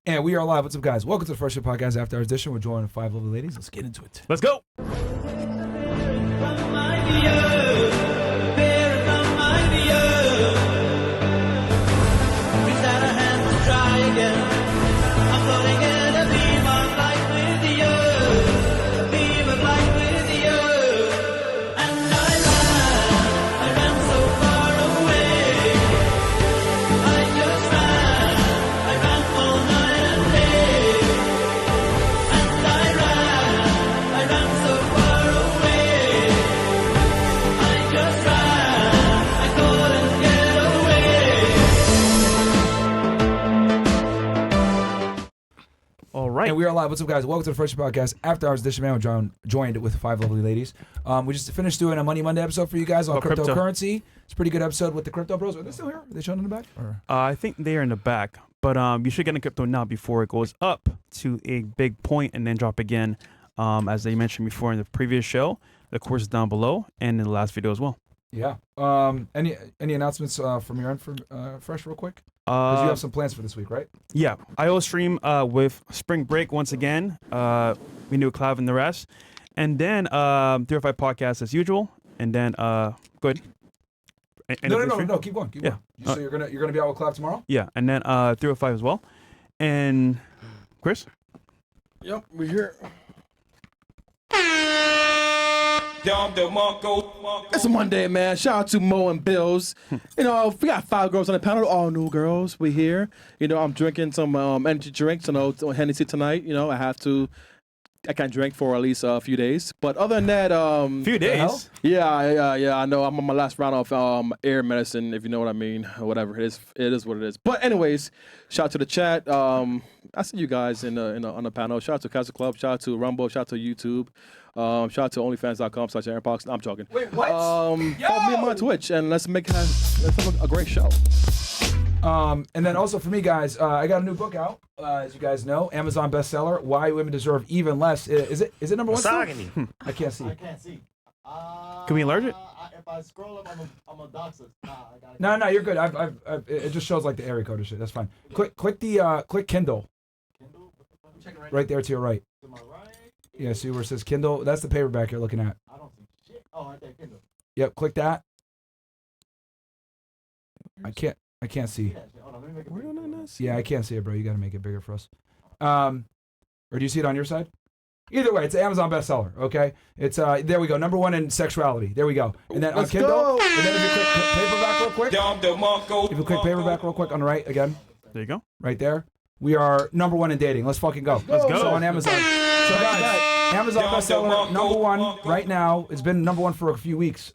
And we are live. What's up, guys? Welcome to the Freshina Podcast After Hours Edition. We're joined 5 lovely ladies. Let's get into it. Let's go. And we are live. What's up, guys? Welcome to the Freshina Podcast After Hours Edition. Man, we're joined with 5 lovely ladies. We just finished doing a Money Monday episode for you guys on cryptocurrency. It's a pretty good episode with the crypto bros. Are they still here? Are they showing in the back? I think they are in the back, but you should get in crypto now before it goes up to a big point and then drop again. As they mentioned before in the previous show, the course is down below and in the last video as well. Yeah. Any announcements from your end for Fresh, real quick? Because you have some plans for this week, right? Yeah, I will stream with Spring Break once again. We knew Clav and the rest, and then 305 podcast as usual, and then go ahead. No. Keep going. So you're gonna be out with Clav tomorrow? Yeah, and then 305 as well, and Chris. Yep, we're here. It's a Monday, man. Shout out to Mo and Bills. We got 5 girls on the panel, all new girls. We here. I'm drinking some energy drinks. Hennessy tonight. I can't drink for at least a few days. But other than that, few days. Yeah. I know. I'm on my last round of air medicine, if you know what I mean. Whatever it is what it is. But anyways, shout out to the chat. I see you guys on the panel. Shout out to Castle Club. Shout out to Rumble. Shout out to YouTube. Shout out to OnlyFans.com/AaronPox. I'm joking. Wait, what? Follow me on my Twitch and let's have a great show. And then also for me, guys, I got a new book out. As you guys know, Amazon bestseller, Why Women Deserve Even Less. Is it number 1 still? I can't see. Can we enlarge it? If I scroll up, I'm a doxer. No, you're good. It just shows like the area code and shit. That's fine. Click Kindle. Kindle? Right there to your right. To my right? Yeah, see where it says Kindle? That's the paperback you're looking at. I don't see shit. Oh, right there, Kindle. Yep, click that. I can't see. Hold on, let me make it bigger. Yeah, I can't see it, bro. You gotta make it bigger for us. Or do you see it on your side? Either way, it's an Amazon bestseller, okay? It's there we go, number 1 in sexuality. There we go. And then on Kindle, and then if you click paperback real quick on the right again. There you go. Right there. We are number 1 in dating. Let's fucking go. Let's go. So on Amazon. So guys, Amazon bestseller number 1 right now. It's been number 1 for a few weeks.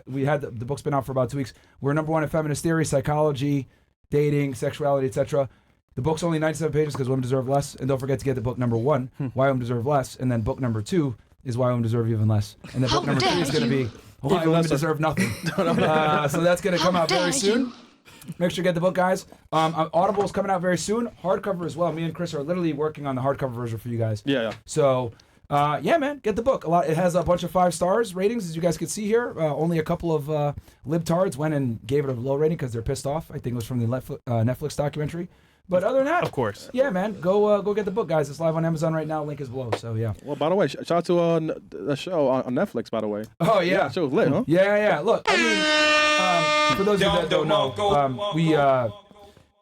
We had the book's been out for about 2 weeks. We're number 1 in feminist theory, psychology, dating, sexuality, etc. The book's only 97 pages because women deserve less. And don't forget to get the book number 1, Why Women Deserve Less. And then book number 2 is Why Women Deserve Even Less. And then book number 3 is going to be Why Women Deserve Nothing. So that's going to come out very soon. Make sure you get the book, guys. Audible is coming out very soon. Hardcover as well. Me and Chris are literally working on the hardcover version for you guys. Yeah. So, yeah, man, get the book. It has a bunch of 5 stars ratings, as you guys can see here. Only a couple of libtards went and gave it a low rating because they're pissed off. I think it was from the Netflix documentary. But other than that, of course. Yeah, man, go get the book, guys. It's live on Amazon right now. Link is below. So yeah. Well, by the way, shout out to the show on Netflix. By the way. Oh yeah, the show was lit, huh? Yeah. Look, I mean, for those of you that don't know,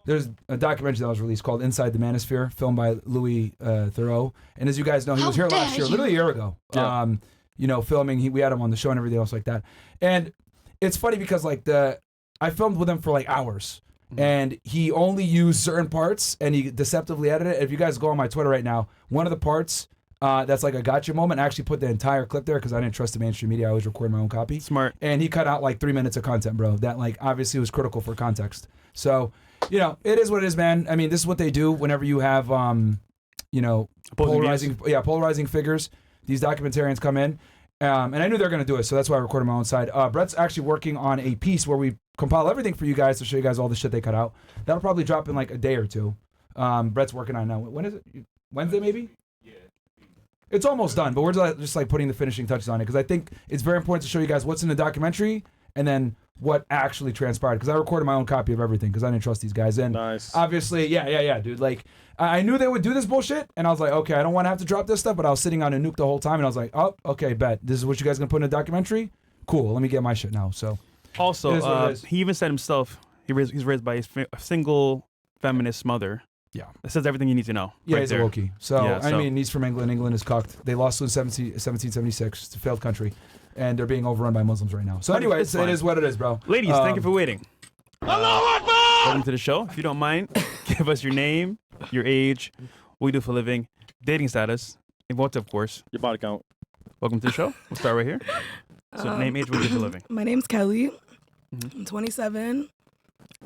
there's a documentary that was released called Inside the Manosphere, filmed by Louis Theroux. And as you guys know, he was here last year, literally a year ago. Yeah. Filming. We had him on the show and everything else like that. And it's funny because I filmed with him for like hours. And he only used certain parts, and he deceptively edited it. If you guys go on my Twitter right now, one of the parts that's like a gotcha moment, I actually put the entire clip there because I didn't trust the mainstream media. I always record my own copy. Smart. And he cut out like 3 minutes of content, bro. That obviously was critical for context. So, it is what it is, man. I mean, this is what they do whenever you have, polarizing figures. These documentarians come in. And I knew they were going to do it, so that's why I recorded my own side. Brett's actually working on a piece where we compile everything for you guys to show you guys all the shit they cut out. That'll probably drop in like a day or 2. Brett's working on it now. When is it? Wednesday, maybe? Yeah. It's almost done, but we're just like putting the finishing touches on it because I think it's very important to show you guys what's in the documentary and then what actually transpired, because I recorded my own copy of everything because I didn't trust these guys. And Nice. obviously, yeah, dude. Like, I knew they would do this bullshit, and I was like, okay, I don't want to have to drop this stuff, but I was sitting on a nuke the whole time, and I was like, oh, okay, bet. This is what you guys gonna put in a documentary? Cool, let me get my shit now. So, it is what Also, it is. he even said himself, he's raised by a single feminist mother. Yeah. That says everything you need to know. Yeah, right he's there. a Wookiee. So, Yeah, I mean, he's from England. England is cucked. They lost in 1776. It's a failed country, and they're being overrun by Muslims right now. So, But anyways, it's fine. it is what it is, bro. Ladies, thank you for waiting. Welcome to the show. If you don't mind, give us your name, your age, what you do for a living, dating status, and what, of course. Your body count. Welcome to the show. We'll start right here. So, name, age, what you do for a living. My name's Kelly. Mhm. I'm 27.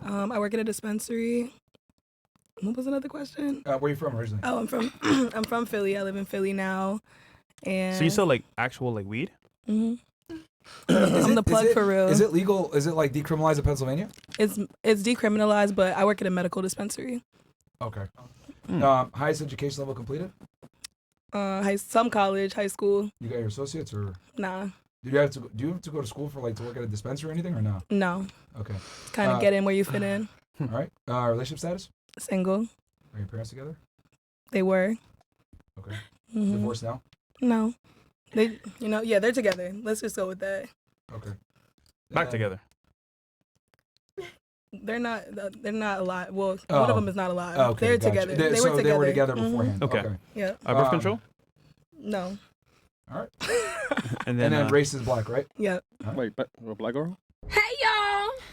I work at a dispensary. What was another question? Where are you from originally? Oh, I'm from I'm from Philly. I live in Philly now. And So you sell like actual like weed? Mhm. I'm the plug for real. Is it legal? Is it like decriminalized in Pennsylvania? It's decriminalized, but I work at a medical dispensary. Okay. Mm. Highest education level completed? Some college, high school. You got your associates, or Nah, do you have to go to school for like to work at a dispensary or anything, or no? no. Okay. Kind of get in where you fit in. All right. Relationship status? Single. Are your parents together? They were. Okay. Mhm. Divorced now? No. They, they're together. Let's just go with that. Okay. Back together. They're not alive. Well, Oh. one of them is not alive. Okay, They're gotcha. together. They They were together. They were together Mhm. beforehand. Okay. Yeah. Birth Um, control? No. All right. And And then, then race is black, right? Yeah. Wait, a black girl?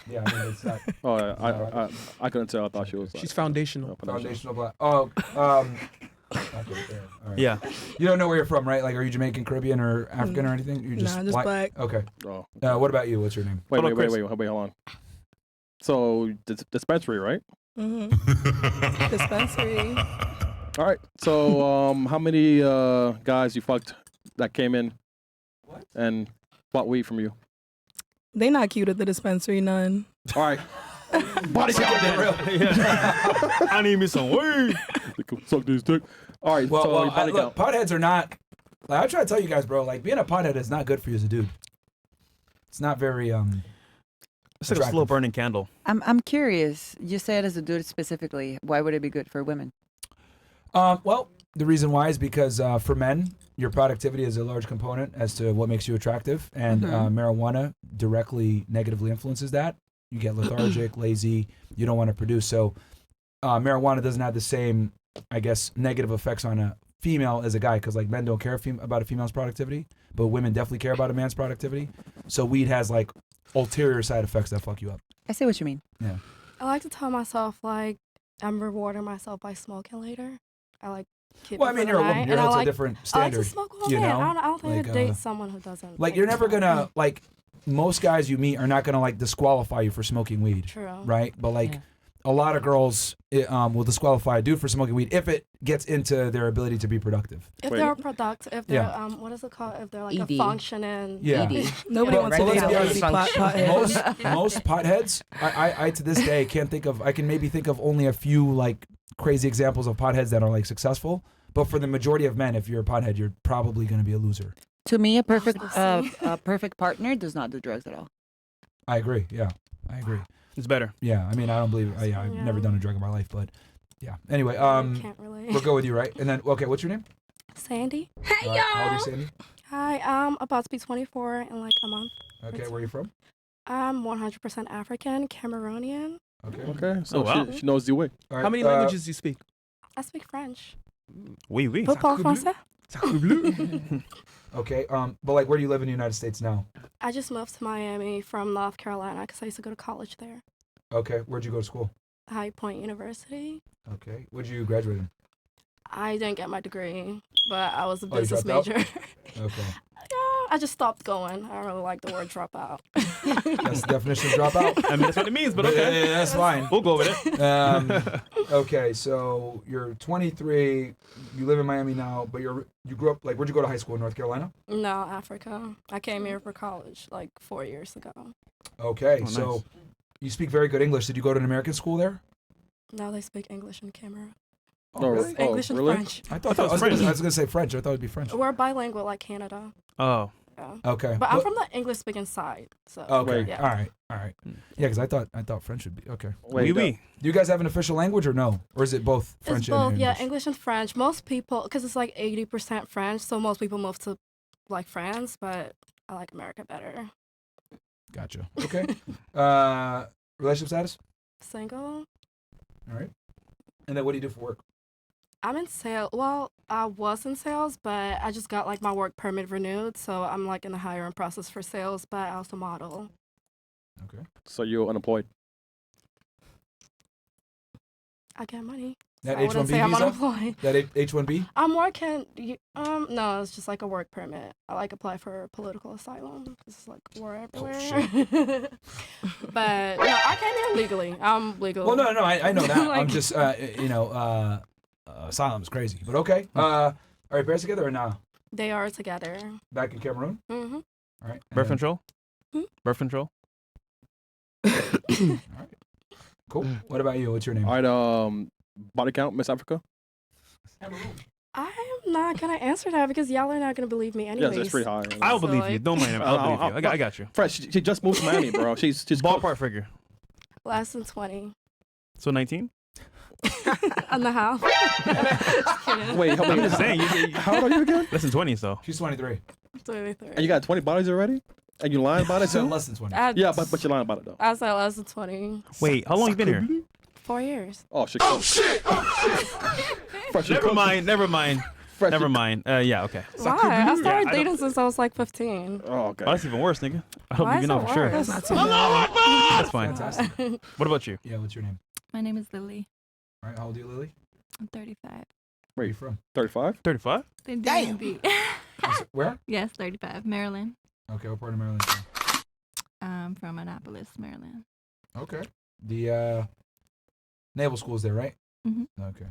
Yeah, I mean it's not Oh, I couldn't tell. I thought she was. She's foundational. foundational black. Oh, okay, all right. yeah. You don't know where you're from, right? Like, are you Jamaican, Caribbean, or African, or anything? You're just Nah, just black. Okay. Oh. What about you? What's your name? Wait, Hold on, Chris. hold on. So dispensary, right? Mm-hmm. Dispensary. All right. So how many guys you fucked that came in and bought weed from you? They not cute at the dispensary, none. All right. Body count then. I need me some weed. Suck this dick. All right. Well, so your body look, count. potheads are not. Like, I try to tell you guys, bro. Like, being a pothead is not good for you as a dude. It's not very It's like a slow burning candle. I'm curious. You said as a dude specifically, why would it be good for women? Well, the reason why is because for men, your productivity is a large component as to what makes you attractive, and marijuana directly negatively influences that. You get lethargic, lazy. You don't want to produce. So, marijuana doesn't have the same, I guess, negative effects on a female as a guy, because like men don't care about a female's productivity, but women definitely care about a man's productivity. So weed has like ulterior side effects that fuck you up. I see what you mean. Yeah. I like to tell myself like I'm rewarding myself by smoking later. I like keep Well, I it mean, for you're the a woman. night, You're and held to a like, different I like standard. to smoke all you day. know? I don't think Like, I'd date someone who doesn't. Like, take you're never it. gonna like. Most guys you meet are not gonna like disqualify you for smoking weed, True. right? But like, Yeah. a lot of girls will disqualify a dude for smoking weed if it gets into their ability to be productive. If Wait. they're productive, if they're Yeah. what is it called? If they're like ED. a functioning. Yeah. Nobody But- wants but to let's date be a honest, lazy pothead. Most potheads, I to this day can't think of. I can maybe think of only a few like crazy examples of potheads that are like successful. But for the majority of men, if you're a pothead, you're probably gonna be a loser. To me, a perfect We'll see. a perfect partner does not do drugs at all. I agree. Yeah, I agree. It's better. Yeah, I mean, I don't believe. I've Yeah. never done a drug in my life, but yeah. Anyway, Can't relate. we'll go with you, right? And then, okay, what's your name? Sandy. How old are you, Sandy? Hi, I'm about to be 24 in like a month. Okay, where are you from? I'm 100% African, Cameroonian. Okay. Okay. So Oh, wow. she knows the way. All right, How many languages do you speak? I speak French. Oui, oui. Vous parlez français? Okay, but like, where do you live in the United States now? I just moved to Miami from North Carolina because I used to go to college there. Okay, where'd you go to school? High Point University. Okay, where'd you graduate in? I didn't get my degree, but I was a Oh, you business dropped major. Okay, Yeah, I just stopped going. I don't really like the word dropout. that's the definition of dropout. I mean, that's what it means, but okay. Yeah, that's fine. We'll go with it. Okay, so you're 23. You live in Miami now, but you grew up like, where'd you go to high school in North Carolina? No, Africa. I came here for college like 4 years ago. Okay, Oh, nice. so you speak very good English. Did you go to an American school there? Now they speak English in Cameroon. Oh, really? English and really? French. I thought thought it was I was French. gonna say French. I thought it'd be French. We're bilingual like Canada. Oh. Yeah. Okay. But I'm What- from the English speaking side, so. Okay. Wait. Yeah. All right. Yeah, because I thought French would be okay. Wait, Oui. Do you guys have an official language or no? Or is it both French It's both, and yeah, English? English and French. Most people, because it's like 80% French, so most people move to like France, but I like America better. Gotcha. Okay. Relationship status? Single. All right. And then what do you do for work? I'm in sales. Well, I was in sales, but I just got like my work permit renewed, so I'm like in the hiring process for sales, but I also model. Okay. So you're unemployed. I get money. That I wouldn't H-1B say I'm visa? unemployed. That H-1B? I'm working. No, it's just like a work permit. I like apply for political asylum. It's like war everywhere. But no, I came here legally. I'm legal. Well, no, I know that. I'm Like- just, asylum is crazy. But okay. Are your parents together or nah? They are together. Back in Cameroon? Mm-hmm. All right. Birth control. Hmm? Birth control. All right. Cool. What about you? What's your name? All right. Body count, Miss Africa. I'm not gonna answer that because y'all are not gonna believe me anyways. Yes, it's pretty high. I'll So, believe you. like- Don't mind him. I'll believe you. I got you. Fresh. She just moved to Miami, bro. She's Ballpark figure. Less than 20. So 19. On the house. Just kidding. Wait, I'm just saying. how old are you again? Less than 20, so. She's 23. 23. And you got 20 bodies already? And you lying about it So too? less than 20. Yeah, but you're lying about it though. I said less than 20. Wait, how long you been here? 4 years. Oh shit! Oh shit! Fresh. Never mind. Fresh. Never mind. Yeah, okay. Why? I started I don't- dating since I was like 15. Oh okay. Oh, that's even worse, nigga. I hope Why you is know it for sure. worse? That's not too bad. That's fine. Fantastic. What about you? Yeah, what's your name? My name is Lily. All right, how old are you, Lily? I'm 35. Where are you from? 35. 35? The DMV. Where? Yes, 35. Maryland. Okay, what part of Maryland? I'm from Annapolis, Maryland. Okay. The naval school's there, right? Mhm. Okay.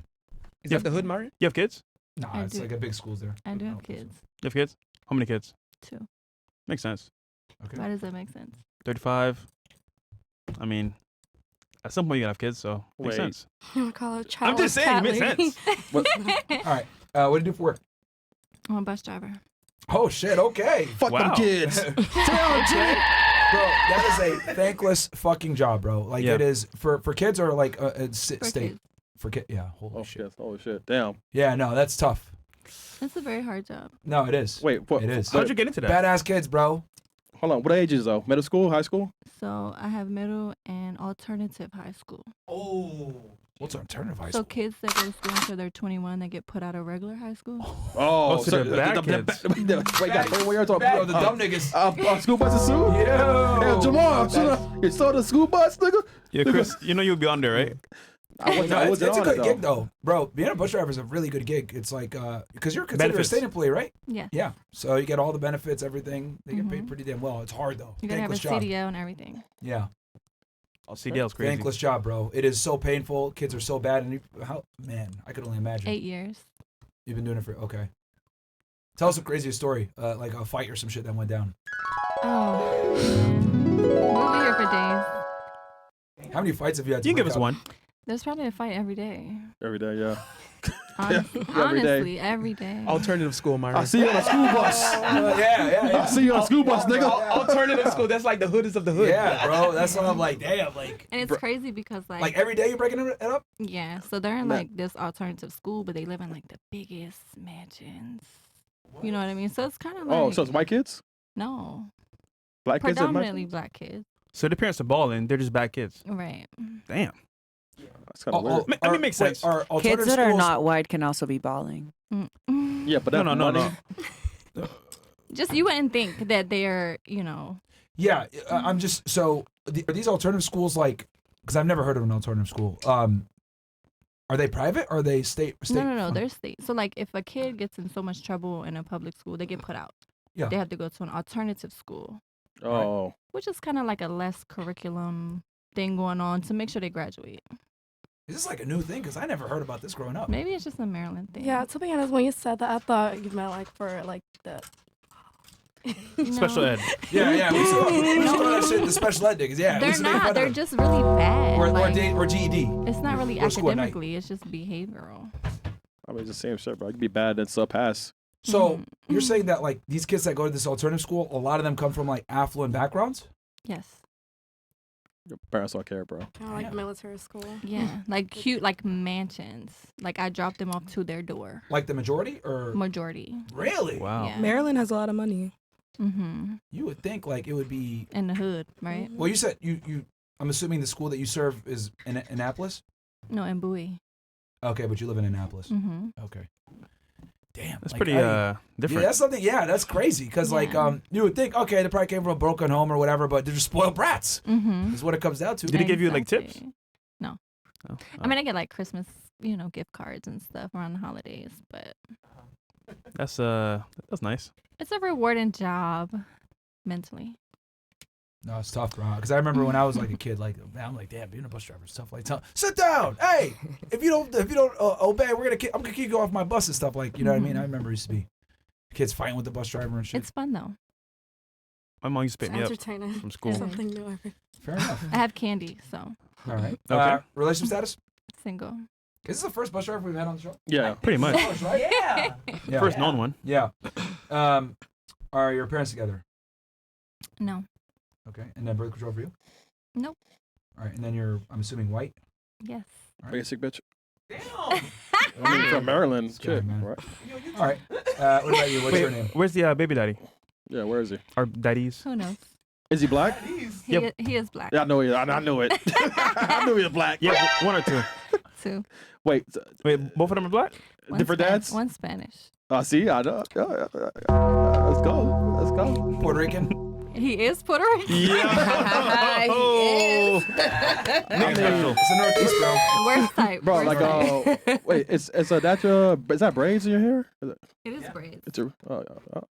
Is that the hood, Myron? You have kids? No, I it's do. like a big school's there. I do Oh, have kids. You have kids? How many kids? 2. Makes sense. Okay. Why does that make sense? 35. I mean, at some point you gotta have kids, so makes Wait. sense. I call it child. I'm just saying, it makes sense. All right. What do you do for work? I'm a bus driver. Oh shit. Okay. Fuck Wow. them kids. Bro, that is a thankless fucking job, bro. Like Yeah. it is for kids or like For state kids. for kid. Yeah. Holy Oh shit. shit! Oh shit! Damn. Yeah. No, that's tough. It's a very hard job. No, it is. Wait. What? It is. How'd you get into that? Badass kids, bro. Hold on. What ages though? Middle school? High school? So I have middle and alternative high school. Oh. What's alternative high So school? kids that go to school until they're 21, they get put out of regular high school. Oh, so they're bad kids. Wait, got what you're talking Bro, about? the dumb niggas. School buses too? Yo. Hey, Jamal, you saw the school bus, nigga? Yeah, Chris, you know you'll be on there, right? I wasn't, No, I it's wasn't a on good it, gig though, bro. Being a bus driver is a really good gig. It's like because you're considered Benefits. a state employee, right? Yes. Yeah. So you get all the benefits, everything. They get paid Mhm. pretty damn well. It's hard though. You gotta have a Thankless job. CDL and everything. Yeah. Oh, CDL's crazy. Thankless job, bro. It is so painful. Kids are so bad, and I could only imagine. 8 years. You've been doing it for okay. Tell us a crazy story, like a fight or some shit that went down. Oh. Man. We'll be here for days. How many fights have you had? To You can give break us up? one. There's probably a fight every day. Every day, yeah. Honestly, Every day. honestly, every day. Alternative school, Myron. I see you on a school bus. Yeah. I see you on a school bus, nigga. Alternative school. That's like the hoodest of the hood. Yeah, bro. That's what I'm like. Damn, like And it's crazy because like every day you're breaking it up. yeah, so they're in Man. like this alternative school, but they live in like the biggest mansions. You know what I mean? So it's kind of like Oh, so it's white kids? no, Black kids? predominantly black kids, So the parents are balling, they're just bad kids. right? Damn. That's kind of weird. I mean, it makes sense. Are Kids alternative that are schools- not white can also be balling. Mm. Yeah, but No, that's no, no, money. no. Just you wouldn't think that they're, you know, Yeah, I'm just so. Are these alternative schools like? Because I've never heard of an alternative school. Are they private? Or are they state? no, funded? they're state. So like, if a kid gets in so much trouble in a public school, they get put out. Yeah. They have to go to an alternative school, Oh. which is kind of like a less curriculum thing going on to make sure they graduate. Is this like a new thing? Because I never heard about this growing up. Maybe it's just a Maryland thing. Yeah, to be honest, when you said that, I thought you meant like for like the. Special ed. Yeah. We saw that shit. The special ed niggas. Yeah. we They're used to make fun not. of They're them. just really bad. or like, GED. it's not really or school at night. academically. It's just behavioral. I mean, it's the same shit, bro. You can be bad and still pass. So Mhm. you're saying that like these kids that go to this alternative school, a lot of them come from like affluent backgrounds? Yes. Your parents don't care, bro. Kind of like military school. Yeah. Like cute, like mansions. Like I dropped them off to their door. Like the majority or Majority. really? Wow. Yeah. Maryland has a lot of money. Mm-hmm. You would think like it would be. In the hood, right? Well, you said you. I'm assuming the school that you serve is in Annapolis. No, in Bowie. Okay, but you live in Annapolis. Mm-hmm. Okay. Damn. That's like, pretty Yeah, different. that's something. Yeah, that's crazy. Cause like Yeah. you would think okay, they probably came from a broken home or whatever, but they're just spoiled brats. Mm-hmm. Is what it comes down to. Did he give you like tips? Exactly. No. Oh, I mean, I get like Christmas, gift cards and stuff around the holidays, but that's nice. it's a rewarding job mentally. No, it's tough, bro. Because I remember when I was like a kid, like man, I'm like, damn, being a bus driver is tough. Like, sit down. Hey, if you don't obey, I'm gonna kick you off my bus and stuff. Like, you know what I mean? I remember it used to be kids fighting with the bus driver and shit. It's fun though. My mom used to It's pick me up entertaining. from school. Something new every. Fair enough. I have candy, so All right. Okay. Relationship status? single. Is this the first bus driver we've had on the show? Yeah. Pretty much. Right? Yeah. Yeah. First known one. Yeah. Are your parents together? No. Okay. And then birth control for you? Nope. All right. And then I'm assuming white? Yes. Basic bitch. Damn. I mean, from Maryland. This guy, Shit. man. Right? All right. What about you? What's your name? Where's the baby daddy? Yeah, where is he? Our daddies? Who knows? Is he black? He is black. Yeah, I know he. I knew it. I knew he was black. Yeah, one or two. Two. Wait, Wait, both of them are black? One different dads? One Spanish. See, I know. Let's go. Let's go. Puerto Rican? He is Puerto Rican. Yeah. He Nigga special. It's the Northeast, bro. Worst type. Bro, worst like, type. wait, is that braids in your hair? It is braids. It's a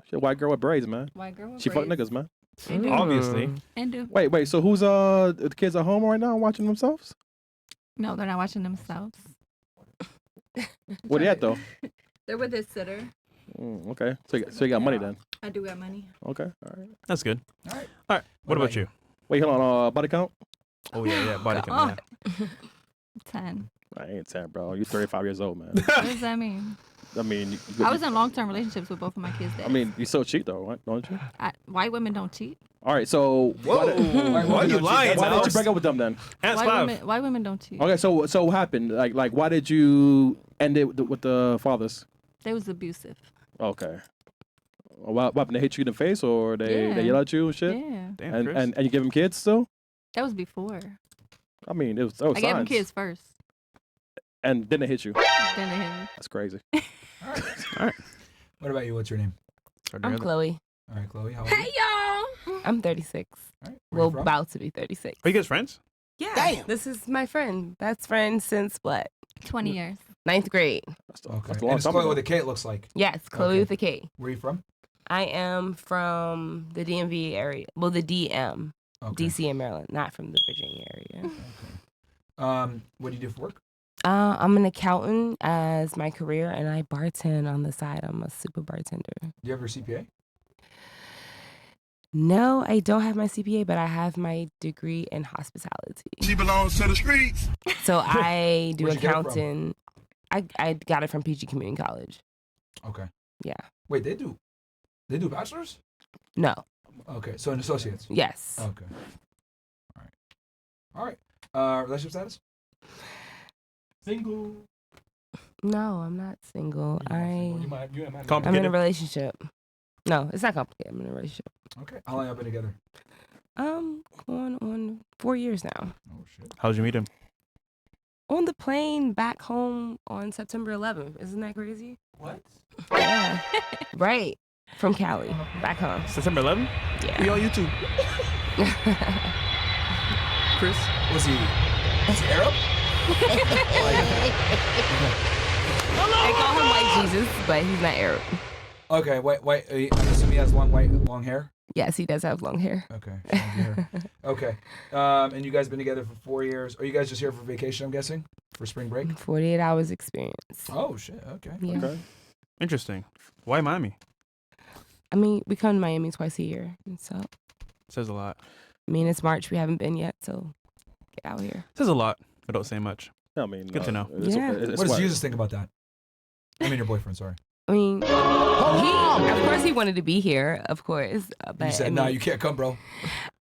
shit, white girl with braids, man. White girl with She fuck braids. niggas, man. And do. Obviously. And do. Wait, so who's the kids at home right now watching themselves? No, they're not watching themselves. Where they at though? They're with their sitter. Okay, so you got money then. I do got money. Okay, all right. That's good. All right. All right. What about you? Wait, hold on. Body count? Oh, yeah. Body count. Yeah. 10. I ain't 10, bro. You 35 years old, man. What does that mean? I mean, I was in long-term relationships with both of my kids. I mean, you still cheat though, right? Don't you? White women don't cheat. All right, so Why are you lying? Why did you Alex? break up with them then? That's five. White women don't cheat. Okay, so what happened? Like, why did you end it with the fathers? They was abusive. Okay. What happened? They hit you in the face, or they Yeah. yell at you and shit? Yeah. Damn, And, Chris. and you give them kids still? That was before. I mean, it was I gave them signs. kids first. And then they hit you. Then they hit me. That's crazy. All right. What about you? What's your name? I'm Chloe. All right, Chloe. How old are you? y'all. I'm 36. All right. Where you Well, from? about to be 36. Are you guys friends? Yeah. Damn. This is my friend. Best friend since what? 20 years. 9th grade. Okay. That's a And long it's time Chloe ago. with a K, it looks like. Yes, Chloe Okay. with a K. Where are you from? I am from the DMV area. Well, the DM. Okay. DC and Maryland, not from the Virginia area. What do you do for work? I'm an accountant as my career, and I bartend on the side. I'm a super bartender. Do you have your CPA? No, I don't have my CPA, but I have my degree in hospitality. She belongs to the streets. So I do Where'd you get it from? accounting. I got it from PG Community College. Okay. Yeah. Wait, they do bachelors? No. Okay, so an associates. Yes. Okay. All right. Relationship status? Single. No, I'm not single. I'm in a Complicated? relationship. No, it's not complicated. I'm in a relationship. Okay. How long have you been together? Going on 4 years now. Oh shit. How'd you meet him? On the plane back home on September 11th. Isn't that crazy? What? Yeah. Right. From Cali, back home. September 11th? Yeah. We on YouTube. Chris? Was he Arab? They call him White Jesus, but he's not Arab. Okay, white. I'm assuming he has long hair. Yes, he does have long hair. Okay. Long hair. Okay. And you guys been together for 4 years. Are you guys just here for vacation? I'm guessing for spring break. 48 hours experience. Oh shit. Okay. Yeah. Okay. Interesting. Why Miami? I mean, we come to Miami twice a year, and so Says a lot. I mean it's March. We haven't been yet, so get out here. Says a lot, but don't say much. I mean, Good to know. It's, Yeah. it's What does what- Jesus think about that? I mean, your boyfriend. Sorry. I mean, he course, he wanted to be here, of course. But You said, "No, you can't come, bro."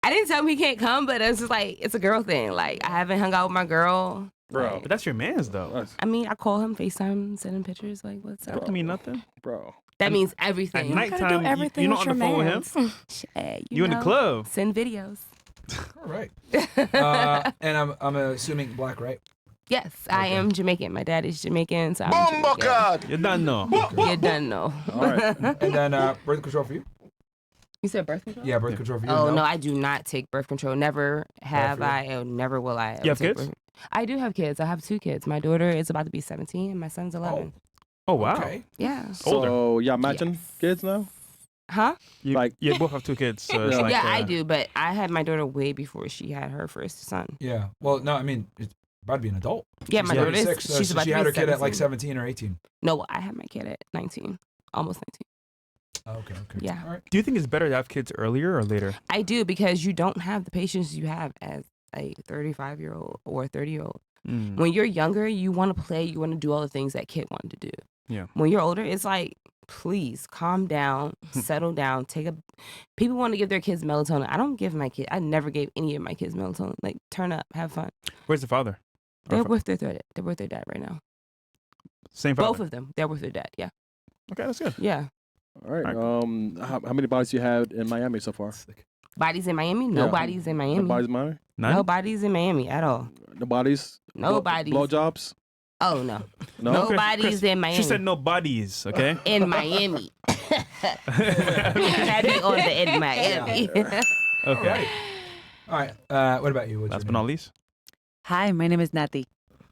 I didn't tell him he can't come, but it's just like, it's a girl thing. Like, I haven't hung out with my girl. Bro. But that's your man's though. I mean, I call him FaceTime, send him pictures, like, what's up? That mean nothing. Bro. That means At everything. nighttime, everything you're with not on the your phone with him. mans. Shit, You in the know, club. Send videos. All right. And I'm assuming black, right? Yes, I am Jamaican. My dad is Jamaican, so I'm Bomba Jamaican. card. You done know. You done know. All right. And then birth control for you? You said birth control? Yeah, birth control for you. Oh, no, I do not take birth control. Never have for you. I, and never will I. You have take kids? I do have kids. I have 2 kids. My daughter is about to be 17, and my son's 11. Oh wow. Okay. Yeah. So y'all matching Yes. kids now? Huh? You, Like- you both have 2 kids, so it's Yeah. like Yeah, I do, but I had my daughter way before she had her first son. Yeah. Well, no, I mean, it's about to be an adult. Yeah, my She's daughter is. 36, She's so about she to had be her kid at like 17. 17 or 18. No, I had my kid at 19, almost 19. Okay. Yeah. All right. Do you think it's better to have kids earlier or later? I do, because you don't have the patience you have as a 35-year-old or a 30-year-old. Mm. When you're younger, you want to play, you want to do all the things that kid wanted to do. Yeah. When you're older, it's like, please calm down, settle down, people want to give their kids melatonin. I don't give my kid. I never gave any of my kids melatonin. Like, turn up, have fun. Where's the father? They're with their dad right now. Same father. Both of them. They're with their dad. Yeah. Okay, that's good. Yeah. All right. How many bodies you had in Miami so far? Bodies in Miami? Yeah. Nobody's in Miami. Nobody's in Miami? None? Nobody's in Miami at all. No bodies? Nobody's. Blowjobs? Oh, no. No? Nobody's in Miami. She said no bodies, okay? In Miami. Had me on the in Miami. Okay. All right. What about you? What's Last your but not name? least. Hi, my name is Nati.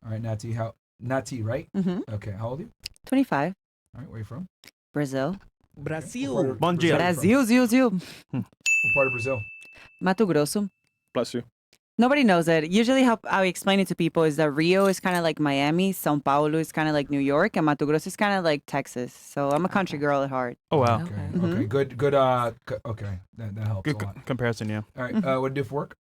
All right, Nati. Nati, right? Mm-hmm. Okay. How old are you? 25. All right. Where are you from? Brazil. Brasil. Bom dia. Brasil, Zil. What part of Brazil? Mato Grosso. Bless you. Nobody knows it. Usually how I explain it to people is that Rio is kind of like Miami, São Paulo is kind of like New York, and Mato Grosso is kind of like Texas. So I'm a country girl at heart. Oh, wow. Okay. Okay. Okay. Good. Okay. That helps Good a lot. comparison, yeah. All right. What do you do for work?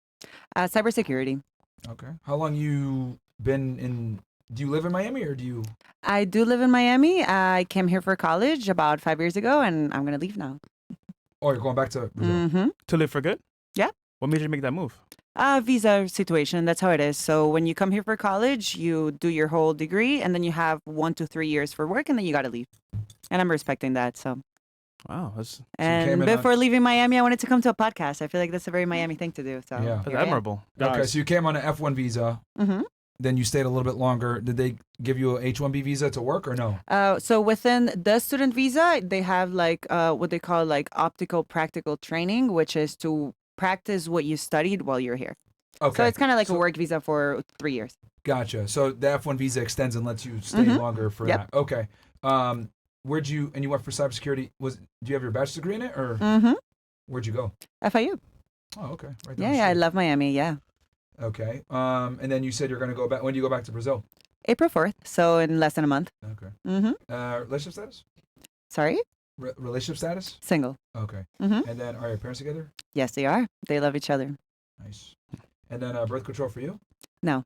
Cybersecurity. Okay. How long you been in? Do you live in Miami or do you? I do live in Miami. I came here for college about 5 years ago, and I'm going to leave now. Oh, you're going back to Brazil. Mm-hmm. To live for good? Yeah. What made you make that move? Visa situation. That's how it is. So when you come here for college, you do your whole degree, and then you have 1 to 3 years for work, and then you got to leave. And I'm respecting that. So. Wow, that's And before leaving Miami, I wanted to come to a podcast. I feel like that's a very Miami thing to do. So Yeah. that's admirable. Okay, so you came on an F1 visa. Mm-hmm. Then you stayed a little bit longer. Did they give you a H-1B visa to work or no? So within the student visa, they have like what they call like optical practical training, which is to practice what you studied while you're here. Okay. So it's kind of like a work visa for 3 years. Gotcha. So the F1 visa extends and lets you stay longer for Yep. that. Okay. Where'd you went for cybersecurity? Do you have your bachelor's degree in it or where'd you go? FIU. Oh, okay. Right down Yeah, the yeah, I street. love Miami. Yeah. Okay. And then you said you're going to go back. When do you go back to Brazil? April 4th. So in less than a month. Okay. Mm-hmm. Relationship status? Sorry? Relationship status? Single. Okay. Mm-hmm. And then are your parents together? Yes, they are. They love each other. Nice. And then birth control for you? No.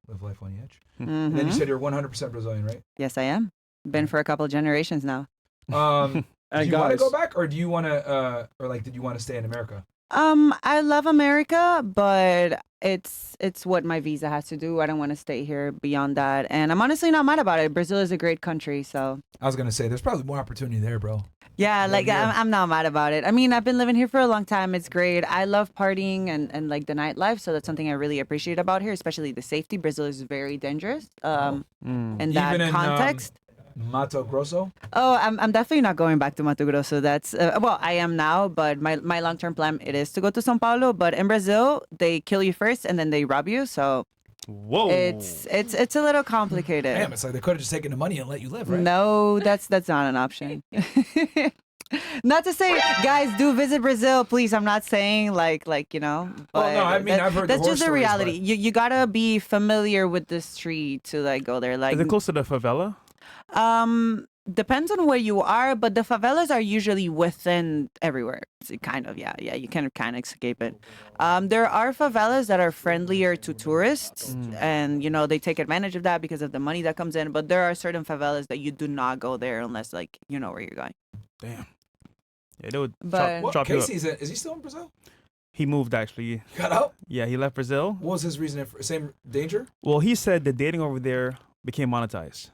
Live life on the edge. Mm-hmm. And then you said you're 100% Brazilian, right? Yes, I am. Been for a couple of generations now. Do you want to guys- go back, or do you want to, or like, did you want to stay in America? I love America, but it's what my visa has to do. I don't want to stay here beyond that. And I'm honestly not mad about it. Brazil is a great country, so. I was gonna say there's probably more opportunity there, bro. Yeah, like yeah. I'm not mad about it. I mean, I've been living here for a long time. It's great. I love partying and like the nightlife, so that's something I really appreciate about here, especially the safety. Brazil is very dangerous in that Even in context. Mato Grosso. Oh, I'm definitely not going back to Mato Grosso. That's well, I am now, but my long-term plan it is to go to São Paulo. But in Brazil, they kill you first and then they rob you. So whoa, it's a little complicated. Damn, it's like they could have just taken the money and let you live, right? No, that's not an option. Not to say, guys, do visit Brazil, please. I'm not saying like you know. Well, no, I mean, I've heard the that's horror just the stories, reality. but- You gotta be familiar with the street to like go there. Like is it close to the favela? Depends on where you are, but the favelas are usually within everywhere. So kind of, yeah, you can kind of escape it. There are favelas that are friendlier to tourists, and you know they take advantage of that because of the money that comes in. But there are certain favelas that you do not go there unless like you know where you're going. Damn. Yeah, they would But- What? chop you up. Casey's is he still in Brazil? He moved actually. He got out? Yeah, he left Brazil. What was his reason? Same danger? Well, he said the dating over there became monetized,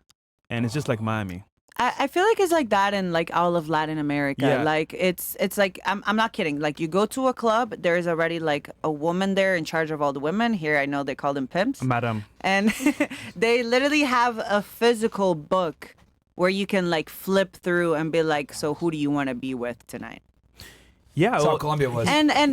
and it's just like Miami. I feel like it's like that in like all of Latin America. Yeah. Like it's like I'm not kidding. Like you go to a club, there's already like a woman there in charge of all the women. Here I know they call them pimps. Madam. And they literally have a physical book where you can like flip through and be like, so who do you want to be with tonight? Yeah, That's how well, Colombia was.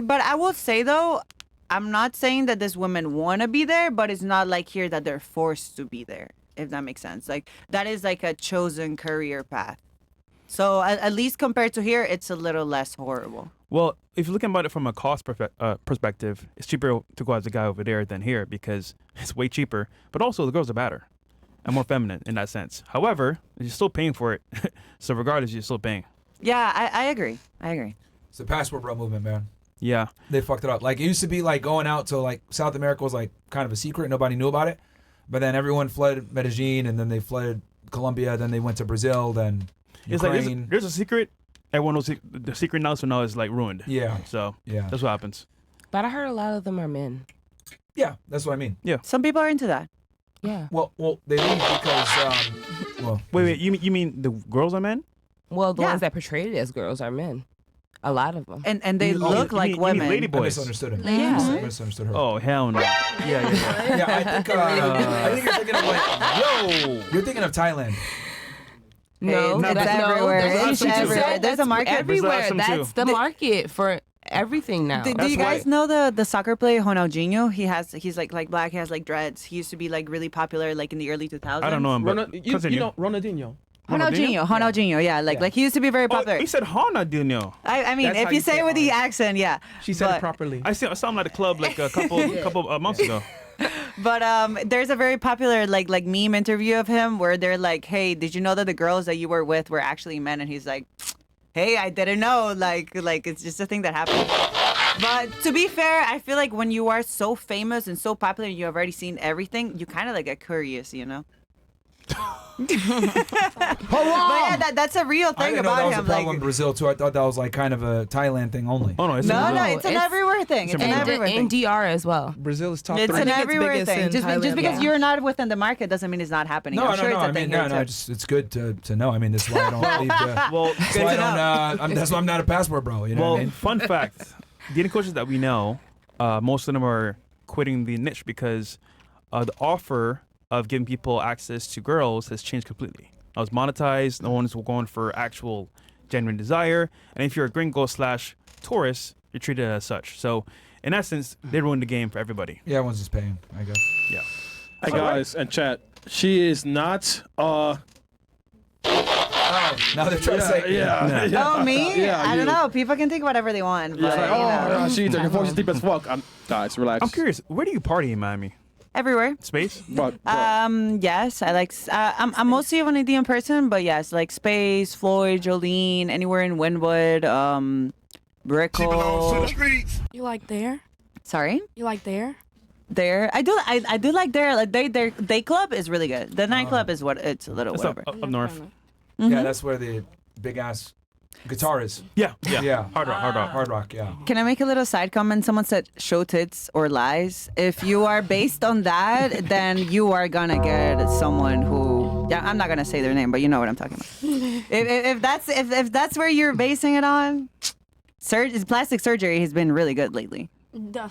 But I will say though, I'm not saying that this women want to be there, but it's not like here that they're forced to be there, if that makes sense. Like that is like a chosen career path. So at least compared to here, it's a little less horrible. well, if you're looking about it from a cost perspective, it's cheaper to go as a guy over there than here because it's way cheaper. But also the girls are better and more feminine in that sense. However, you're still paying for it, so regardless, you're still paying. Yeah, I agree. I agree. It's the passport bro movement, man. Yeah. They fucked it up. Like it used to be like going out to like South America was like kind of a secret. Nobody knew about it. But then everyone fled Medellin and then they fled Colombia. Then they went to Brazil. Then It's like Ukraine. there's a secret. Everyone knows the secret now, so now it's like ruined. Yeah. So Yeah. that's what happens. But I heard a lot of them are men. Yeah. That's what I mean. Some people are into that. Yeah. Well, they leave because well. Wait. You mean the girls are men? Well, the Yeah. ones that portrayed it as girls are men. A lot of them. And they You- oh, look you like mean women. Ladyboys? I misunderstood him. Yeah. I misunderstood her. Oh hell no. Yeah. Yeah, I think you're thinking of like Yo. you're thinking of Thailand. No, It's that's everywhere. There's It's some too. everywhere. There's a market. everywhere. some too. That's the market for everything now. Do That's you guys why- know the soccer player Ronaldinho? He's like black. He has like dreads. He used to be like really popular like in the early 2000s. I don't know him, but You continue. know Ronaldinho. Ronaldinho, yeah, like he used to be very Oh, popular. he said Ronaldinho. I mean, That's if how you you say say it with the Ron. accent, yeah. She said But- it properly. I saw him at a club like a couple months ago. But there's a very popular like meme interview of him where they're like, "Hey, did you know that the girls that you were with were actually men?" And he's like, "Hey, I didn't know. Like it's just a thing that happened." But to be fair, I feel like when you are so famous and so popular, and you have already seen everything, you kind of like get curious, you know. But yeah, that's a real I thing didn't know that about was a him. problem in Like, Brazil too. I thought that was like kind of a Thailand thing only. Oh no, it's no, No, it's an it's- everywhere thing. It's an and, everywhere and thing. DR as well. Brazil is top It's three. an think it's everywhere biggest thing. in Just Thailand, because yeah. you're not within the market doesn't mean it's not happening. No, I'm sure it's a I thing mean, here no. too. It's good to know. I mean, that's why I don't leave the. Well, That's why I don't. That's why I'm not a passport bro. You know well, what I mean? fun fact: dating coaches that we know, most of them are quitting the niche because the offer of giving people access to girls has changed completely. Now it's monetized. No one's going for actual genuine desire, and if you're a gringo/tourist, you're treated as such. So, in essence, they ruined the game for everybody. Yeah, everyone's just paying. I guess. Yeah. Hey guys and chat. She is not. Oh, now they're trying to say. Oh, me? Yeah, I you. don't know. People can think whatever they want. Yeah, But, like, you know, oh, she's her voice is deep as fuck. Guys, relax. I'm curious. Where do you party in Miami? everywhere. Space? But, Yes, I like. I'm mostly of an EDM person, but yes, like Space, Floyd, Jolene, anywhere in Wynwood, Brickell. You like there? Sorry, You like there? there. I do like there. Like their day club is really good. The nightclub is what it's a little That's up, whatever. up north. Yeah, that's where the big ass guitar is. Yeah. Yeah. Hard rock. Hard rock. Yeah. Can I make a little side comment? Someone said show tits or lies. If you are based on that, then you are gonna get someone who. Yeah, I'm not gonna say their name, but you know what I'm talking about. if that's where you're basing it on, plastic surgery has been really good lately. Yeah,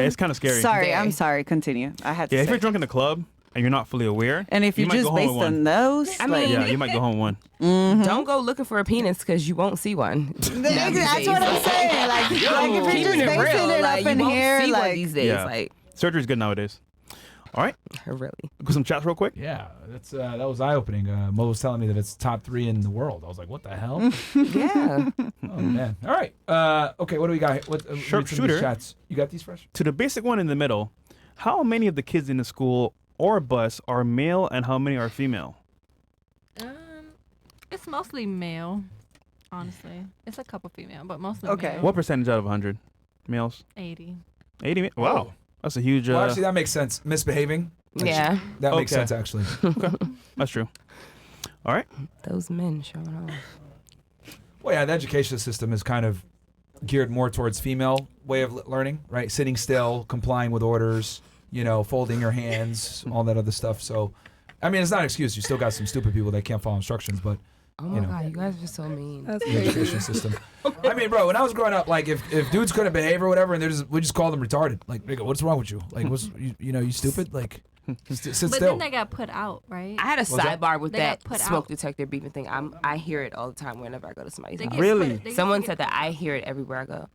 it's kind of scary. Sorry, Very. I'm sorry. Continue. I had to Yeah, if say. you're drunk in the club and you're not fully aware, And if you might just go home based with one. on those, I like, mean, Yeah, you might go home with one. Don't go looking for a penis because you won't see one. that's what I'm saying. Like if you're just Keeping it basing real, it like, up you in won't here, see one like these days. Yeah. Like, Surgery's good nowadays. All right, really. go some chats real quick. Yeah, that was eye opening. Mo was telling me that it's top 3 in the world. I was like, what the hell? Yeah. Oh man. All right. Okay. What do we got? What read some of these Sharpshooter. chats? You got these fresh? To the basic one in the middle, how many of the kids in the school or bus are male and how many are female? It's mostly male, honestly. It's a couple female, but mostly Okay. male. What percentage out of 100 males? 80. 80. Wow, that's a huge. Well, actually, that makes sense. Misbehaving. Yeah. That makes Okay. sense, actually. That's true. All right. Those men showing off. Well, yeah, the education system is kind of geared more towards female way of learning, right? Sitting still, complying with orders, folding your hands, all that other stuff. So, I mean, it's not an excuse. You still got some stupid people that can't follow instructions, but Oh my God, you guys are so mean. That's the crazy. education system. I mean, bro, when I was growing up, like if dudes couldn't behave or whatever, and we just called them retarded. Like, nigga, what's wrong with you? Like, you stupid? Like, sit But still. then they got put out, right? I had a that? sidebar with They that got put smoke out. detector beeping thing. I hear it all the time whenever I go to somebody's They house. get Really? put- they get Someone put- said that I hear it everywhere I go.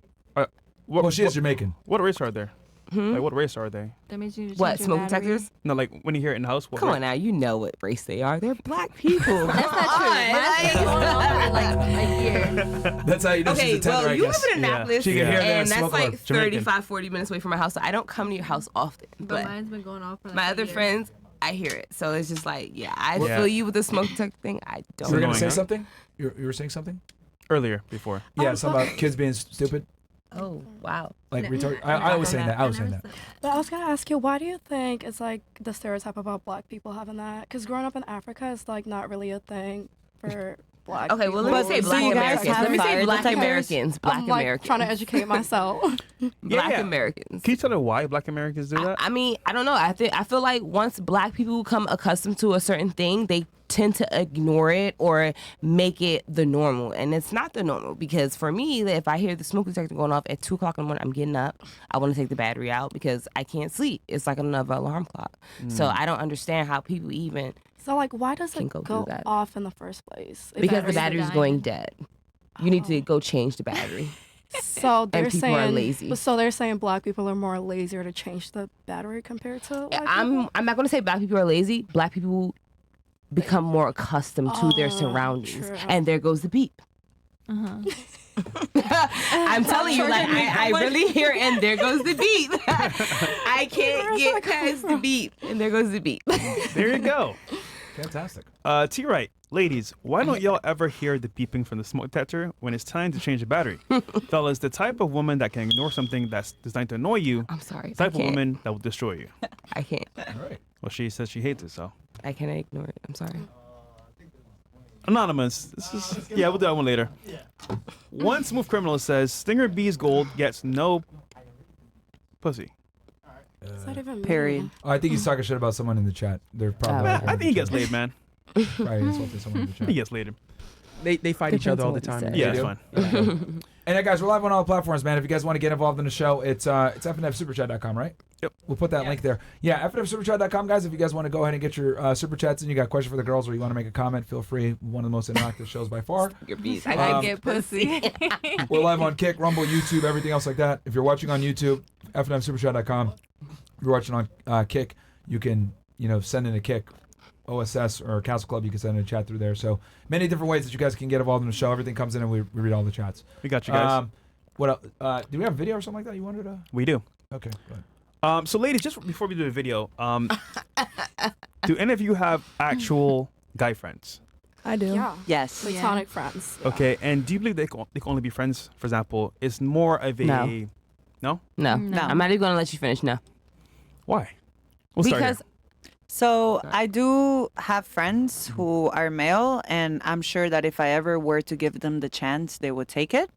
Well, she is Jamaican. What race are they? Like, what race are they? That means you need to What, change your smoke battery. detectors? No, like when you hear it in the house. What Come race? on now, you know what race they are. They're black people. That's not true. Mine's been going on for like a year. That's how you know Okay, she's a tender, well, I you guess. live in Annapolis, She can hear that and that's smoke like alarm. 35, 40 minutes away from my house, so I don't come to your house often. But But mine's been going off for like my a other year. friends, I hear it. So it's just like, yeah, I Yeah. feel you with the smoke detector thing. I You don't. were gonna annoying, say huh? something? You were saying something? Earlier, before. Yeah, something about kids being stupid, Oh, wow. like retarded. I was saying that. I was saying that. But I was gonna ask you, why do you think it's like the stereotype about black people having that? Because growing up in Africa is like not really a thing for black. Okay, well, let me people. say So black you guys Americans. have Let me say fire black detectors? Americans. Black I'm like Americans. trying to educate myself. Black Yeah. Americans. Can you tell her why Black Americans do that? I mean, I don't know. I feel like once black people become accustomed to a certain thing, they tend to ignore it or make it the normal, and it's not the normal. Because for me, if I hear the smoke detector going off at 2:00 in the morning, I'm getting up. I want to take the battery out because I can't sleep. It's like another alarm clock. So I don't understand how people even So like, why does Can it go go do that. off in the first place? If because the batteries are battery's dying. going dead. You need to go change the battery. So they're people saying, are lazy. So they're saying black people are more lazier to change the battery compared to white people? I'm not gonna say black people are lazy. Black people become more accustomed to their Oh, surroundings, true. and there goes the beep. I'm telling you, like I really hear, and there goes the beep. I can't get past the beep, and there goes the beep. There you go. Fantastic. T right, ladies, why don't y'all ever hear the beeping from the smoke detector when it's time to change the battery? Fellas, the type of woman that can ignore something that's designed to annoy you, I'm sorry. the type I of can't. woman that will destroy you. I can't. All right. Well, she says she hates it, so. I cannot ignore it. I'm sorry. Anonymous. This is we'll do that one later. One smooth criminal says Stinger B's gold gets no pussy. What's that even mean? Period. Oh, I think he's talking shit about someone in the chat. They're probably. Man, I think he gets laid, man. Probably insulted someone in the He chat. gets laid. They fight each Depends other on all the what time. you say. Yeah, do? it's fine. And guys, we're live on all the platforms, man. If you guys want to get involved in the show, it's fnfsuperchat.com, right? Yep. We'll put that link there. Yeah, fnfsuperchat.com, guys. If you guys want to go ahead and get your super chats and you got a question for the girls or you want to make a comment, feel free. One of the most interactive shows by far. Your bees. Um, I get pussy. We're live on Kick, Rumble, YouTube, everything else like that. If you're watching on YouTube, fnfsuperchat.com. If you're watching on Kick, you can send in a Kick. OSS or Castle Club, you can send in a chat through there. So many different ways that you guys can get involved in the show. Everything comes in and we read all the chats. We got you guys. What else? Do we have a video or something like that you wanted to? We do. Okay. Go ahead. So, ladies, just before we do the video, do any of you have actual guy friends? I do. Yeah. Yes. Platonic friends. Okay, and do you believe they can only be friends? For example, it's more of a No. No? No, No. I'm not even gonna let you finish. No, Why? We'll start because here. So I do have friends who are male, and I'm sure that if I ever were to give them the chance, they would take it.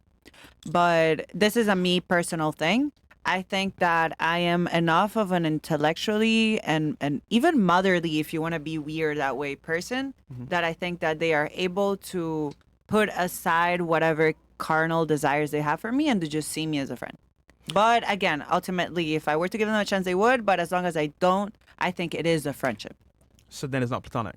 But this is a me personal thing. I think that I am enough of an intellectually and even motherly, if you want to be weird that way, person, that I think that they are able to put aside whatever carnal desires they have for me and to just see me as a friend. But again, ultimately, if I were to give them a chance, they would. But as long as I don't, I think it is a friendship. So then it's not platonic.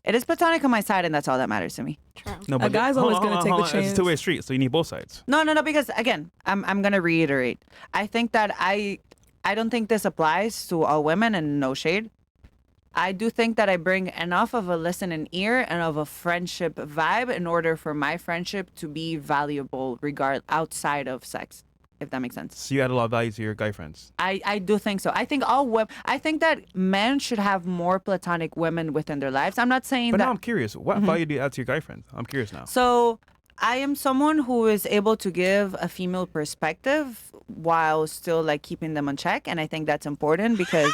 It is platonic on my side, and that's all that matters to me. True. No, but guy's hold always on, gonna hold on, take hold the on. It's a chance. two-way street, so you need both sides. No, because again, I'm gonna reiterate. I think that I don't think this applies to all women, and no shade. I do think that I bring enough of a listening ear and of a friendship vibe in order for my friendship to be valuable, outside of sex. If that makes sense. So you add a lot of value to your guy friends. I do think so. I think I think that men should have more platonic women within their lives. I'm not saying But that. now I'm curious. What value do you add to your guy friends? I'm curious now. So I am someone who is able to give a female perspective while still like keeping them on check, and I think that's important because.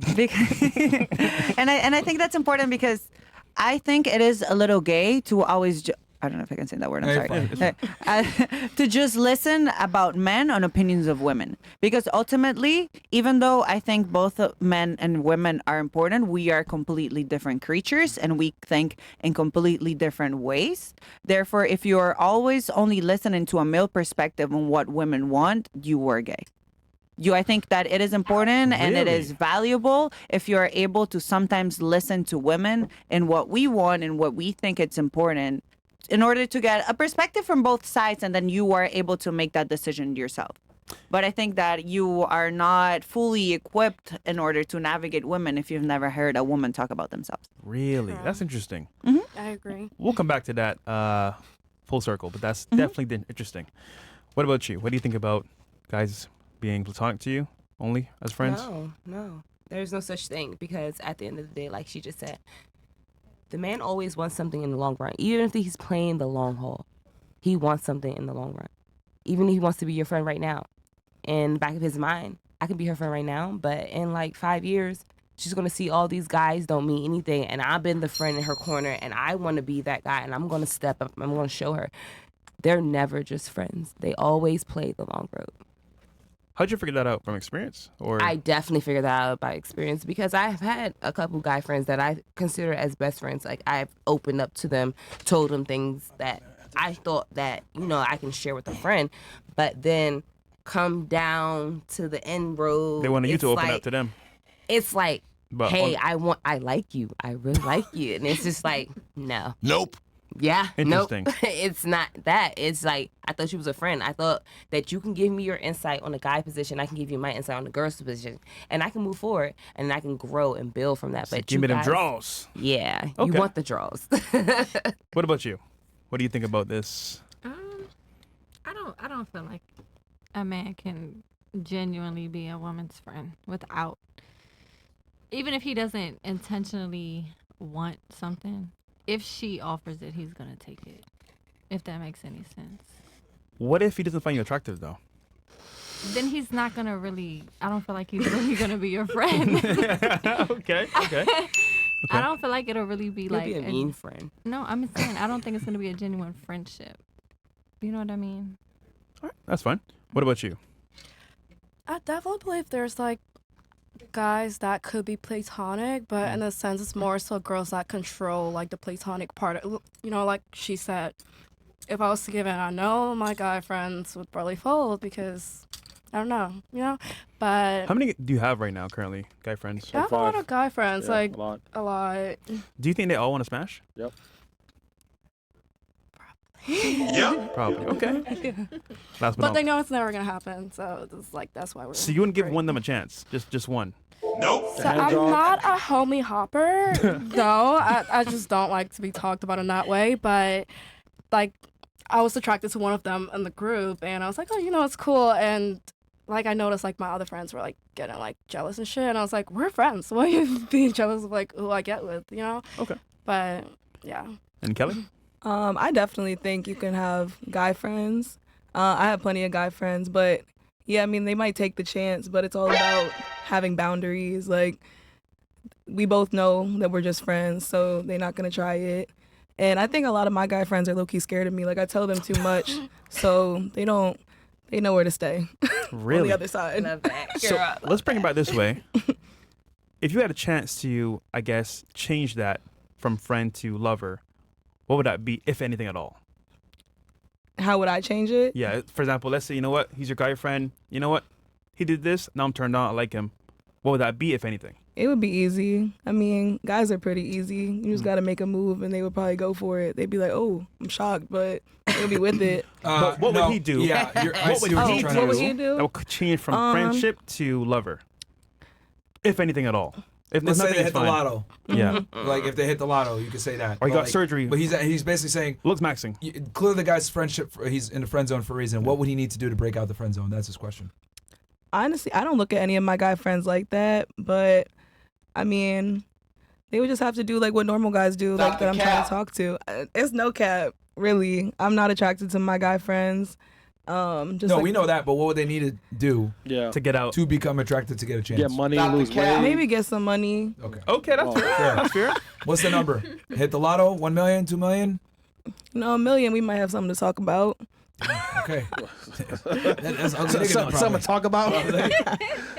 and I think that's important because I think it is a little gay to always. I don't know if I can say that word. I'm Hey, sorry. To just listen about men on opinions of women, because ultimately, even though I think both men and women are important, we are completely different creatures and we think in completely different ways. Therefore, if you're always only listening to a male perspective on what women want, you are gay. I think that it is important and it is valuable if you're able to sometimes listen to women and what we want and what we think it's important in order to get a perspective from both sides, and then you are able to make that decision yourself. But I think that you are not fully equipped in order to navigate women if you've never heard a woman talk about themselves. Really? That's interesting. I agree. We'll come back to that full circle, but that's definitely interesting. What about you? What do you think about guys being platonic to you only as friends? No. There's no such thing, because at the end of the day, like she just said, the man always wants something in the long run. Even if he's playing the long haul, he wants something in the long run. Even if he wants to be your friend right now. In the back of his mind, I can be her friend right now, but in like 5 years, she's going to see all these guys don't mean anything, and I've been the friend in her corner, and I want to be that guy, and I'm going to step up. I'm going to show her. They're never just friends. They always play the long road. How'd you figure that out, from experience? Or I definitely figured that out by experience, because I've had a couple guy friends that I consider as best friends. Like, I've opened up to them, told them things that I thought that, I can share with a friend. But then come down to the end road. they wanted you to open like, up to them. It's like, But hey, I like you. I really like you. And it's just like, no. Nope. Yeah, Interesting. Nope. It's not that. It's like, I thought you was a friend. I thought that you can give me your insight on the guy position. I can give you my insight on the girl's position. And I can move forward and I can grow and build from that. So But give me them guys, draws. Yeah, Okay. you want the draws. What about you? What do you think about this? I don't feel like a man can genuinely be a woman's friend without, even if he doesn't intentionally want something, if she offers it, he's gonna take it. If that makes any sense. What if he doesn't find you attractive, though? Then he's not gonna really. I don't feel like he's really gonna be your friend. Okay. I don't feel like it'll really be You'll like be a mean friend. No, I'm saying I don't think it's gonna be a genuine friendship. You know what I mean? All right, that's fine. What about you? I definitely believe there's like guys that could be platonic, but in a sense it's more so girls that control like the platonic part. Like she said, if I was to give in, I know my guy friends would probably fold because I don't know, but How many do you have right now, currently, guy friends? I have a lot of guy friends, Yeah, like a lot. a lot. Do you think they all want to smash? Yep. Probably. Okay. Last But but they not. know it's never gonna happen, so it's like that's why we're. So you wouldn't give great. one of them a chance? Just one? Nope. So I'm not a homie hopper. No, I just don't like to be talked about in that way. But like, I was attracted to one of them in the group, and I was like, oh, it's cool. And like, I noticed like my other friends were like getting like jealous and shit, and I was like, we're friends. Why are you being jealous of like who I get with? Okay. But yeah. And Kelly? I definitely think you can have guy friends. I have plenty of guy friends, but yeah, I mean, they might take the chance, but it's all about having boundaries. Like, we both know that we're just friends, so they're not going to try it. And I think a lot of my guy friends are low-key scared of me. Like, I tell them too much, so they know where to stay. Really? On the other side. Love that. So Girl. let's bring it back this way. If you had a chance to, I guess, change that from friend to lover, what would that be, if anything at all? How would I change it? Yeah, for example, let's say, you know what, he's your guy friend. You know what, he did this, now I'm turned on, I like him. What would that be, if anything? It would be easy. I mean, guys are pretty easy. You just got to make a move, and they would probably go for it. They'd be like, oh, I'm shocked, but they'll be with it. But what would he do? Yeah, What would he do? What would he do? That would change from friendship to lover, if anything at all. If Let's say nothing they is hit the fine. lotto. Yeah. Like if they hit the lotto, you could say that. Or he But, got surgery. But he's basically saying looks maxing. Clearly, the guy's friendship. He's in the friend zone for a reason. What would he need to do to break out the friend zone? That's his question. Honestly, I don't look at any of my guy friends like that, but I mean, they would just have to do like what normal guys do, like that I'm trying to talk to. It's no cap, really. I'm not attracted to my guy friends. Just No, like, we know that, but what would they need to do Yeah. To get out. to become attracted to get a chance? Get money, Stop the lose cap. weight. maybe get some money. Okay. Okay, that's fair. Fair. That's fair. What's the number? Hit the lotto? 1 million? 2 million? $1 million, we might have something to talk about. Okay. That's ugly nigga Something problem. to talk about.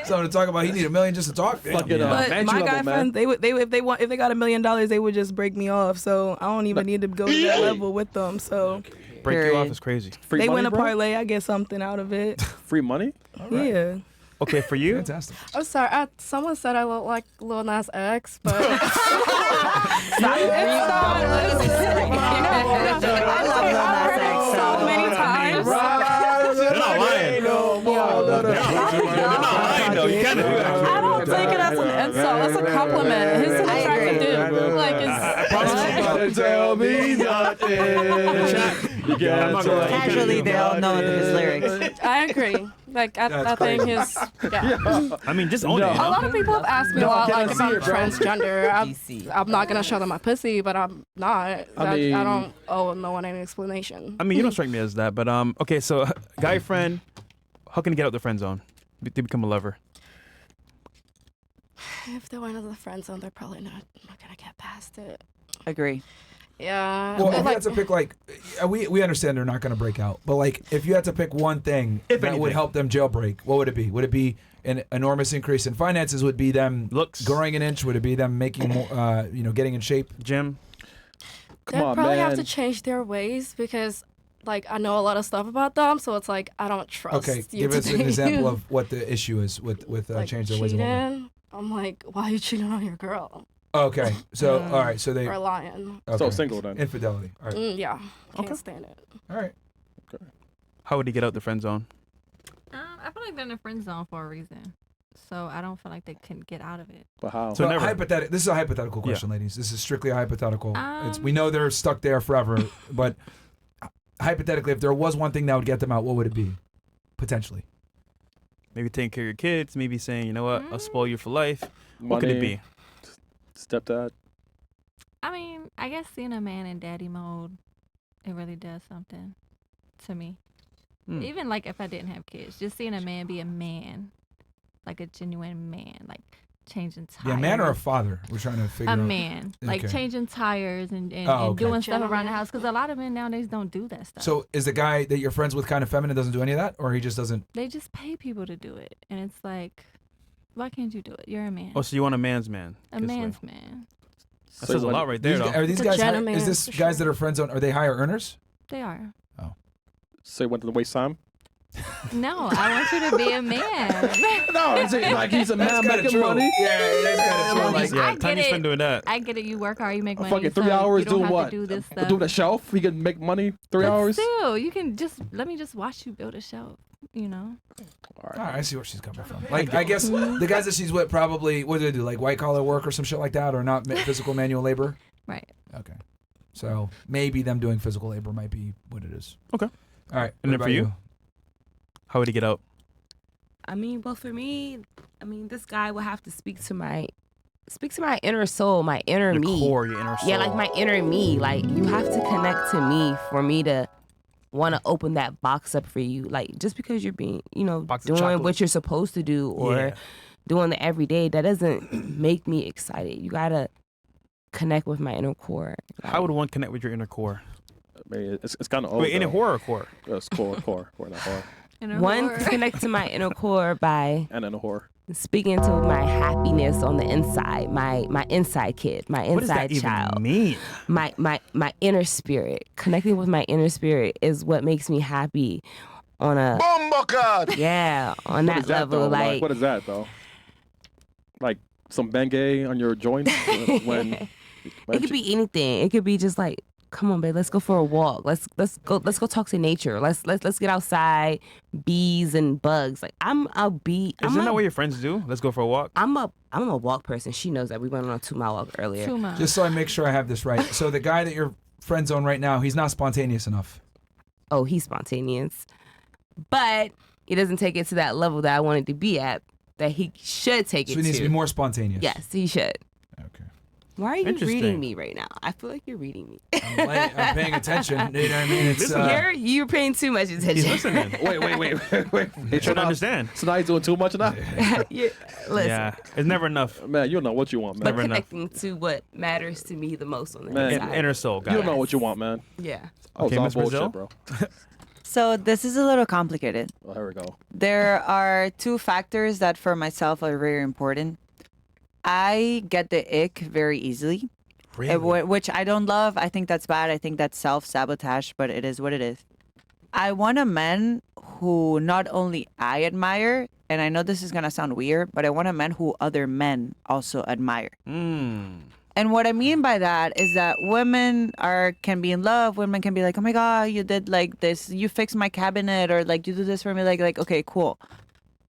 Something to talk about. He need $1 million just to talk. Damn. Fuck it up. But Man, my you guy level, man. friends, if they got $1 million, they would just break me off. So I don't even need to go to that level with them. So Break you Period. off is crazy. Free they money, win a bro? parlay, I get something out of it. Free money? Yeah. Okay, for you, Fantastic. I'm sorry. Someone said I look like Lil Nas X, but I love Lil Nas X. so many times. they're not lying. They're not lying though. You can't do that. I don't take it as an insult. It's a compliment. He's an I attractive agree. dude. Like, it's. Tell me nothing. I'm not gonna lie. Casually, they all know his lyrics. I agree. Like, I That's think crazy. his. Yeah. I mean, just own No. it. A lot of people have asked me a lot, can I like, if see I'm it, bro? transgender. I'm not gonna show them my pussy, but I'm not. I mean- I don't owe no one any explanation. I mean, you don't strike me as that, but okay. So, guy friend, how can you get out the friend zone to become a lover? If they went into the friend zone, they're probably not gonna get past it. Agree. Yeah. Well, if you like, had to pick, like, we understand they're not going to break out, but like, if you had to pick one thing If that anything. would help them jailbreak, what would it be? Would it be an enormous increase in finances? Would it be them Looks. growing an inch? Would it be them making more, getting in shape? Gym. Come they on, probably man. have to change their ways because, like, I know a lot of stuff about them, so it's like I don't trust. Okay, you give to us an do- example of what the issue is with like, change their ways of living. cheating. I'm like, why are you cheating on your girl Okay, so all right, so they or lying? okay. So single then. Infidelity. All right, Yeah, can't stand it. all right. How would he get out the friend zone? I feel like they're in a friend zone for a reason. So I don't feel like they can get out of it. But how? So Well, never. This is a hypothetical Yeah. question, ladies. This is strictly a hypothetical. We Um, know they're stuck there forever, but hypothetically, if there was one thing that would get them out, what would it be? Potentially. Maybe taking care of your kids. Maybe saying, you know what, I'll spoil you for life. What could it be? Stepdad. I mean, I guess seeing a man in daddy mode, it really does something to me. Even like if I didn't have kids, just seeing a man be a man, like a genuine man, like changing tires. Yeah, a man or a father? We're trying to figure out. A man, like Okay. changing tires and Oh, okay. doing stuff around the Gentleman. house. Because a lot of men nowadays don't do that stuff. So is the guy that you're friends with kind of feminine, doesn't do any of that, or he just doesn't? They just pay people to do it. And it's like, why can't you do it? You're a man. Oh, so you want a man's man? A man's man. That says a lot right there, These, though. are these It's a guys? gentleman, Is this for guys sure. that are friends on? Are they higher earners? They are. So he went to the waste time? No, I want you to be a man. No, is it like he's a man That's kinda making true. money? Yeah, that's kind of true. Like, Yeah, I time get you spend it. doing that. I get it. You work hard, you make money. Fucking 3 so hours you don't doing have what? To do this stuff. Doing a shelf? He can make money 3 But hours? still, you can just let me just watch you build a shelf. You know. All all right, right. I see where she's coming from. Like, I guess the guys that she's with probably, what do they do? Like white collar work or some shit like that, or not physical manual labor? Right. Okay. So maybe them doing physical labor might be what it is. Okay. All right. And what then for about you? How would he get out? I mean, well, for me, this guy would have to speak to my inner soul, my inner Your me. core, your inner soul. Yeah, like my inner me. Like you have to connect to me for me to want to open that box up for you. Like just because you're being, Box of doing chocolate. what you're supposed to do or Yeah. doing the everyday, that doesn't make me excited. You gotta connect with my inner core. How would one connect with your inner core? I mean, it's kind of old. Wait, inner though. horror or core? It's core, not horror. One, connect to my inner core by And then a whore. speaking to my happiness on the inside, my inside kid, my What does that inside child, even mean? my inner spirit. Connecting with my inner spirit is what makes me happy on a yeah, on What that is that, level. though? Like What is that, though? Like some Bengay on your joints? when it could be anything. It could be just like, come on, babe, let's go for a walk. Let's go talk to nature. Let's get outside, bees and bugs. Like Isn't that what your friends do? Let's go for a walk. I'm a walk person. She knows that. We went on a 2-mile walk earlier. 2 months. Just so I make sure I have this right. So the guy that you're friend zone right now, he's not spontaneous enough. Oh, he's spontaneous, but he doesn't take it to that level that I wanted to be at. That he should take So it he needs to. to be more spontaneous. Yes, he should. Okay. Why are you Interesting. reading me right now? I feel like you're reading me. I'm paying attention. You know what I mean? It's You're paying too much attention. He's listening. Wait. He's trying to understand. So now he's doing too much now? Yeah, listen. Yeah, it's never enough. Man, you don't know what you want, man. But Never enough. connecting to what matters to me the most on the Man, inside. Inner soul, You guys. don't know what you want, man. Yeah. Oh, Okay, it's all Miss bullshit, Brazil? bro. So this is a little complicated. Oh, here we go. There are two factors that for myself are very important. I get the ick very easily, which I don't love. I think that's bad. I think that's self-sabotage, but it is what it is. I want a man who not only I admire, and I know this is going to sound weird, but I want a man who other men also admire. And what I mean by that is that women can be in love. Women can be like, oh my God, you did like this. You fixed my cabinet, or like you do this for me. Like, okay, cool.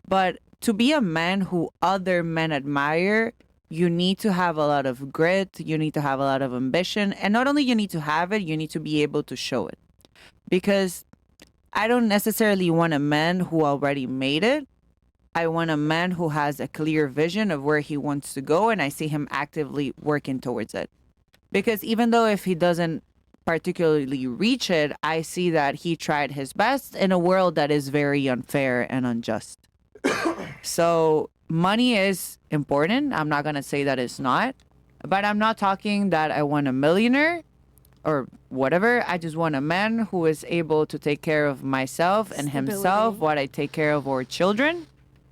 But to be a man who other men admire, you need to have a lot of grit. You need to have a lot of ambition. And not only you need to have it, you need to be able to show it. Because I don't necessarily want a man who already made it. I want a man who has a clear vision of where he wants to go, and I see him actively working towards it. Because even though if he doesn't particularly reach it, I see that he tried his best in a world that is very unfair and unjust. So money is important. I'm not going to say that it's not. But I'm not talking that I want a millionaire or whatever. I just want a man who is able to take care of myself and himself while I take care of our children,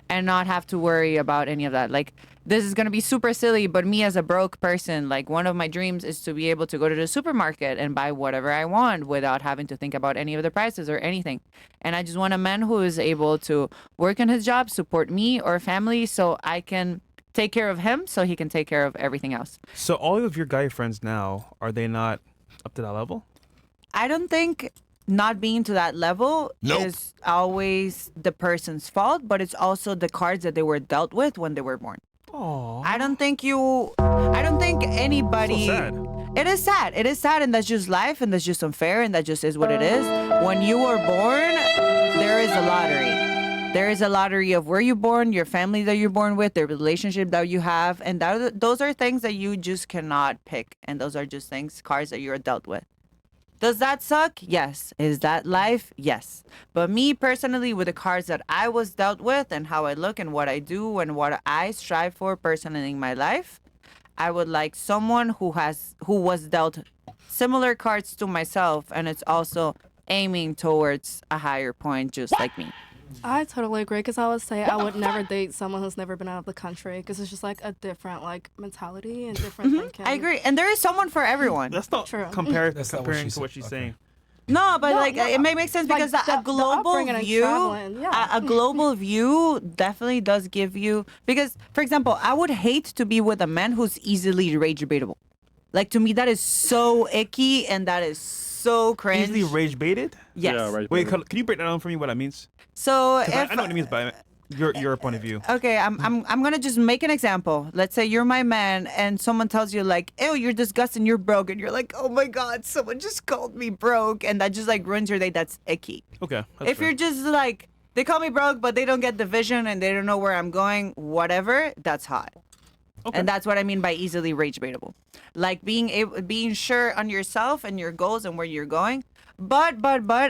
and not have to worry about any of that. Like, this is going to be super silly, but me as a broke person, like, one of my dreams is to be able to go to the supermarket and buy whatever I want without having to think about any of the prices or anything. And I just want a man who is able to work on his job, support me or family, so I can take care of him, so he can take care of everything else. So all of your guy friends now, are they not up to that level? I don't think not being to that level is always the person's fault, but it's also the cards that they were dealt with when they were born. Oh. I don't think anybody. So sad. It is sad. It is sad, and that's just life, and that's just unfair, and that just is what it is. When you were born, there is a lottery. There is a lottery of where you're born, your family that you're born with, the relationship that you have, and those are things that you just cannot pick, and those are just cards that you're dealt with. Does that suck? Yes. Is that life? Yes. But me personally, with the cards that I was dealt with and how I look and what I do and what I strive for personally in my life, I would like someone who was dealt similar cards to myself, and it's also aiming towards a higher point, just like me. I totally agree, because I would say I would never date someone who's never been out of the country, because it's just like a different like mentality and different thinking. I agree, and there is someone for everyone. That's not True. comparing That's not what to she what said. she's Okay. saying. No, but No, it may make sense like because the a global upbringing and view, traveling, yeah. a global view definitely does give you. Because, for example, I would hate to be with a man who's easily rage baitable. Like, to me, that is so icky and that is so cringe. Easily rage baited? Yes. Yeah, right. Wait, can you break that down for me what that means? So 'Cause if I know what it means by your point of view. Okay, I'm gonna just make an example. Let's say you're my man, and someone tells you like, "Ew, you're disgusting, you're broke," and you're like, "Oh my God, someone just called me broke," and that just like ruins your day. That's icky. Okay. that's If fair. you're just like, they call me broke, but they don't get the vision and they don't know where I'm going, whatever, that's hot. Okay. And that's what I mean by easily rage baitable. Like being sure on yourself and your goals and where you're going. But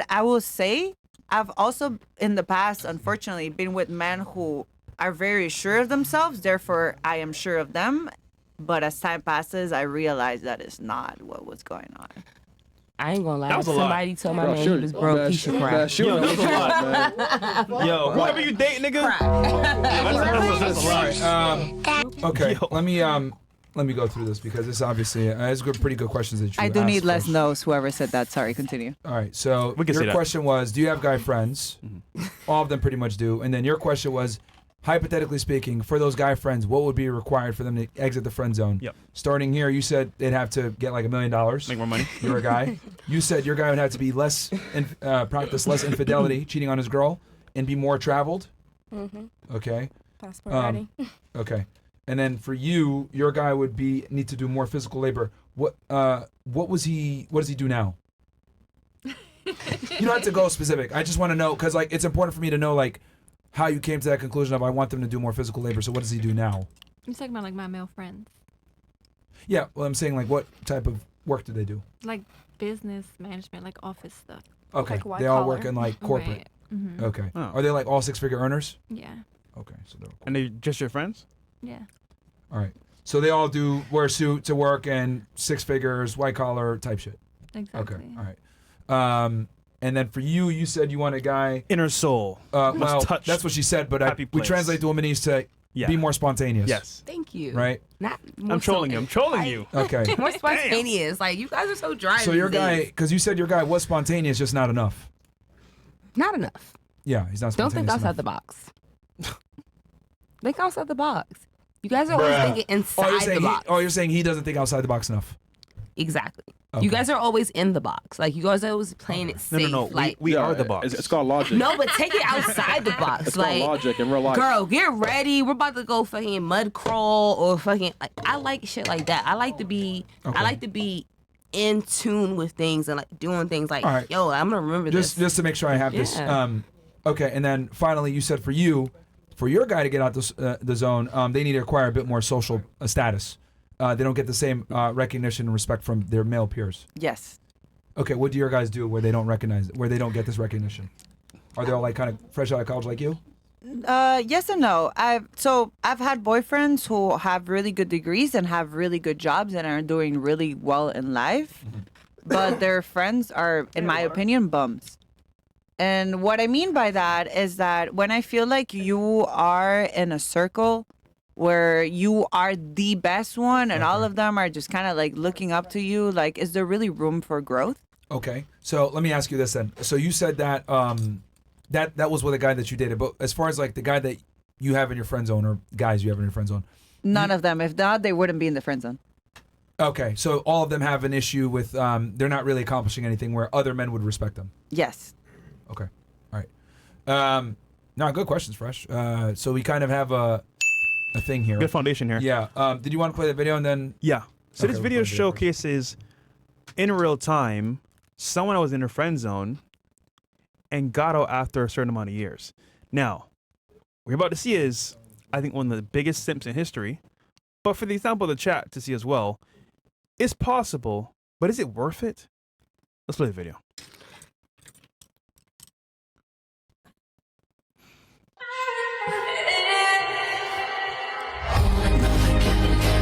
I will say, I've also in the past, unfortunately, been with men who are very sure of themselves. Therefore, I am sure of them. But as time passes, I realize that is not what was going on. I ain't gonna lie. That was a lot. Somebody told my Bro, man shoot. he was broke. Man, He should shoot. cry. Man, shoot. Yo, That was a lot, man. Yo, whoever you date, nigga. That's right. Okay, Yo. let me go through this because this obviously is pretty good questions that you I do asked need less first. no's, whoever said that. Sorry, continue. All right, so We can see your that. question was, do you have guy friends? All of them pretty much do. And then your question was, hypothetically speaking, for those guy friends, what would be required for them to exit the friend zone? Yep. Starting here, you said they'd have to get like $1 million. Make more money. You're a guy. You said your guy would have to be practice less infidelity, cheating on his girl, and be more traveled. Okay. Passport ready. Okay. And then for you, your guy would need to do more physical labor. What does he do now? You don't have to go specific. I just want to know because like it's important for me to know like how you came to that conclusion of I want them to do more physical labor. So what does he do now? I'm talking about like my male friends. Yeah, well, I'm saying like what type of work do they do? Like business management, like office stuff. Okay, Like white they all collar. work in like corporate. Right. Mm-hmm. Okay, Oh. are they like all 6-figure earners? Yeah. Okay, so they're And they just your friends? Yeah. all right. So they all do wear a suit to work and 6 figures, white collar type shit. Exactly. Okay, all right. And then for you, you said you want a guy. Inner soul. Well, touch. that's what she said, but Happy we place. translate to womanese to Yeah. be more spontaneous. Yes. Thank you. Right. Not. I'm trolling you. I'm trolling you. Okay. More spontaneous. Like you guys are so dry. So your guy, because you said your guy was spontaneous, just not enough. Not enough. Yeah, he's not Don't spontaneous think outside enough. the box. Think outside the box. You guys are always thinking inside the box. You're saying he doesn't think outside the box enough. Exactly. Okay. You guys are always in the box. Like you guys are always playing it No, safe. no. Like We are the box. It's called logic. no, but take it outside the box. It's like called logic in real life. girl, get ready. We're about to go fucking mud crawl or fucking. Like, I like shit like that. I like to be. Okay. I like to be in tune with things and like doing things like, All right. yo, I'm gonna remember Just to make sure I have this. Yeah. Okay, and then finally, you said for your guy to get out the zone, they need to acquire a bit more social status. They don't get the same recognition and respect from their male peers. Yes. Okay, what do your guys do where they don't get this recognition? Are they all like kind of fresh out of college like you? Yes and no. I've had boyfriends who have really good degrees and have really good jobs and are doing really well in life, but their friends are, in my opinion, bums. And what I mean by that is that when I feel like you are in a circle where you are the best one and all of them are just kind of like looking up to you, like, is there really room for growth? Okay, so let me ask you this then. So you said that that was with a guy that you dated, but as far as like the guy that you have in your friend zone or guys you have in your friend zone, None of them. If not, they wouldn't be in the friend zone. okay, so all of them have an issue with they're not really accomplishing anything where other men would respect them. Yes. Okay, all right. No, good questions, Fresh. So we kind of have a thing here. Good foundation here. Yeah. Did you want to play the video and then? Yeah. So Okay, this we'll video play the video first. showcases in real time someone that was in her friend zone and got out after a certain amount of years. Now, what you're about to see is, I think, one of the biggest simps in history. But for the example of the chat to see as well, it's possible, but is it worth it? Let's play the video.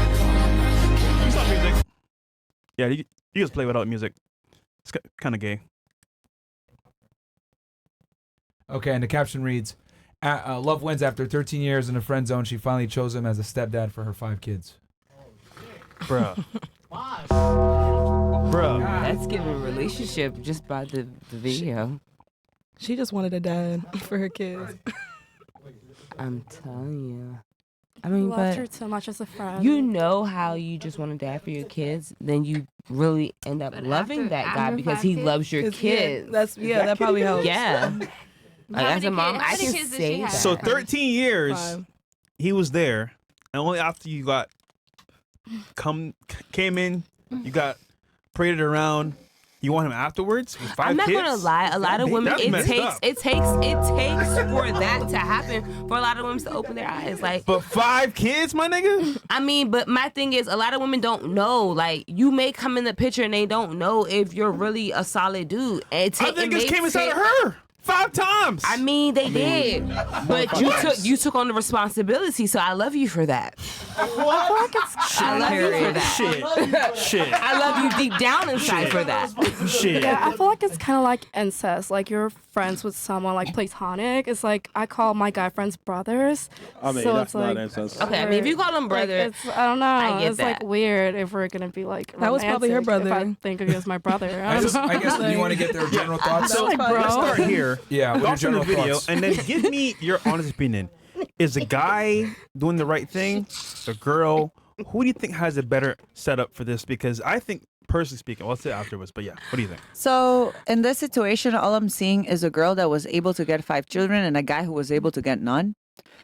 You stop music. Yeah, you just play without music. It's kind of gay. Okay, and the caption reads, "Love wins after 13 years in the friend zone. She finally chose him as a stepdad for her 5 kids." Bruh. Why? Bruh. That's giving a relationship just by the video. She just wanted a dad for her kids. I'm telling you. I mean, Loved her but too much as a friend. you know how you just want a dad for your kids, then you really end up But loving after- that guy after because 5 he kids? loves your kids. That probably helps. Yeah. Like, as a mom, I can kids did she say have? that. So 13 years, 5. he was there, and only after you got came in, you got paraded around. You want him afterwards with 5 I'm not kids? gonna lie. A lot of women, That's it messed takes up. it takes for that to happen for a lot of women to open their eyes. Like, But 5 kids, my nigga? I mean, but my thing is, a lot of women don't know. Like, you may come in the picture and they don't know if you're really a solid dude. And I think this came inside of her 5 times. I mean, they did, but you took on the responsibility. So I love you for that. I love you for that. Shit. I love you deep down inside for that. Shit. Yeah, I feel like it's kind of like incest. Like you're friends with someone like platonic. It's like I call my guy friends brothers. I mean, so that's it's not like, incest. Okay, I mean, if you call them brother, like, I don't know. I get it's like that. weird if we're gonna be like. That was probably her romantic brother. If I think of you as my brother. I guess do you want to get their general thoughts? So like, bro. let's start here. Yeah, what are your Watch the general video thoughts? and then give me your honest opinion. Is the guy doing the right thing? The girl? Who do you think has a better setup for this? Because I think, personally speaking, I'll say afterwards, but yeah, what do you think? So in this situation, all I'm seeing is a girl that was able to get 5 children and a guy who was able to get none.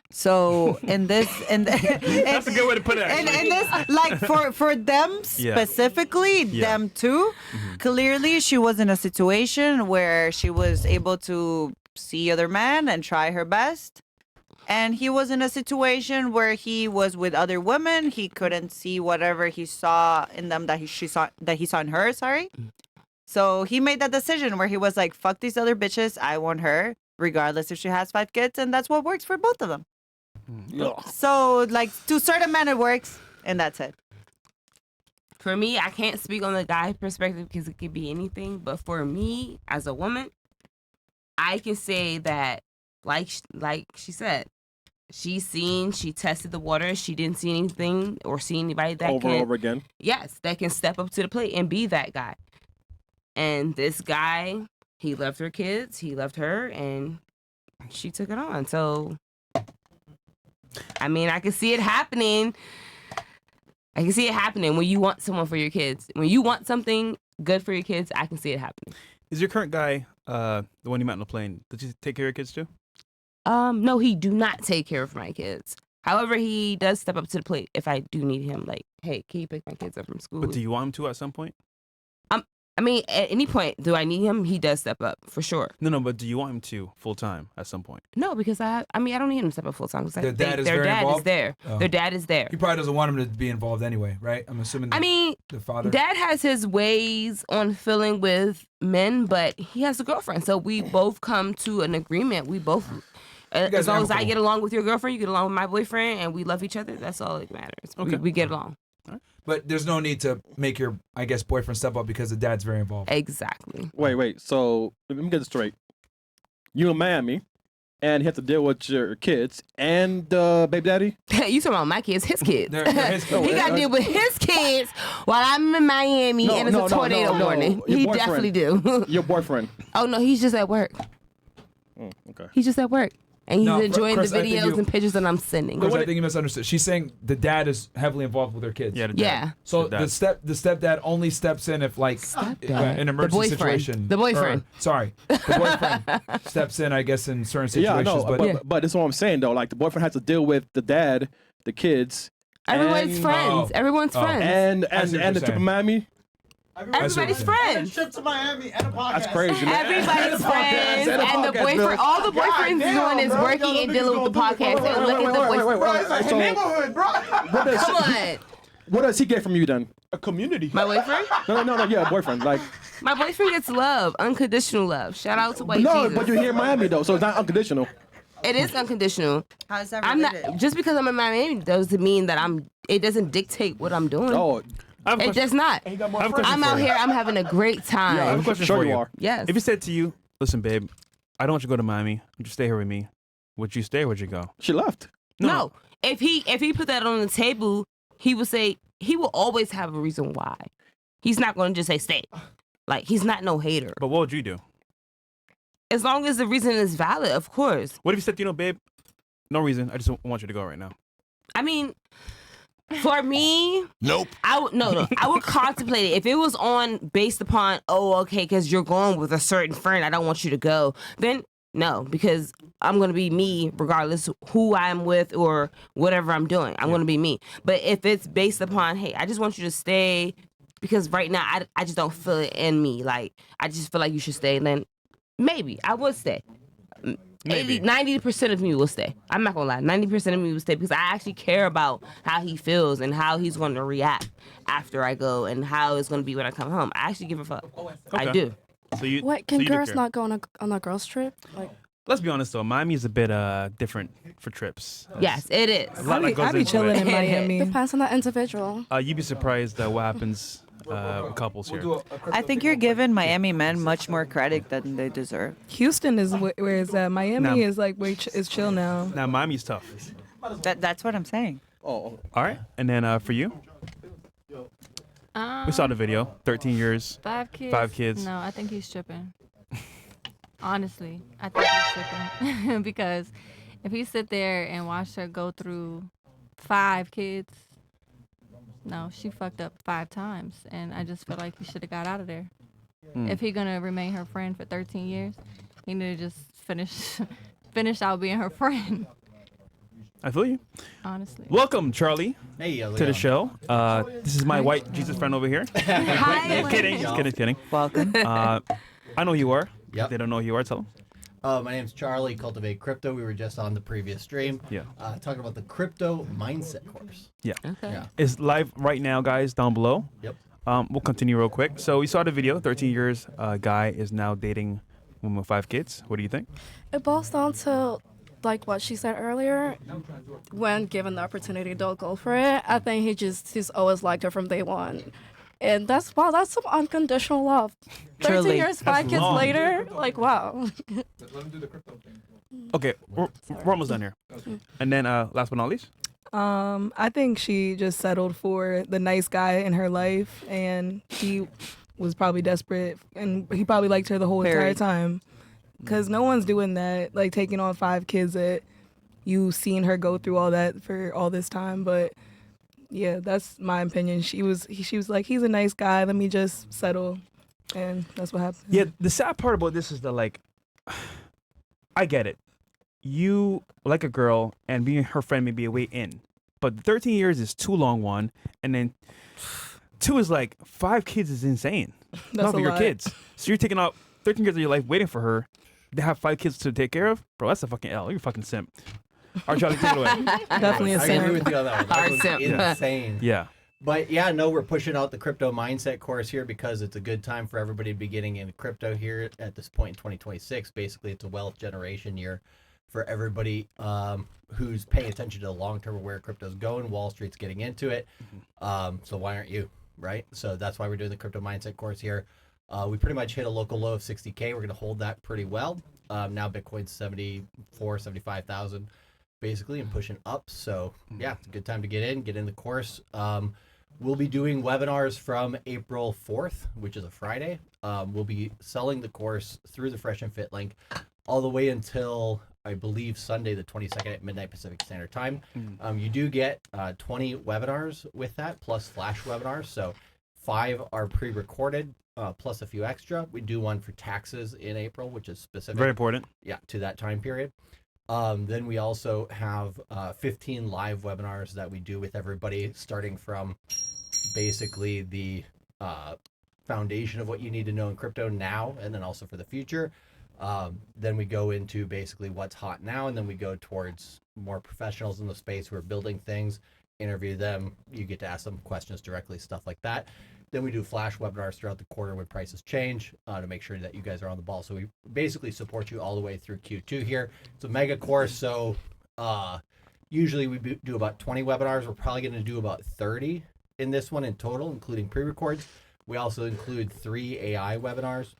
So in this, That's a good way to put it. And actually. this, like for them specifically, them too, clearly she was in a situation where she was able to see other men and try her best. and he was in a situation where he was with other women. He couldn't see whatever he saw in them that he saw in her. Sorry. So he made that decision where he was like, "Fuck these other bitches. I want her, regardless if she has 5 kids," and that's what works for both of them. So, like, to a certain man, it works, and that's it. For me, I can't speak on the guy perspective because it could be anything. But for me, as a woman, I can say that, like she said, she tested the water. She didn't see anything or see anybody that over and over again. Yes, that can step up to the plate and be that guy. And this guy, he loved her kids, he loved her, and she took it on. So, I mean, I can see it happening. I can see it happening when you want someone for your kids. When you want something good for your kids, I can see it happening. Is your current guy, the one you met on the plane, does he take care of your kids too? No, he do not take care of my kids. However, he does step up to the plate if I do need him. Like, hey, can you pick my kids up from school? But do you want him to at some point? I mean, at any point, do I need him? He does step up, for sure. No, but do you want him to full-time at some point? No, because I don't need him to step up full-time. Because Their dad is there. Oh. Their dad is there. He probably doesn't want him to be involved anyway, right? I'm assuming. The father. Dad has his ways on feeling with men, but he has a girlfriend. So we both come to an agreement. We both, as long as I get along with your girlfriend, you get along with my boyfriend, and we love each other, that's all that matters. Okay. We get along. But there's no need to make your, I guess, boyfriend step up because the dad's very involved. Exactly. Wait. So let me get this straight. You in Miami, and you have to deal with your kids and baby daddy. You talking about my kids? His kids. They're his kids. He got to deal with his kids while I'm in Miami and it's a tornado warning. He definitely do. Your boyfriend. Oh no, he's just at work. Okay. He's just at work. And he's enjoying Chris, the videos and pictures that I'm sending. Chris, I think you misunderstood. She's saying the dad is heavily involved with her kids. Yeah, the dad. Yeah. So the stepdad only steps in if like an emergency situation. The boyfriend. The boyfriend steps in, I guess, in certain situations. But that's what I'm saying though. Like the boyfriend has to deal with the dad, the kids. Everyone's friends. Everyone's friends. And the trip to Miami. Everybody's friends. Trip to Miami and a podcast. That's crazy, man. Everybody's friends, and the boyfriend. All the boyfriend's doing is working and dealing with the podcast. And look at the boyfriend. Neighborhood, bro. Come on. What does he get from you then? A community. My boyfriend? No, yeah, boyfriend. Like my boyfriend gets love, unconditional love. Shout out to White Jesus. But you're here in Miami though, so it's not unconditional. It is unconditional. How is that I'm related? not just because I'm in Miami doesn't mean that it doesn't dictate what I'm doing. Oh. It does not. I'm out here. I'm having a great time. I have a question for you. Yes. If he said to you, "Listen, babe, I don't want you to go to Miami. Just stay here with me," would you stay or would you go? She left. No. If he put that on the table, he would say he will always have a reason why. He's not going to just say stay. Like he's not no hater. But what would you do? As long as the reason is valid, of course. What if he said, babe, no reason. I just want you to go right now. I mean, for me, nope. I would contemplate it. If it was based upon, because you're going with a certain friend, I don't want you to go, then no, because I'm going to be me regardless who I'm with or whatever I'm doing. I'm going to be me. But if it's based upon, hey, I just want you to stay because right now I just don't feel it in me. Like, I just feel like you should stay, then maybe I would stay. 90% of me will stay. I'm not gonna lie. 90% of me will stay because I actually care about how he feels and how he's going to react after I go and how it's going to be when I come home. I actually give a fuck. Okay. I do. Can girls not go on a girls trip? Like, let's be honest though, Miami is a bit different for trips. Yes, it is. I be chilling in Miami. Depends on the individual. You'd be surprised what happens with couples here. I think you're giving Miami men much more credit than they deserve. Houston is where it's at. Miami is like is chill now. Now Miami's tough. That's what I'm saying. Oh. All right, and then for you, we saw the video. 13 years. 5 kids. 5 kids. No, I think he's tripping. Honestly, I think he's tripping because if he sit there and watch her go through 5 kids. No, she fucked up 5 times, and I just feel like he should have got out of there. If he gonna remain her friend for 13 years, he need to just finish out being her friend. I feel you. Honestly. Welcome, Charlie, to the show. This is my white Jesus friend over here. Hi. Kidding. Welcome. I know who you are. Yep. They don't know who you are. Tell them. My name's Charlie, Cultivate Crypto. We were just on the previous stream. Yeah. Talking about the crypto mindset course. Yeah. Okay. Yeah. It's live right now, guys, down below. Yep. We'll continue real quick. So we saw the video. 13 years, guy is now dating a woman with 5 kids. What do you think? It boils down to like what she said earlier. When given the opportunity, don't go for it. I think he's always liked her from day one. And that's some unconditional love. 13 Truly. years, 5 kids long. later, like wow. Okay, we're almost done here. And then last but not least. I think she just settled for the nice guy in her life, and he was probably desperate, and he probably liked her the whole entire Very. time. Because no one's doing that, like taking on 5 kids that you seen her go through all that for all this time. But yeah, that's my opinion. She was like, he's a nice guy. Let me just settle, and that's what happened. Yeah, the sad part about this is that, like, I get it. You like a girl, and being her friend may be a way in. But 13 years is too long, one. And then 2 is like, 5 kids is insane. That's Not for a your lot. kids. So you're taking out 13 years of your life waiting for her. They have 5 kids to take care of? Bro, that's a fucking L. You're a fucking simp. All right, Charlie, take it away. Definitely a I agree sin. with you on that one. That Hard was simp. insane. Yeah. But yeah, no, we're pushing out the crypto mindset course here because it's a good time for everybody to be getting into crypto here at this point in 2026. Basically, it's a wealth generation year for everybody who's paying attention to the long term of where crypto's going. Wall Street's getting into it. So why aren't you, right? So that's why we're doing the crypto mindset course here. We pretty much hit a local low of 60K. We're going to hold that pretty well. Now Bitcoin's 75,000 basically, and pushing up. So yeah, it's a good time to get in the course. We'll be doing webinars from April 4th, which is a Friday. We'll be selling the course through the Fresh and Fit link all the way until, I believe, Sunday the 22nd at midnight Pacific Standard Time. You do get 20 webinars with that, plus flash webinars. So 5 are pre-recorded, plus a few extra. We do one for taxes in April, which is specific. Very important. Yeah, to that time period. Then we also have 15 live webinars that we do with everybody, starting from basically the foundation of what you need to know in crypto now, and then also for the future. Then we go into basically what's hot now, and then we go towards more professionals in the space who are building things, interview them. You get to ask them questions directly, stuff like that. Then we do flash webinars throughout the quarter when prices change to make sure that you guys are on the ball. So we basically support you all the way through Q2 here. It's a mega course, so usually we do about 20 webinars. We're probably going to do about 30 in this one in total, including pre-records. We also include 3 AI webinars,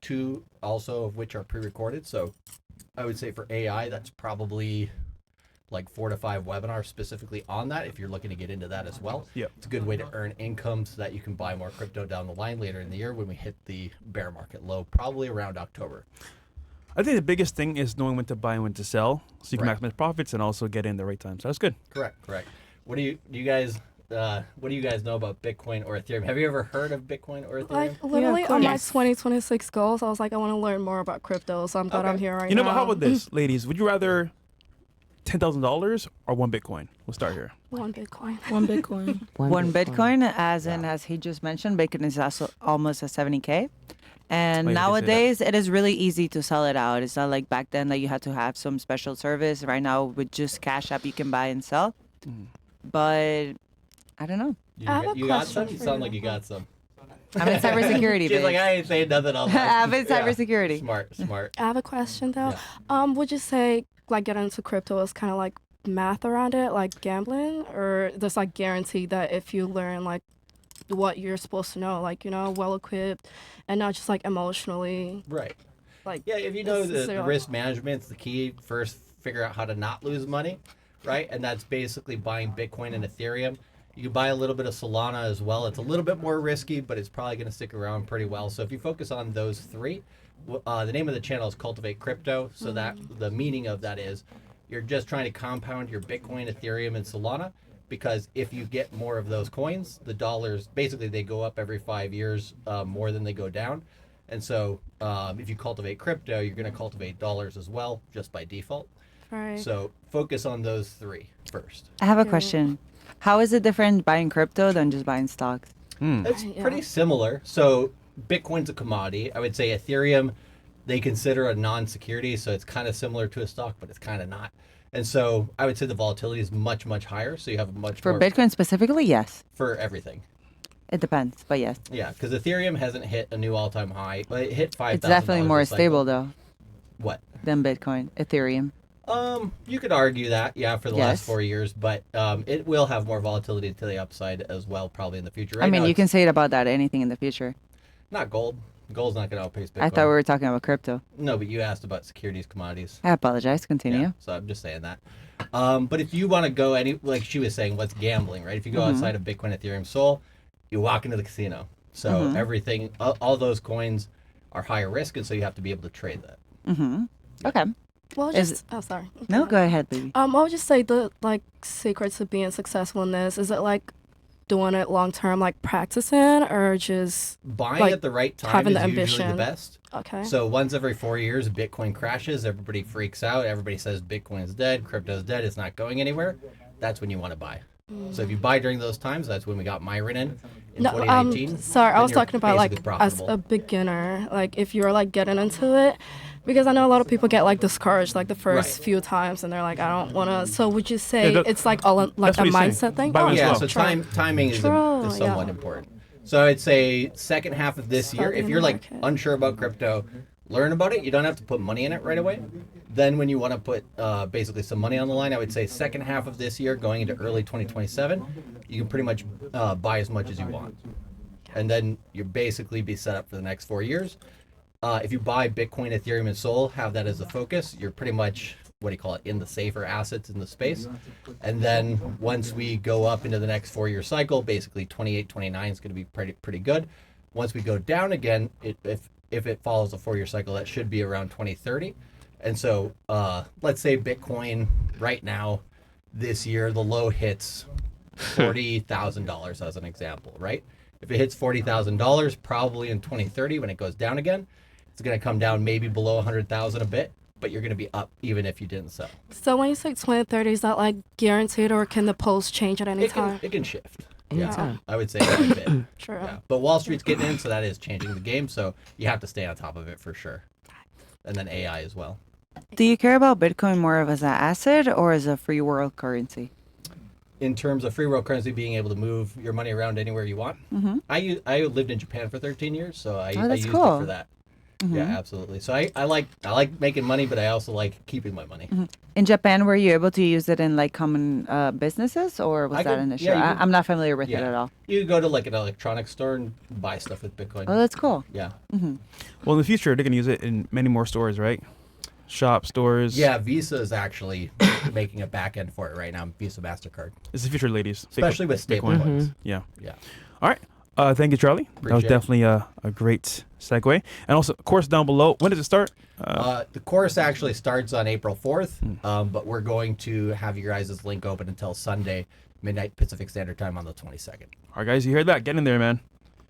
2 also of which are pre-recorded. So I would say for AI, that's probably like 4 to 5 webinars specifically on that if you're looking to get into that as well. Yeah. It's a good way to earn income so that you can buy more crypto down the line later in the year when we hit the bear market low, probably around October. I think the biggest thing is knowing when to buy and when to sell, so you can Right. maximize profits and also get in the right time. So that's good. Correct. What do you guys know about Bitcoin or Ethereum? Have you ever heard of Bitcoin or Ethereum? Like literally on my Yes. 2026 goals, I was like, I want to learn more about crypto, so I'm glad I'm here right You know, now. but how about this, ladies? Would you rather $10,000 or 1 Bitcoin? We'll start here. 1 Bitcoin. 1 Bitcoin. One Bitcoin, as he just mentioned, Bitcoin is also almost a 70K. And Oh, yeah, nowadays, it is really easy to sell it out. It's not like back then that you had to have some special service. Right now, with just Cash App, you can buy and sell. But I don't know. You, I have a you got question some? You for sound you. like you got some. I'm in cybersecurity, She's bitch. like, I ain't saying nothing. I'm in cybersecurity. Smart. I have a question though. Would you say like getting into crypto is kind of like math around it, like gambling, or there's like guarantee that if you learn like what you're supposed to know, like well equipped, and not just like emotionally, Right. like Yeah, if you know the necessarily- risk management's the key. First, figure out how to not lose money, right? And that's basically buying Bitcoin and Ethereum. You can buy a little bit of Solana as well. It's a little bit more risky, but it's probably going to stick around pretty well. So if you focus on those 3, the name of the channel is Cultivate Crypto. So that the meaning of that is you're just trying to compound your Bitcoin, Ethereum, and Solana. Because if you get more of those coins, the dollars, basically they go up every 5 years more than they go down. And so if you cultivate crypto, you're going to cultivate dollars as well, just by default. right. So focus on those 3 first. I have a question. How is it different buying crypto than just buying stocks? It's pretty similar. So Bitcoin's a commodity. I would say Ethereum they consider a non-security, so it's kind of similar to a stock, but it's kind of not. And so I would say the volatility is much, much higher. So you have much For more Bitcoin specifically, yes. for everything. It depends, but yes. Yeah, because Ethereum hasn't hit a new all-time high. But it hit $5,000. It's definitely more this cycle. stable though What? than Bitcoin, Ethereum. You could argue that, yeah, for the Yes. last 4 years, but it will have more volatility to the upside as well, probably in the future. Right I mean, now, you can it's say it about that anything in the future. not gold. Gold's not going to outpace Bitcoin. I thought we were talking about crypto. No, but you asked about securities, commodities. I apologize. Continue. Yeah, so I'm just saying that. But if you want to go like she was saying, what's gambling, right? If you go outside of Bitcoin, Ethereum, Sol, you walk into the casino. So everything, all those coins are higher risk, and so you have to be able to trade that. Mm-hmm. Okay. Well, sorry. No, go ahead, baby. I would just say the secret to being successful in this is it doing it long term, practicing, or just Buying at the right time having is the usually ambition. the best. Okay. So once every 4 years, Bitcoin crashes, everybody freaks out, everybody says Bitcoin's dead, crypto's dead, it's not going anywhere. That's when you want to buy. So if you buy during those times, that's when we got Myron in 2019. Sorry, I then was you're talking about basically as profitable. a beginner, if you're getting into it, because I know a lot of people get discouraged the first Right. few times, and they're like, I don't want to. So would you say that- it's all a that's what he's saying. mindset thing? Buy when it's Yeah, low. so True. timing is True, somewhat yeah. important. So I'd say second half of this year, Study if in you're the market. unsure about crypto, learn about it. You don't have to put money in it right away. Then when you want to put basically some money on the line, I would say second half of this year going into early 2027, you can pretty much buy as much as you want. And then you basically be set up for the next 4 years. If you buy Bitcoin, Ethereum, and Sol, have that as a focus, you're pretty much, in the safer assets in the space. And then once we go up into the next 4 year cycle, basically 28, 29 is going to be pretty good. Once we go down again, if it follows a 4 year cycle, that should be around 2030. And so let's say Bitcoin right now, this year, the low hits $40,000 as an example, right? If it hits $40,000, probably in 2030 when it goes down again, it's going to come down maybe below 100,000 a bit, but you're going to be up even if you didn't sell. So when you say 2030, is that guaranteed, or can the post change at any time? It can shift. Anytime. I would say quite a bit. True. Yeah. But Wall Street's getting in, so that is changing the game. So you have to stay on top of it for sure. And then AI as well. Do you care about Bitcoin more of as an asset or as a free world currency? In terms of free world currency, being able to move your money around anywhere you want. Mm-hmm. I lived in Japan for 13 years, so I that's used cool. it for that. Mm-hmm. Yeah, absolutely. So I like making money, but I also like keeping my money. Mm-hmm. In Japan, were you able to use it in common businesses, or was that an issue? I'm not familiar with it at all. You could go to an electronics store and buy stuff with Bitcoin. Oh, that's cool. Yeah. Mm-hmm. Well, in the future, they're going to use it in many more stores, right? Shop stores. Yeah, Visa is actually making a back end for it right now. Visa, MasterCard. It's the future, ladies. Especially with stable Bitcoin. coins. Yeah. Yeah. All right. Thank you, Charlie. That was Appreciate it. definitely a great segue. And also, of course, down below, when does it start? The course actually starts on April 4th, but we're going to have your guys' link open until Sunday, midnight Pacific Standard Time on the 22nd. All right, guys, you heard that? Get in there, man.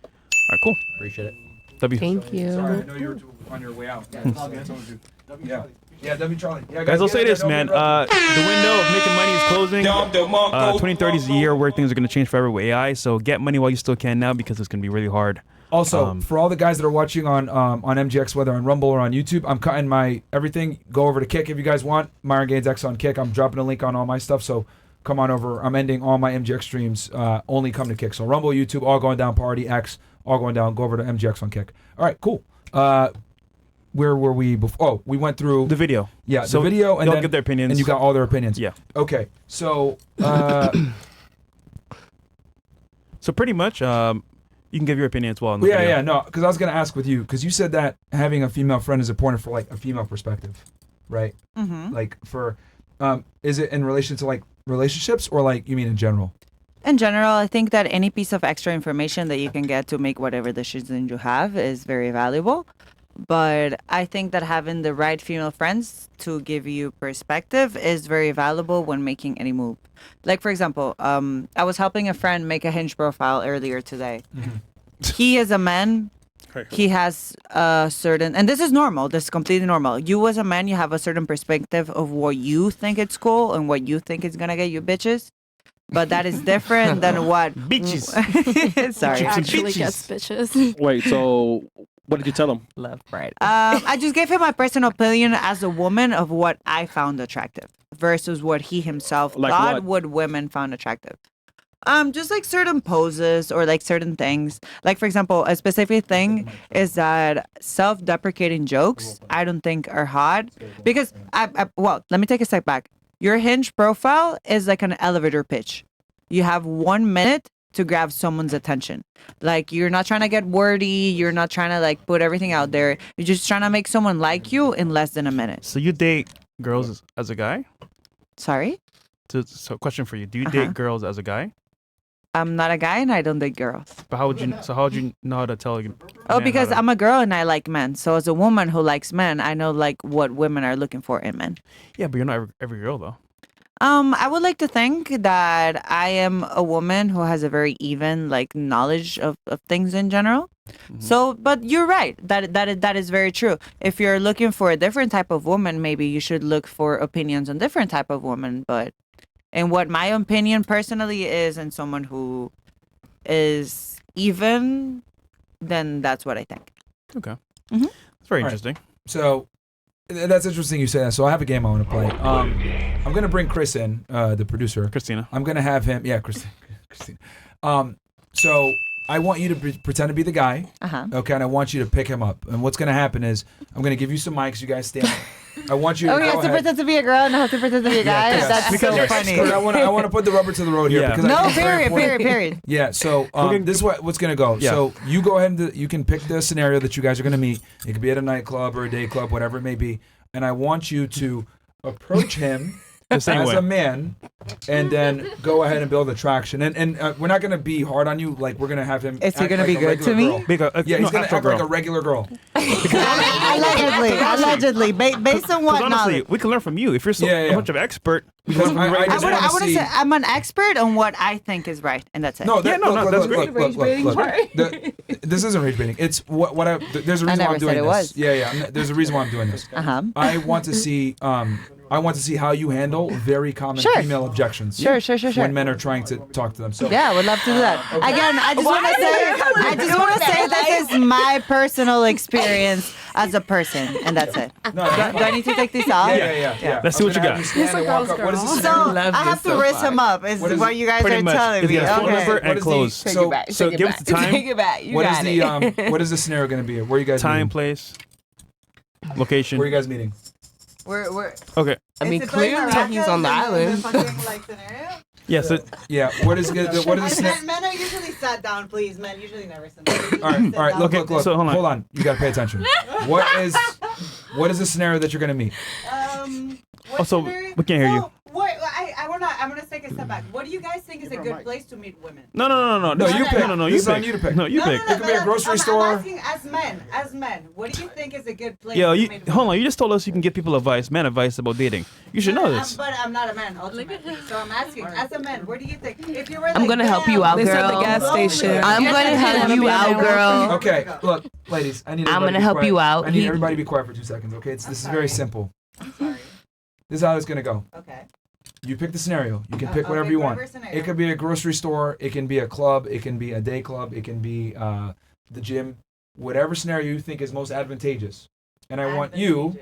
All right, cool. Appreciate it. W. Thank you. Sorry, I know you were on your way out. Yeah. Yeah, W Charlie. Yeah, Guys, I'll get say in there, this, don't man. be interrupted. The window of making money is closing. 2030 is the year where things are going to change forever with AI. So get money while you still can now because it's going to be really hard. Also, for all the guys that are watching on MGX, whether on Rumble or on YouTube, I'm cutting my everything. Go over to Kick if you guys want. Myron GOES X on Kick. I'm dropping a link on all my stuff. So come on over. I'm ending all my MGX streams. Only come to Kick. So Rumble, YouTube, all going down. Party X, all going down. Go over to MGX on Kick. All right, cool. Where were we before? Oh, we went through the video. Yeah, so the video, and they'll then get their opinions. and you got all their opinions. Yeah. Okay, so so pretty much, you can give your opinion as well. On the yeah, video. yeah, no, because I was gonna ask with you, because you said that having a female friend is important for a female perspective, right? Mm-hmm. Like for, is it in relation to relationships or you mean in general? In general, I think that any piece of extra information that you can get to make whatever decision you have is very valuable. But I think that having the right female friends to give you perspective is very valuable when making any move. Like, for example, I was helping a friend make a Hinge profile earlier today. Mm-hmm. He is a man. He has a certain, and this is normal. This is completely normal. You as a man, you have a certain perspective of what you think it's cool and what you think is going to get you bitches. But that is different than what bitches. Sorry, Actually gets bitches. Wait, so What did you tell him? Love Friday. I just gave him my personal opinion as a woman of what I found attractive versus what he himself Like thought what? would women found attractive. Just like certain poses or like certain things. Like for example, a specific thing is that self-deprecating jokes I don't think are hot because well, let me take a step back. Your Hinge profile is like an elevator pitch. You have 1 minute to grab someone's attention. Like you're not trying to get wordy, you're not trying to like put everything out there. You're just trying to make someone like you in less than a minute. So you date girls as a guy? Sorry? So question for you. Do you date girls as a guy? I'm not a guy and I don't date girls. But how would you know how to tell you? Oh, because I'm a girl and I like men. So as a woman who likes men, I know like what women are looking for in men. Yeah, but you're not every girl though. I would like to think that I am a woman who has a very even like knowledge of things in general. So, but you're right. That is very true. If you're looking for a different type of woman, maybe you should look for opinions on different type of woman. But and what my opinion personally is, and someone who is even, then that's what I think. Okay. Mm-hmm. It's very All right. interesting. So that's interesting you say that. So I have a game I want to play. I'm gonna bring Chris in, the producer. Christina. I'm gonna have him. Yeah, Christina. So I want you to pretend to be the guy. Okay, and I want you to pick him up. And what's gonna happen is I'm gonna give you some mics. You guys stand. I want you to Oh, go he has to ahead. pretend to be a girl and has to pretend to be a guy. Yeah, That's because so funny. I want to put the rubber to the road here. Yeah. Because I No, think it's very important. period. Yeah, so this is what's going to go. Yeah. So you go ahead and you can pick the scenario that you guys are going to meet. It could be at a nightclub or a day club, whatever it may be. And I want you to approach him The as same way. a man and then go ahead and build attraction. And we're not going to be hard on you. Like, we're going to have him Is he act gonna like be a good to regular me? girl. Yeah, he's going to after act like a regular girl. Allegedly. Based on what Because honestly, knowledge? we can learn from you. If you're so much of an expert, we can Because learn from I you. just I wanna want to see- say I'm an expert on what I think is right, and that's it. No, Yeah, no, that's great. Look. This isn't rage baiting. It's what I. There's a reason why never I'm doing said it this. was. Yeah. There's a reason why I'm doing this. I want to see. I want to see how you handle very common Sure. female objections. Sure. When men are trying to talk to them. So Yeah, I would love to do that. Again, I just want to say this is my personal experience as a person, and that's it. No, Do I need to take this off? Yeah. Let's see what you got. He's a girl's What is girl. this? So love I have this to so raise far. him up. Is What is what it? you guys Pretty are much. telling If me. you got a phone Okay. number What and is close. the- So Take it give back. us the time. Take it back. You what is got the it. what is the scenario going to be? Where are you guys Time, meeting? place, location. Where are you guys meeting? We're Okay. I mean, is it playing clearly maracas he's on the in island. fucking, like, scenario? Yeah. So Yeah. What is the scenario? Men are usually sat down, please. Men usually never sit down. All right. Look. So, hold on. You got to pay attention. What is the scenario that you're going to meet? Also, we can't hear you. I want to take a step back. What do you guys think is a good place to meet women? No. No, you pick. No, This you is on pick. you to pick. No, you pick. It could be a grocery store. I'm asking as men. What do you think is a good place Yo, to you meet hold women? on. You just told us you can give people man advice about dating. You should know this. But I'm not a man, ultimately. So I'm asking, as a man, what do you think? If you were I'm gonna help you out, They said the girl. gas station. I'm gonna help you out, girl. Okay, look, ladies, I need. I'm everybody gonna to be help quiet. you out. I need He- everybody to be quiet for 2 seconds. Okay, this is very simple. Sorry. This is how it's gonna go. Okay. You pick the scenario. You can pick I'll whatever pick you want. whatever scenario. It could be a grocery store. It can be a club. It can be a day club. It can be the gym. Whatever scenario you think is most advantageous. And I want you.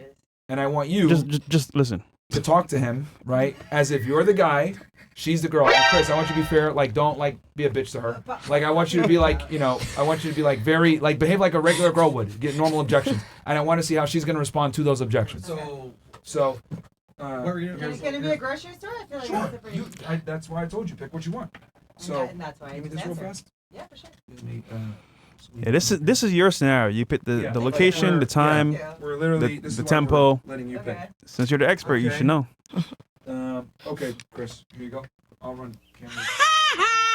Just listen. to talk to him, right? As if you're the guy, she's the girl. And Chris, I want you to be fair. Like, don't like be a bitch to her. Like, I want you to be like, I want you to be like very, like behave like a regular girl would. Get normal objections, and I want to see how she's gonna respond to those objections. So. Can it be a grocery store? I feel like that's a pretty... That's why I told you pick what you want. So and that's why I give me just this real answered. fast. Yeah, for sure. Give me, Yeah, this is your scenario. You pick the location, the time, We're literally the this is why tempo. we're letting you pick. Since you're the expert, you Okay. should know. Okay, Chris, here you go. I'll run cameras.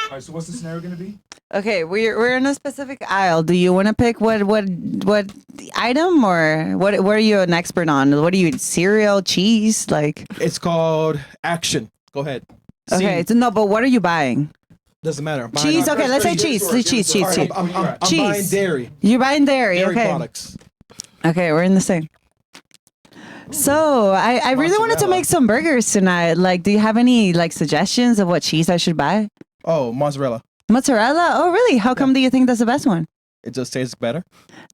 All right, so what's the scenario gonna be? Okay, we're in a specific aisle. Do you want to pick what item or what are you an expert on? What are you cereal, cheese, like? It's called action. Go ahead. Okay, so no, but what are you buying? Doesn't matter. I'm buying Cheese. on- Okay, let's say cheese. Cheese. All right, I'm Cheese. buying dairy. You're buying dairy. Dairy Okay. products. Okay, we're in the same. So I really wanted to Mozzarella. make some burgers tonight. Like, do you have any like suggestions of what cheese I should buy? Oh, mozzarella. Mozzarella? Oh, really? How come do you think that's the best one? it just tastes better.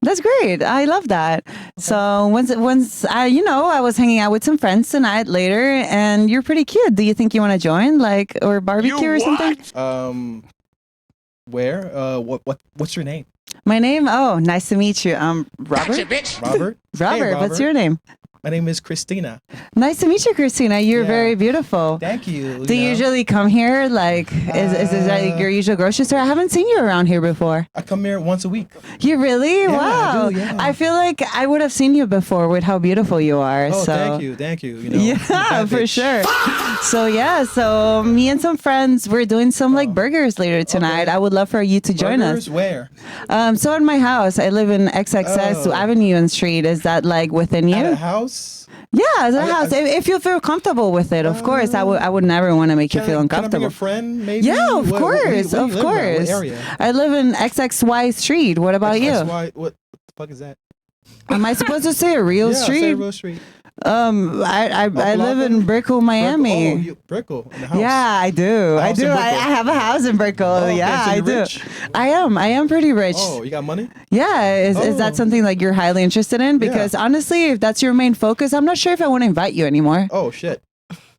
That's great. I love that. So once I, I was hanging out with some friends tonight later, and you're pretty cute. Do you think you want to join, like, or barbecue or something? Where? What's your name? My name? Oh, nice to meet you. Robert. Robert. Robert. What's your name? My name is Christina. Nice to meet you, Christina. You're Yeah. very beautiful. Thank you. Do you usually come here? Like, is that your usual grocery store? I haven't seen you around here before. I come here once a week. You really? Yeah, Wow. I do, yeah. I feel like I would have seen you before with how beautiful you are. Oh, so. thank you. Yeah, for sure. So me and some friends, we're doing some like burgers later tonight. I would love for you to join Burgers? us. Where? So in my house, I live in XXS Avenue and Street. Is that like within you? At a house? Yeah, as a house. If you feel comfortable with it, of course. I would never want to make you feel uncomfortable. Can I bring a friend? Maybe. Yeah, of Where course, do you of live now? course. What area? I live in XXY Street. What about you? What the fuck is that? Am I supposed to say a real Yeah, street? say a real street. I live in Brickell, Miami. Brickell in the house. Yeah, I do. I house do. in I Brickell. have a house in Brickell. okay, Yeah, so I you're do. rich? I am pretty rich. Oh, you got money? Yeah, is that something like you're highly interested in? Because honestly, if that's your main focus, I'm not sure if I want to invite you anymore. Oh shit.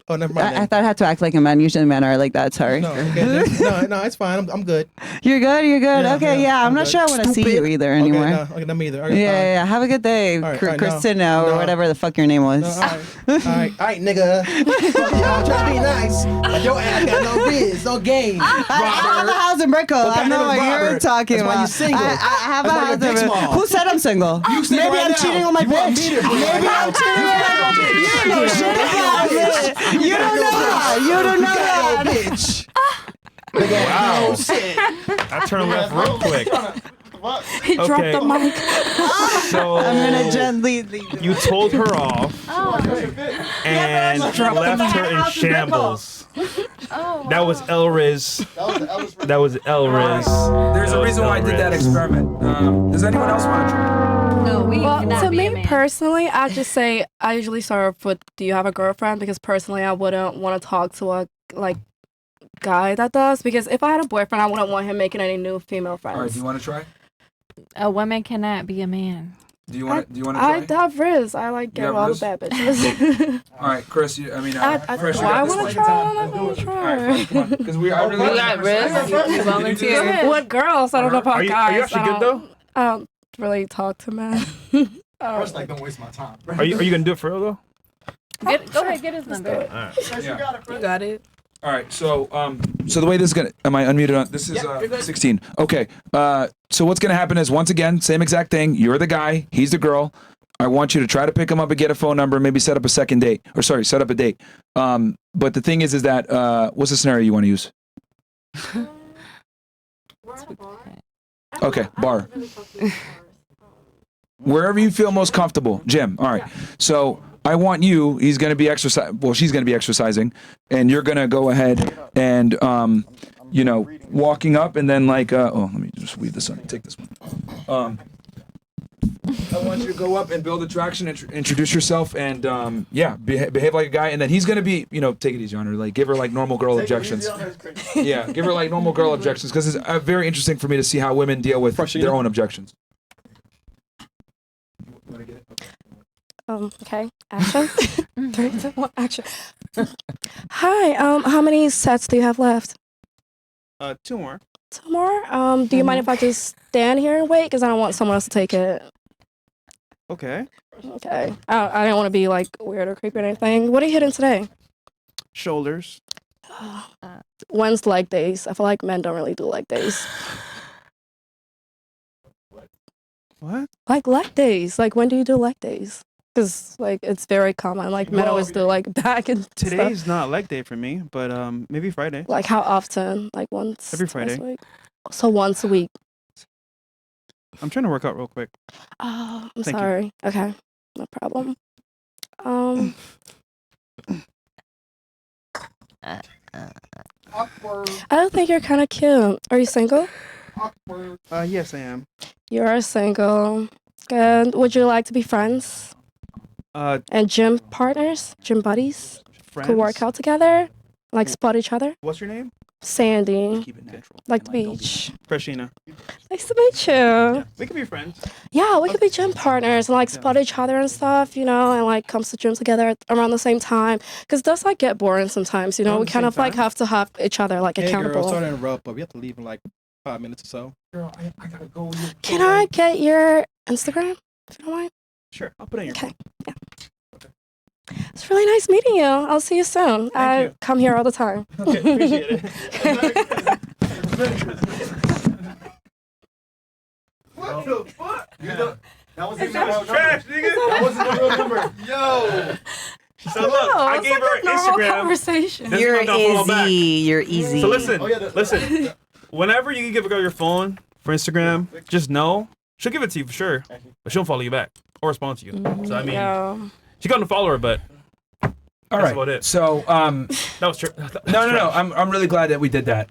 Oh, never mind. I thought I had to act like a man. Usually men are like that. Sorry. No, okay, no, it's fine. I'm good. You're good. You're good. Yeah, okay, yeah. I'm not good. sure I want to see you either anymore. Okay, not me either. Yeah. Have a good day, Christina, or whatever the fuck your name was. All right, nigga. Y'all try to be nice. Your ass got no biz, no game. I have a house in Brickell. I know what you're talking about. That's why you single. I have a house in Brickell. small. Who said I'm single? You single Maybe right I'm now. cheating on my You want bitch. me to bring Maybe it I'm out. cheating on my bitch. You don't know shit about me. You don't know that. You don't know that. Bitch. Wow. I turned left real quick. He dropped the mic. So I'm gonna gently leave. you told her off and left her in shambles. That was Elriz. That was Elriz. There's a reason why I did that experiment. Does anyone else want to try? No, we Well, cannot to be a me man. personally, I just say I usually start off with, "Do you have a girlfriend?" Because personally, I wouldn't want to talk to a guy that does. Because if I had a boyfriend, I wouldn't want him making any new female friends. All right, do you want to try? A woman cannot be a man. Do you want to try? I have Riz. I like You get have all Riz? the bad bitches. All right, Chris. Fresh, you I got this want one. to try. I want to All right, try. because I really You got Riz? You volunteer? With girls, I don't know about Are you guys. actually good though? I don't really talk to men. First, like, don't waste my time. Are you gonna do it for real though? Go ahead, get his number. Yeah. You got it. All right, so the way this is gonna, am I unmuted on? This is 16. Okay, so what's gonna happen is once again, same exact thing. You're the guy, he's the girl. I want you to try to pick him up and get a phone number, maybe set up a second date, or sorry, set up a date. But the thing is that what's the scenario you want to use? Okay, bar. Wherever you feel most comfortable, gym. All right. So I want you. He's going to be exercising. Well, she's going to be exercising, and you're going to go ahead and walking up, and then like let me just weave this on. Take this one. I want you to go up and build attraction, introduce yourself, and behave like a guy. And then he's gonna be, take it easy on her, like give her like normal girl objections. Yeah, give her like normal girl objections because it's very interesting for me to see how women deal with their own objections. Okay. Action. 3, 2, 1, action. Hi. How many sets do you have left? 2 more. 2 more. Do you mind if I just stand here and wait? Because I don't want someone else to take it. Okay. Okay. I don't want to be like weird or creepy or anything. What are you hitting today? Shoulders. When's leg days? I feel like men don't really do leg days. What? Like leg days. Like when do you do leg days? Because like it's very common. Like men always do like back and Today's stuff. not leg day for me, but maybe Friday. Like how often? Like once. Every twice Friday. a week? So once a week. I'm trying to work out real quick. Oh, I'm Thank you. sorry. Okay, no problem. I don't think you're kind of cute. Are you single? Yes, I am. You're single. And would you like to be friends? And gym partners, gym buddies? Could work Friends? out together? Like spot each other? What's your name? Sandy. Keep it natural. Like the And, don't be- beach. Freshina. Nice to meet you. We could be friends. Yeah, we could be gym partners and like spot each other and stuff, you know, and like come to the gym together around the same time. Because it does like get boring sometimes, you know. Around We the kind same of like time? have to have each other like Hey, accountable. girl, sorry to interrupt, but we have to leave in like 5 minutes or so. Girl, I gotta go. Can I get your Instagram, if you don't mind? Sure, I'll put it in your Okay. Yeah. It's really nice meeting you. I'll see you soon. I you. come here all the time. Okay, appreciate it. What the fuck? That was Trash, nigga. That wasn't the real number. Yo. So look, I gave her an Instagram. Conversation. This You're girl don't follow back. easy. You're easy. So listen, Oh, yeah, listen. Whenever you give a girl your phone for Instagram, just know she'll give it to you for sure, but she won't follow you back or respond to you. So I mean, Yeah. she's gonna follow her, but All that's right. about it. So, That was true. no. I'm really glad that we did that.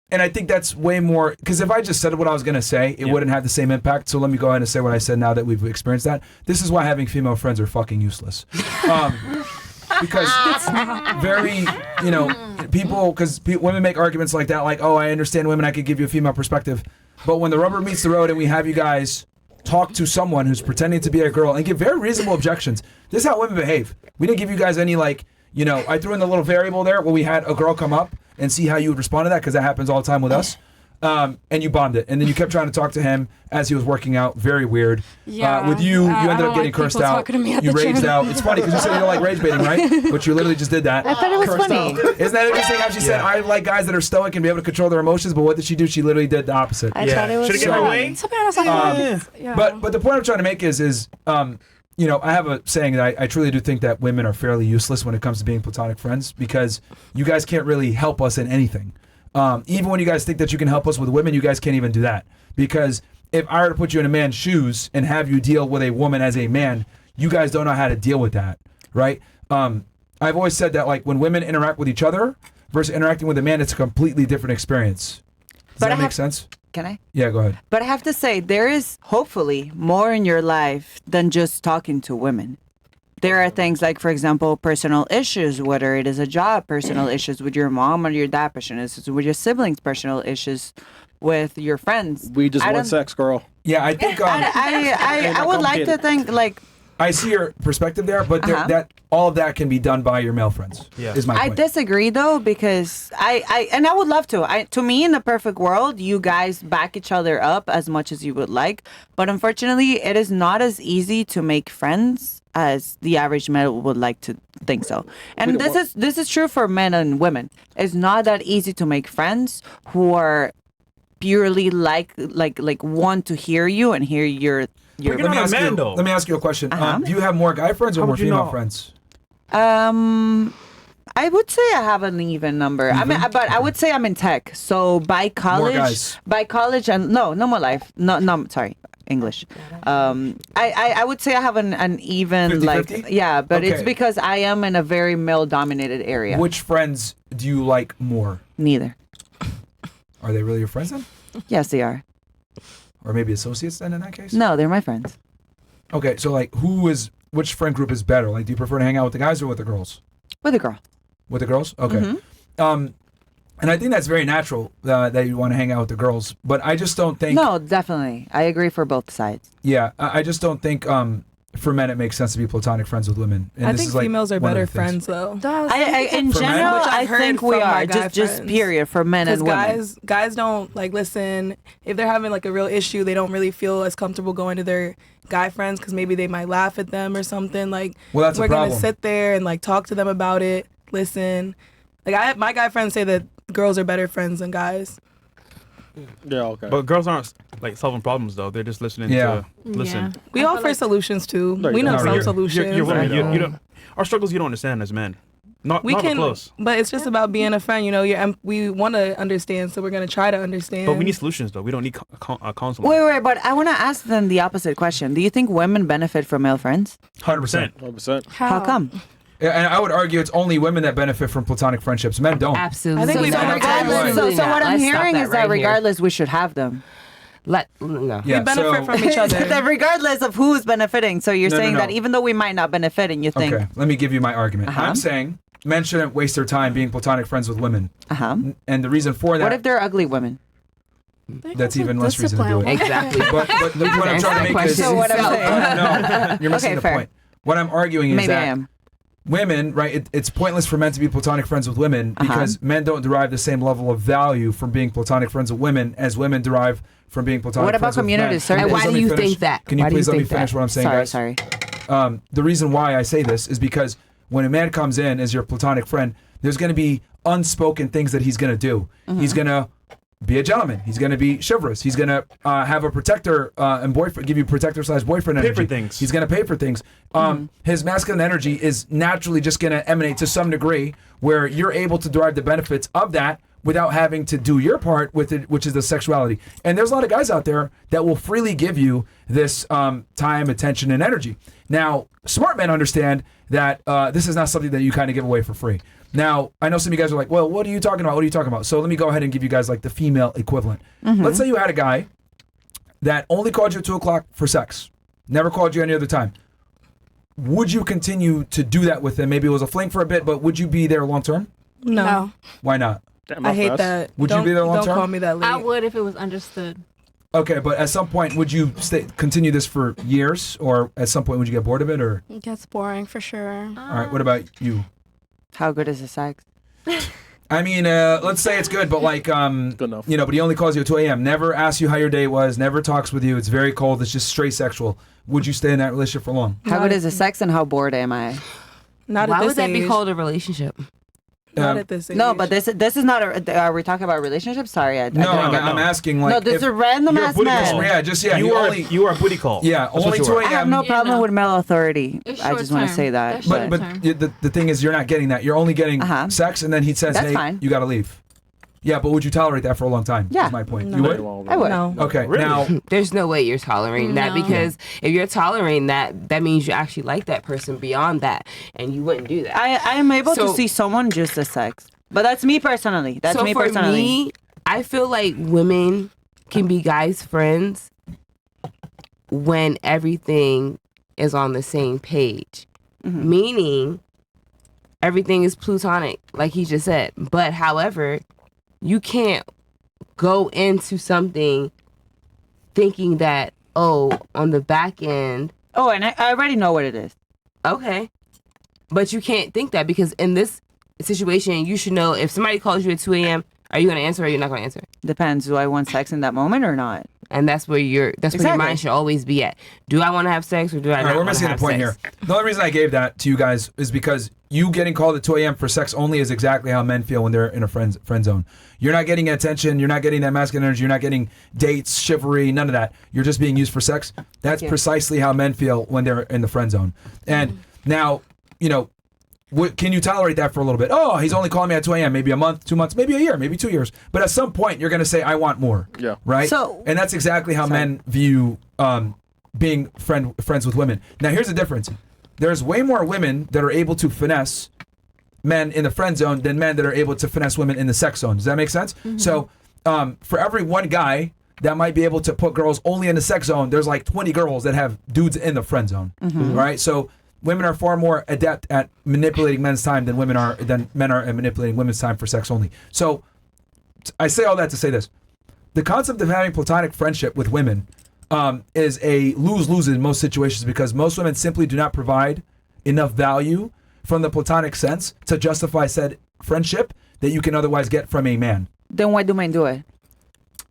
And I think that's way more because if I just said what I was gonna say, it wouldn't have the same impact. So let me go ahead and say what I said now that we've experienced that. This is why having female friends are fucking useless. Because very, you know, people, because women make arguments like that, like, oh, I understand women, I could give you a female perspective. But when the rubber meets the road and we have you guys talk to someone who's pretending to be a girl and give very reasonable objections, this is how women behave. We didn't give you guys any, like, you know, I threw in the little variable there where we had a girl come up and see how you would respond to that because that happens all the time with us. And you bombed it. And then you kept trying to talk to him as he was working out. Very weird. Yeah. With you, you I ended don't up getting like people cursed out. talking to me at You the raged gym. out. It's funny because you said you don't like rage baiting, right? But you literally just did that. I thought it was funny. Isn't that interesting how she said, I like guys that are stoic and be able to control their emotions, but what did she do? She literally did the opposite. I thought it was Should've given her away. To be honest, I thought yeah. But the point I'm trying to make is you know, I have a saying that I truly do think that women are fairly useless when it comes to being platonic friends because you guys can't really help us in anything. Even when you guys think that you can help us with women, you guys can't even do that. Because if I were to put you in a man's shoes and have you deal with a woman as a man, you guys don't know how to deal with that, right? I've always said that like when women interact with each other versus interacting with a man, it's a completely different experience. Does But that I make have- sense? Can I? Yeah, go ahead. But I have to say, there is hopefully more in your life than just talking to women. There are things like, for example, personal issues, whether it is a job, personal issues with your mom or your dad, personal issues with your siblings, personal issues with your friends. We just I want don't- sex, girl. Yeah, I think I would like to think like I see your perspective there, but that all of that can be done by your male friends. Yeah. Is my I point. disagree though because I would love to. To me, in the perfect world, you guys back each other up as much as you would like, but unfortunately, it is not as easy to make friends as the average male would like to think so. And this is true for men and women. It's not that easy to make friends who are purely like want to hear you and hear your. You're not a man, though. Let me ask you a question. Do you have more guy friends or How more would you female know? friends? I would say I have an even number. I mean, but I would say I'm in tech. So by guys. college, and no more life. No, sorry, English. I would say I have an even 50-50? yeah, but it's Okay. because I am in a very male-dominated area. Which friends do you like more? Neither. Are they really your friends then? Yes, they are. Or maybe associates then in that case? No, they're my friends. Okay, so like which friend group is better? Like do you prefer to hang out with the guys or with the girls? With a girl. With the girls? Okay. Mm-hmm. And I think that's very natural that you want to hang out with the girls, but I just don't think No, definitely. I agree for both sides. Yeah, I just don't think for men it makes sense to be platonic friends with women. And I this think is like females are one of better the things. friends though. In For men? general, Which I've I heard think we from my are guy just friends. period for men and women. Guys don't like listen if they're having like a real issue. They don't really feel as comfortable going to their guy friends because maybe they might laugh at them or something. Like Well, that's a we're gonna problem. sit there and like talk to them about it. Listen, like my guy friends say that girls are better friends than guys. Yeah, okay. But girls aren't like solving problems though. They're just listening Yeah. to listen. We offer solutions too. No, you We know don't. some You're- solutions. You're women. You don't. Our struggles you don't understand as men. Not We not can, close. but it's just about being a friend. You know, we want to understand, so we're gonna try to understand. But we need solutions though. We don't need counseling. Wait, but I want to ask them the opposite question. Do you think women benefit from male friends? 100%. 100%. How come? Yeah, and I would argue it's only women that benefit from platonic friendships. Men don't. Absolutely. I think we So, benefit regardless, from so what I'm Let's stop hearing is that right here. regardless, we should have them. No. Yeah, we benefit so- from each other. That regardless of who's benefiting. So you're No, saying no. that even though we might not benefit and you think, Okay, let me give you my argument. Uh-huh. I'm saying men shouldn't waste their time being platonic friends with women. Uh-huh. And the reason for that... What if they're ugly women? That's even less reason to do it. Exactly. But what I'm trying to make is... So what I'm saying... No, you're missing Okay, the fair. point. What I'm arguing is Maybe I that am. women, right, it's pointless for men to be platonic friends with women because men don't derive the same level of value from being platonic friends with women as women derive from being platonic What about friends with men. community service? And why Please do let me you finish. think that? Can you Why do you please let me think finish that? what I'm saying, Sorry, guys? sorry. The reason why I say this is because when a man comes in as your platonic friend, there's going to be unspoken things that he's going to do. He's going to be a gentleman. He's going to be chivalrous. He's going to have a protector and boyfriend, give you protector/boyfriend energy. Pay for things. He's going to pay for things. His masculine energy is naturally just going to emanate to some degree where you're able to derive the benefits of that without having to do your part with it, which is the sexuality. And there's a lot of guys out there that will freely give you this time, attention, and energy. Now, smart men understand that this is not something that you kind of give away for free. Now, I know some of you guys are like, well, what are you talking about? What are you talking about? So let me go ahead and give you guys like the female equivalent. Let's say you had a guy that only called you at 2 o'clock for sex, never called you any other time. Would you continue to do that with him? Maybe it was a fling for a bit, but would you be there long term? No. Why not? I hate that. Would you be there long Don't term? call me that late. I would if it was understood. Okay, but at some point, would you continue this for years, or at some point would you get bored of it, or? It gets boring for sure. All right, what about you? How good is the sex? I mean, let's say it's good, but like, Good enough. you know, but he only calls you at 2 a.m. Never asks you how your day was. Never talks with you. It's very cold. It's just straight sexual. Would you stay in that relationship for long? How good is the sex and how bored am I? Not Why at this would that age. be called a relationship? Not at this age. No, but this is not a. Are we talking about relationships? Sorry, I No, didn't get I'm asking like. No, this is a random You're a ass booty man. call. Yeah, You are a booty call. Yeah, That's only what you 2 are. I have a.m. no Yeah, problem no. with male authority. It's I just want to short say term. that. That's But short the thing is, you're not getting that. You're only getting sex, and then he says, That's "Hey, fine. you got to leave." Yeah, but would you tolerate that for a long time? Yeah. Is my point. No. You would? I would. No. Okay. Really? Now, There's no way you're tolerating that No. because if you're tolerating that, that means you actually like that person beyond that, and you wouldn't do that. I am able to So- see someone just as sex, but that's me personally. That's so me for personally. me, I feel like women can be guys' friends when everything is on the same page, meaning everything is platonic, like he just said. But however, you can't go into something thinking that, oh, on the back end, Oh, and I already know what it is. okay. But you can't think that because in this situation, you should know if somebody calls you at 2 a.m., are you going to answer or are you not going to answer? Depends. Do I want sex in that moment or not? And that's where where your Exactly. mind should always be at. Do I want to have sex or do I all not right, we're want to missing the have point sex? here. The only reason I gave that to you guys is because you getting called at 2 a.m. for sex only is exactly how men feel when they're in a friend zone. You're not getting attention. You're not getting that masculine energy. You're not getting dates, chivalry, none of that. You're just being used for sex. That's precisely how men feel when they're in the friend zone. And now, you know, can you tolerate that for a little bit? Oh, he's only calling me at 2 a.m. Maybe a month, 2 months, maybe a year, maybe 2 years. But at some point, you're going to say, I want more. Yeah. Right? So- and that's exactly how men view being friends with women. Now, here's the difference. There's way more women that are able to finesse men in the friend zone than men that are able to finesse women in the sex zone. Does that make sense? So for every one guy that might be able to put girls only in the sex zone, there's like 20 girls that have dudes in the friend zone. Right? So women are far more adept at manipulating men's time than men are at manipulating women's time for sex only. So I say all that to say this. The concept of having platonic friendship with women is a lose-lose in most situations because most women simply do not provide enough value from the platonic sense to justify said friendship that you can otherwise get from a man. Then why do men do it?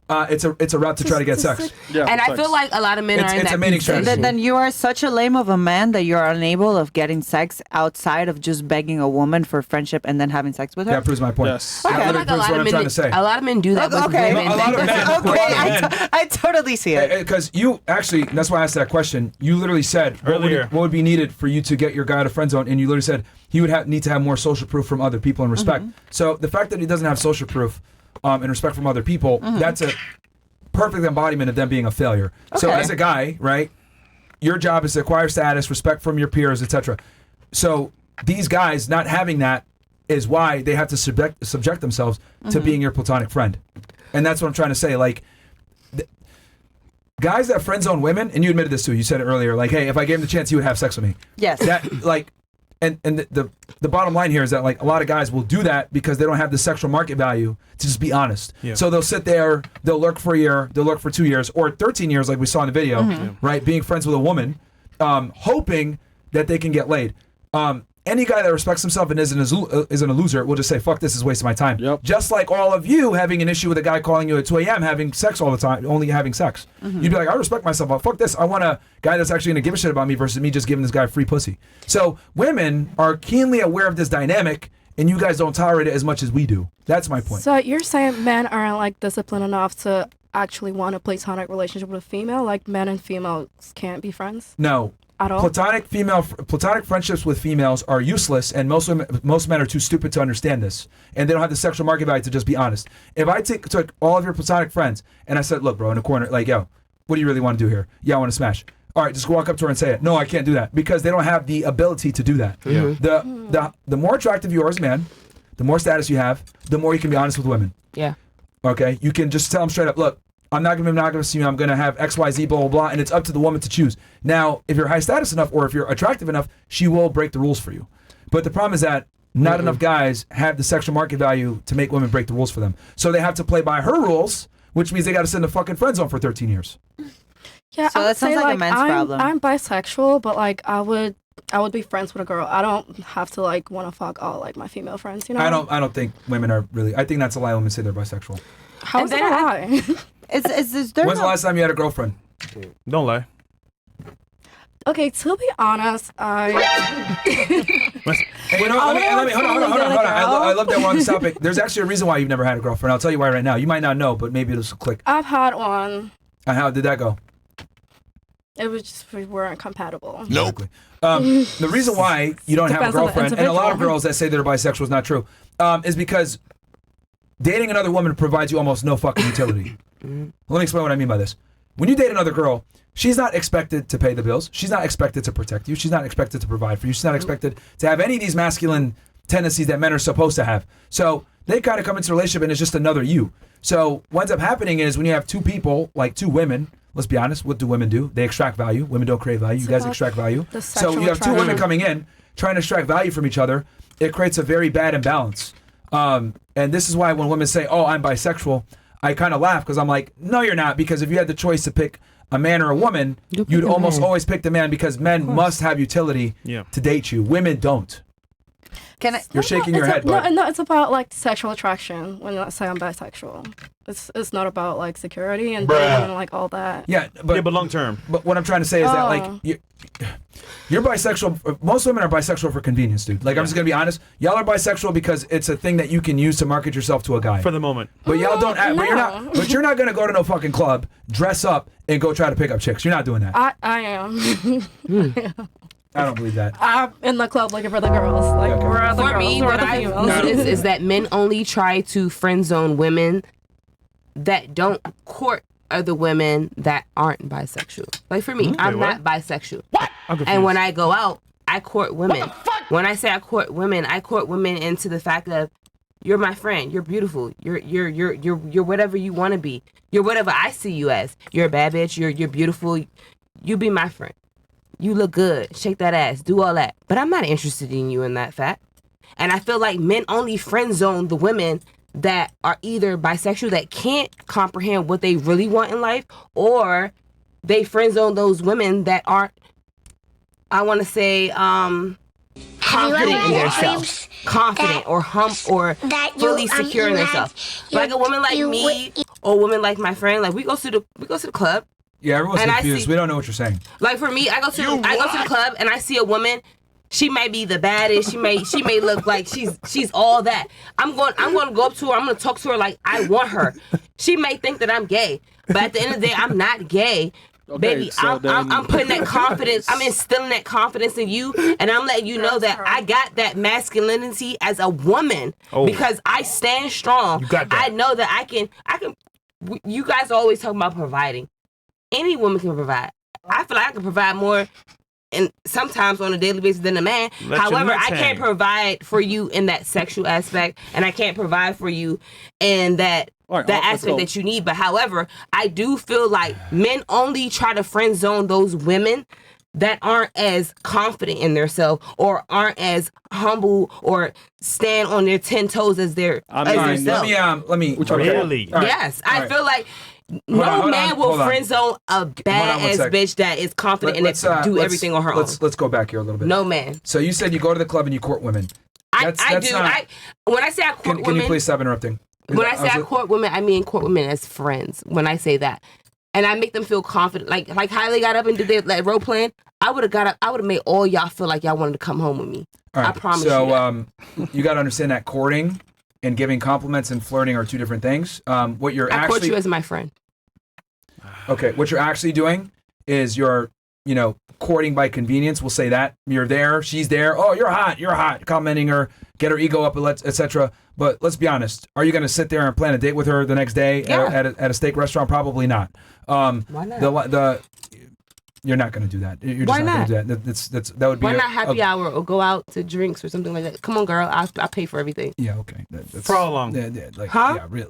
It's a route to try to get sex. Yeah, And I sex. feel like a lot of men It's- are in it's that a mating position. strategy. Then you are such a lame of a man that you're unable of getting sex outside of just begging a woman for friendship and then having sex with her. That proves my point. Yes. That I feel literally like a proves lot what of I'm men. trying to say. A lot of men do that with Okay. women. A lot of men. Okay, I totally see it. Because you actually, that's why I asked that question. You literally said Earlier. what would be needed for you to get your guy out of friend zone, and you literally said he would need to have more social proof from other people and respect. So the fact that he doesn't have social proof and respect from other people, that's a perfect embodiment of them being a failure. So Okay. as a guy, right, your job is to acquire status, respect from your peers, etc. So these guys not having that is why they have to subject themselves to being your platonic friend, and that's what I'm trying to say. Like. Guys that friend zone women, and you admitted this too. You said it earlier. Like, hey, if I gave him the chance, he would have sex with me. Yes. That like, And the bottom line here is that like a lot of guys will do that because they don't have the sexual market value to just be honest. Yeah. So they'll sit there, they'll lurk for a year, they'll lurk for 2 years or 13 years like we saw in the video, right? Being friends with a woman, hoping that they can get laid. Any guy that respects himself and isn't a loser will just say, fuck, this is wasting my time. Yep. Just like all of you having an issue with a guy calling you at 2 a.m. having sex all the time, only having sex. You'd be like, I respect myself, but fuck this. I want a guy that's actually going to give a shit about me versus me just giving this guy free pussy. So women are keenly aware of this dynamic, and you guys don't tolerate it as much as we do. That's my point. So you're saying men aren't like disciplined enough to actually want a platonic relationship with a female? Like men and females can't be friends? No. At all? Platonic friendships with females are useless, and most men are too stupid to understand this, and they don't have the sexual market value to just be honest. If I took all of your platonic friends and I said, look, bro, in the corner, like, yo, what do you really want to do here? Yeah, I want to smash. All right, just walk up to her and say it. No, I can't do that because they don't have the ability to do that. The more attractive you are as a man, the more status you have, the more you can be honest with women. Yeah. Okay, you can just tell them straight up, look, I'm not going to be monogamous to you. I'm going to have X, Y, Z, blah, blah, blah. And it's up to the woman to choose. Now, if you're high status enough or if you're attractive enough, she will break the rules for you. But the problem is that not enough guys have the sexual market value to make women break the rules for them. So they have to play by her rules, which means they got to sit in the fucking friend zone for 13 years. Yeah, So I that would say sounds like a men's problem. I'm bisexual, but like I would be friends with a girl. I don't have to like want to fuck all like my female friends, you know? I don't think women are really, I think that's a lie when women say they're bisexual. How is that a lie? Is there When's the last time you had a girlfriend? Don't lie. Okay, to be honest, Hey, you know, let me hold on. I love that we're on this topic. There's actually a reason why you've never had a girlfriend. I'll tell you why right now. You might not know, but maybe it'll click. I've had one. And how did that go? It was just we weren't compatible. Nope. The reason why you don't have a Depends on the girlfriend, and a lot of individual. girls that say they're bisexual is not true, is because dating another woman provides you almost no fucking utility. Let me explain what I mean by this. When you date another girl, she's not expected to pay the bills. She's not expected to protect you. She's not expected to provide for you. She's not expected to have any of these masculine tendencies that men are supposed to have. So they kind of come into a relationship and it's just another you. So what ends up happening is when you have two people, like two women, let's be honest, what do women do? They extract value. Women don't create value. You guys extract value. So you have two women coming in, trying to extract value from each other. It creates a very bad imbalance. And this is why when women say, oh, I'm bisexual, I kind of laugh because I'm like, no, you're not. Because if you had the choice to pick a man or a woman, you'd almost always pick the man because men must have utility to date you. Women don't. You're shaking your head, but No, it's about like sexual attraction. When I say I'm bisexual, it's not about like security and dating and like all that. Yeah, but long term. But what I'm trying to say is that like you're bisexual. Most women are bisexual for convenience, dude. Like I'm just gonna be honest. Y'all are bisexual because it's a thing that you can use to market yourself to a guy for the moment. But y'all don't. But you're not. But you're not gonna go to no fucking club, dress up, and go try to pick up chicks. You're not doing that. I am. I don't believe that. I'm in the club looking for the girls. Like where are the For girls? me, Where are what the I females? notice is that men only try to friend zone women that don't court other women that aren't bisexual. Like for me, I'm not bisexual. What? And when I go out, I court women. When I say I court women into the fact of you're my friend, you're beautiful, you're whatever you want to be, you're whatever I see you as. You're a bad bitch. You're beautiful. You be my friend. You look good. Shake that ass. Do all that. But I'm not interested in you in that fact. And I feel like men only friend zone the women that are either bisexual that can't comprehend what they really want in life, or they friend zone those women that aren't, I want to say, confident in themselves. Confident or fully secure in themselves. Like a woman like me or a woman like my friend, like we go to the club. Yeah, everyone's confused. We don't know what you're saying. Like for me, I go to the club and I see a woman. She might be the baddest. She may look like she's all that. I'm going to go up to her. I'm going to talk to her like I want her. She may think that I'm gay, but at the end of the day, I'm not gay. Okay, baby, so I'm putting that confidence. I'm instilling that confidence in you, and I'm letting you know that I got that masculinity as a woman because I stand strong. You got that. I know that I can. You guys always talk about providing. Any woman can provide. I feel like I can provide more, and sometimes on a daily basis than a man. However, I can't provide for you in that sexual aspect, and I can't provide for you in that aspect that you need. But however, I do feel like men only try to friend zone those women that aren't as confident in themselves or aren't as humble or stand on their 10 toes as their themselves. Let me. Really? Yes, I feel like no man will friend zone a badass bitch that is confident and that do everything on her own. Let's go back here a little bit. No man. So you said you go to the club and you court women. I do. When I say I court women, can you please stop interrupting? When I say I court women, I mean court women as friends. When I say that, and I make them feel confident, like how they got up and did their like, role playing. I would have made all y'all feel like y'all wanted to come home with me. Right. I promise you. So you got to understand that courting and giving compliments and flirting are two different things. What you're I actually court you as my friend. Okay, what you're actually doing is you're, courting by convenience. We'll say that you're there, she's there. Oh, you're hot, complimenting her, get her ego up, etc. But let's be honest. Are you going to sit there and plan a date with her the next day at a steak restaurant? Probably not. Why not? You're not going to do that. You're just Why not going not? to do that. That would be. Why not happy hour or go out to drinks or something like that? Come on, girl. I'll pay for everything. Yeah, okay. That's, for how long?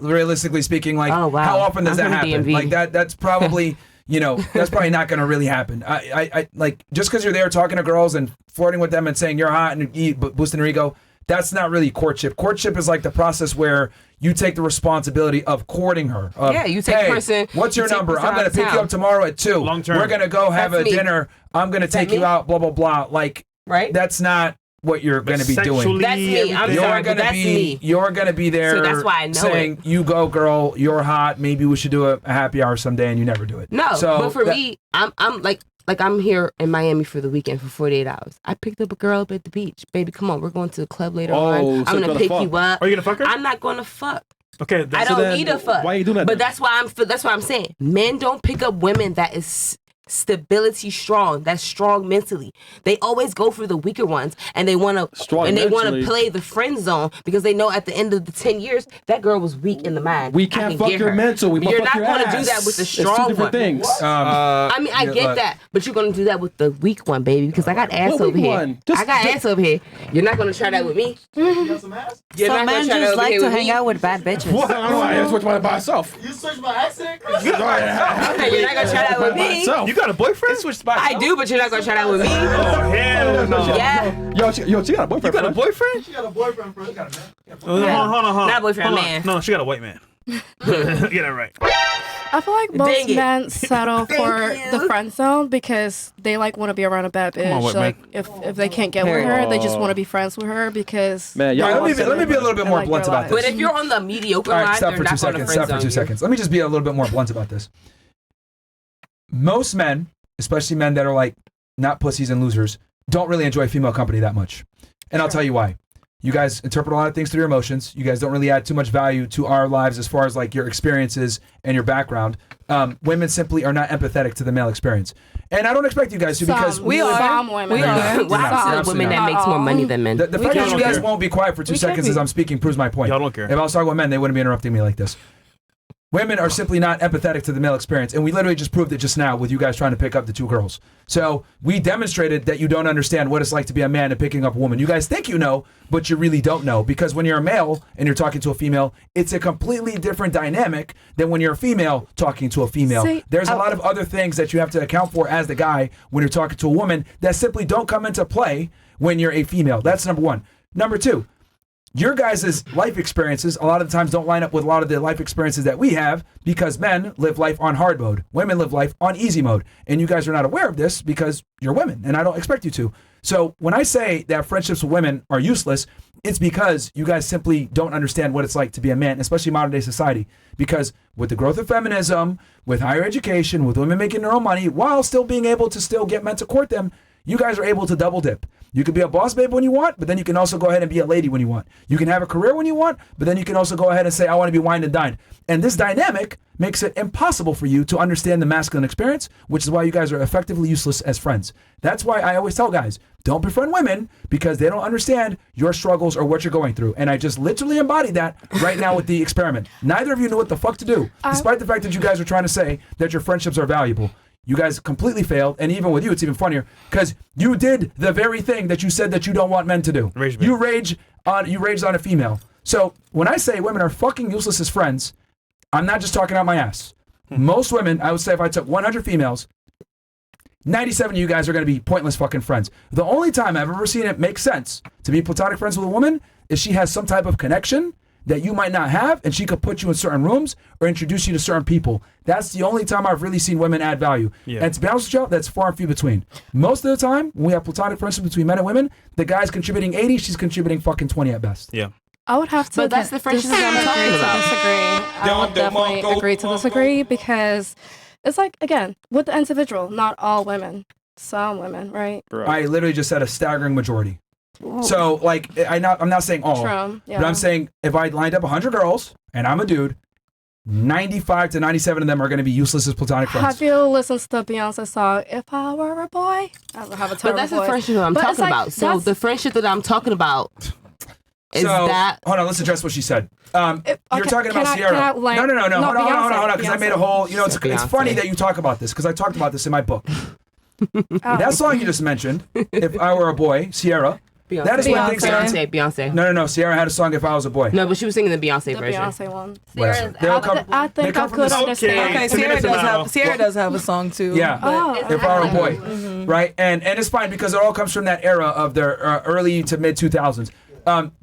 Realistically speaking, like how often does that happen? DMV. Like that's probably. That's probably not going to really happen. I like just because you're there talking to girls and flirting with them and saying you're hot and boosting their ego. That's not really courtship. Courtship is like the process where you take the responsibility of courting her. You take person. What's your number? I'm going to pick you up tomorrow at 2. Long term. We're going to go have a dinner. I'm going to take you out. Blah blah blah. Like that's not what you're going to be doing. That's me. I'm sorry, but that's me. You're going to be there. So that's why I know saying, "You go, girl. You're hot. Maybe we should do a happy hour someday," and you never do it. No, but for me, I'm like I'm here in Miami for the weekend for 48 hours. I picked up a girl up at the beach. Baby, come on, we're going to the club later on. I'm gonna pick you up. Are you gonna fuck her? I'm not gonna fuck. Okay, I don't need a fuck. Why are you doing that? But that's why I'm saying men don't pick up women that is stability strong, that's strong mentally. They always go for the weaker ones, and they want to play the friend zone because they know at the end of the 10 years that girl was weak in the mind. We can't fuck your mental. You're not going to do that with the strong one. It's two different things. I mean, I get that, but you're going to do that with the weak one, baby, because I got ass over here. I got ass over here. You're not going to try that with me. You got some ass? Some men just like to hang out with bad bitches. What? I don't know. I switched mine by myself. You switched my accent, Chris? You're not going to try that with me. You got a boyfriend? I do, but you're not gonna try that with me. Oh, hell no. Yeah. Yo, she got a boyfriend. You got a boyfriend? She got a boyfriend, bro. Hold on. Not boyfriend, man. No, she got a white man. Get it right. I feel like most men settle for the friend zone because they want to be around a bad bitch. If they can't get with her, they just want to be friends with her because. Man, let me be a little bit more blunt about this. But if you're on the mediocre line, stop you're for not 2 seconds. Stop for 2 seconds. Let me just be a little bit more blunt about this. Most men, especially men that are not pussies and losers, don't really enjoy female company that much. And I'll tell you why. You guys interpret a lot of things through your emotions. You guys don't really add too much value to our lives as far as your experiences and your background. Women simply are not empathetic to the male experience. And I don't expect you guys to because we are. Some women. We are. Women that makes more money than men. The fact that you guys won't be quiet for 2 seconds as I'm speaking proves my point. Y'all don't care. If I was talking with men, they wouldn't be interrupting me like this. Women are simply not empathetic to the male experience, and we literally just proved it just now with you guys trying to pick up the 2 girls. So we demonstrated that you don't understand what it's like to be a man and picking up a woman. You guys think you know, but you really don't know, because when you're a male and you're talking to a female, it's a completely different dynamic than when you're a female talking to a female. There's a lot of other things that you have to account for as the guy when you're talking to a woman that simply don't come into play when you're a female. That's number one. Number two, your guys' life experiences a lot of the times don't line up with a lot of the life experiences that we have, because men live life on hard mode. Women live life on easy mode. And you guys are not aware of this because you're women, and I don't expect you to. So when I say that friendships with women are useless, it's because you guys simply don't understand what it's like to be a man, especially modern day society. Because with the growth of feminism, with higher education, with women making their own money, while still being able to still get men to court them, you guys are able to double dip. You can be a boss babe when you want, but then you can also go ahead and be a lady when you want. You can have a career when you want, but then you can also go ahead and say, I want to be wined and dined. And this dynamic makes it impossible for you to understand the masculine experience, which is why you guys are effectively useless as friends. That's why I always tell guys, don't befriend women, because they don't understand your struggles or what you're going through. And I just literally embodied that right now with the experiment. Neither of you knew what the fuck to do, despite the fact that you guys are trying to say that your friendships are valuable. You guys completely failed, and even with you, it's even funnier because you did the very thing that you said that you don't want men to do. You raged on a female. So when I say women are fucking useless as friends, I'm not just talking out my ass. Most women, I would say, if I took 100 females, 97 of you guys are going to be pointless fucking friends. The only time I've ever seen it make sense to be platonic friends with a woman is she has some type of connection that you might not have, and she could put you in certain rooms or introduce you to certain people. That's the only time I've really seen women add value. Yeah. And to be honest with you, that's far and few between. Most of the time, when we have platonic friendship between men and women, the guy's contributing 80, she's contributing fucking 20 at best. Yeah. I would have to. But that's the friendship that I'm talking about. Disagree. I would definitely agree to disagree because it's like, again, with the individual, not all women, some women, right? I literally just said a staggering majority. So, like, I'm not saying all, True, yeah. but I'm saying if I lined up 100 girls and I'm a dude, 95 to 97 of them are going to be useless as platonic friends. Have you listened to the Beyonce song, If I Were a Boy? I don't have a terrible But that's the voice. friendship I'm But it's talking like, about. So that's- the friendship that I'm talking about is So, that. hold on, let's address what she said. You're talking about can I Sierra. like- no, hold on, Beyonce, because I made a whole, it's Beyonce. funny that you talk about this, because I talked about this in my book. That song you just mentioned, If I Were a Boy, Sierra, that is when things Beyonce. No, Sierra had a song, If I Was a Boy. No, but she was singing the Beyonce The version. Beyonce one. Whatever. They all come- I they think come I from the could same- understand. Okay, Sierra does have a song too. Yeah, Oh, If I Were a Boy, Mm-hmm. right? And it's fine because it all comes from that era of their early to mid 2000s.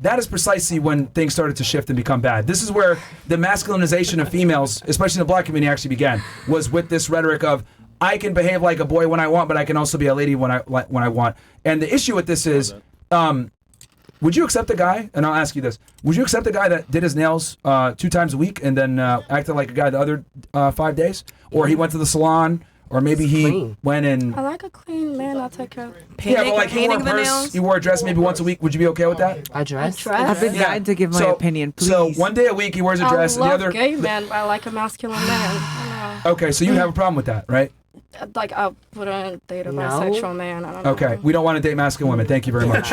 That is precisely when things started to shift and become bad. This is where the masculinization of females, especially in the black community, actually began. Was with this rhetoric of I can behave like a boy when I want, but I can also be a lady when I want. And the issue with this is, would you accept a guy? And I'll ask you this: would you accept a guy that did his nails 2 times a week and then acted like a guy the other 5 days, or he went to the salon? Or maybe he went and I like a clean man. I'll take care of. yeah, but like he wore a purse, he wore a dress maybe once a week. Would you be okay with that? A dress? I've been dying to give my opinion, please. So one day a week he wears a dress, I and love the other. gay men, but I like a masculine man. Okay, so you have a problem with that, right? Like I wouldn't date a No. bisexual man. I don't know. Okay, we don't want to date masculine women. Thank you very much.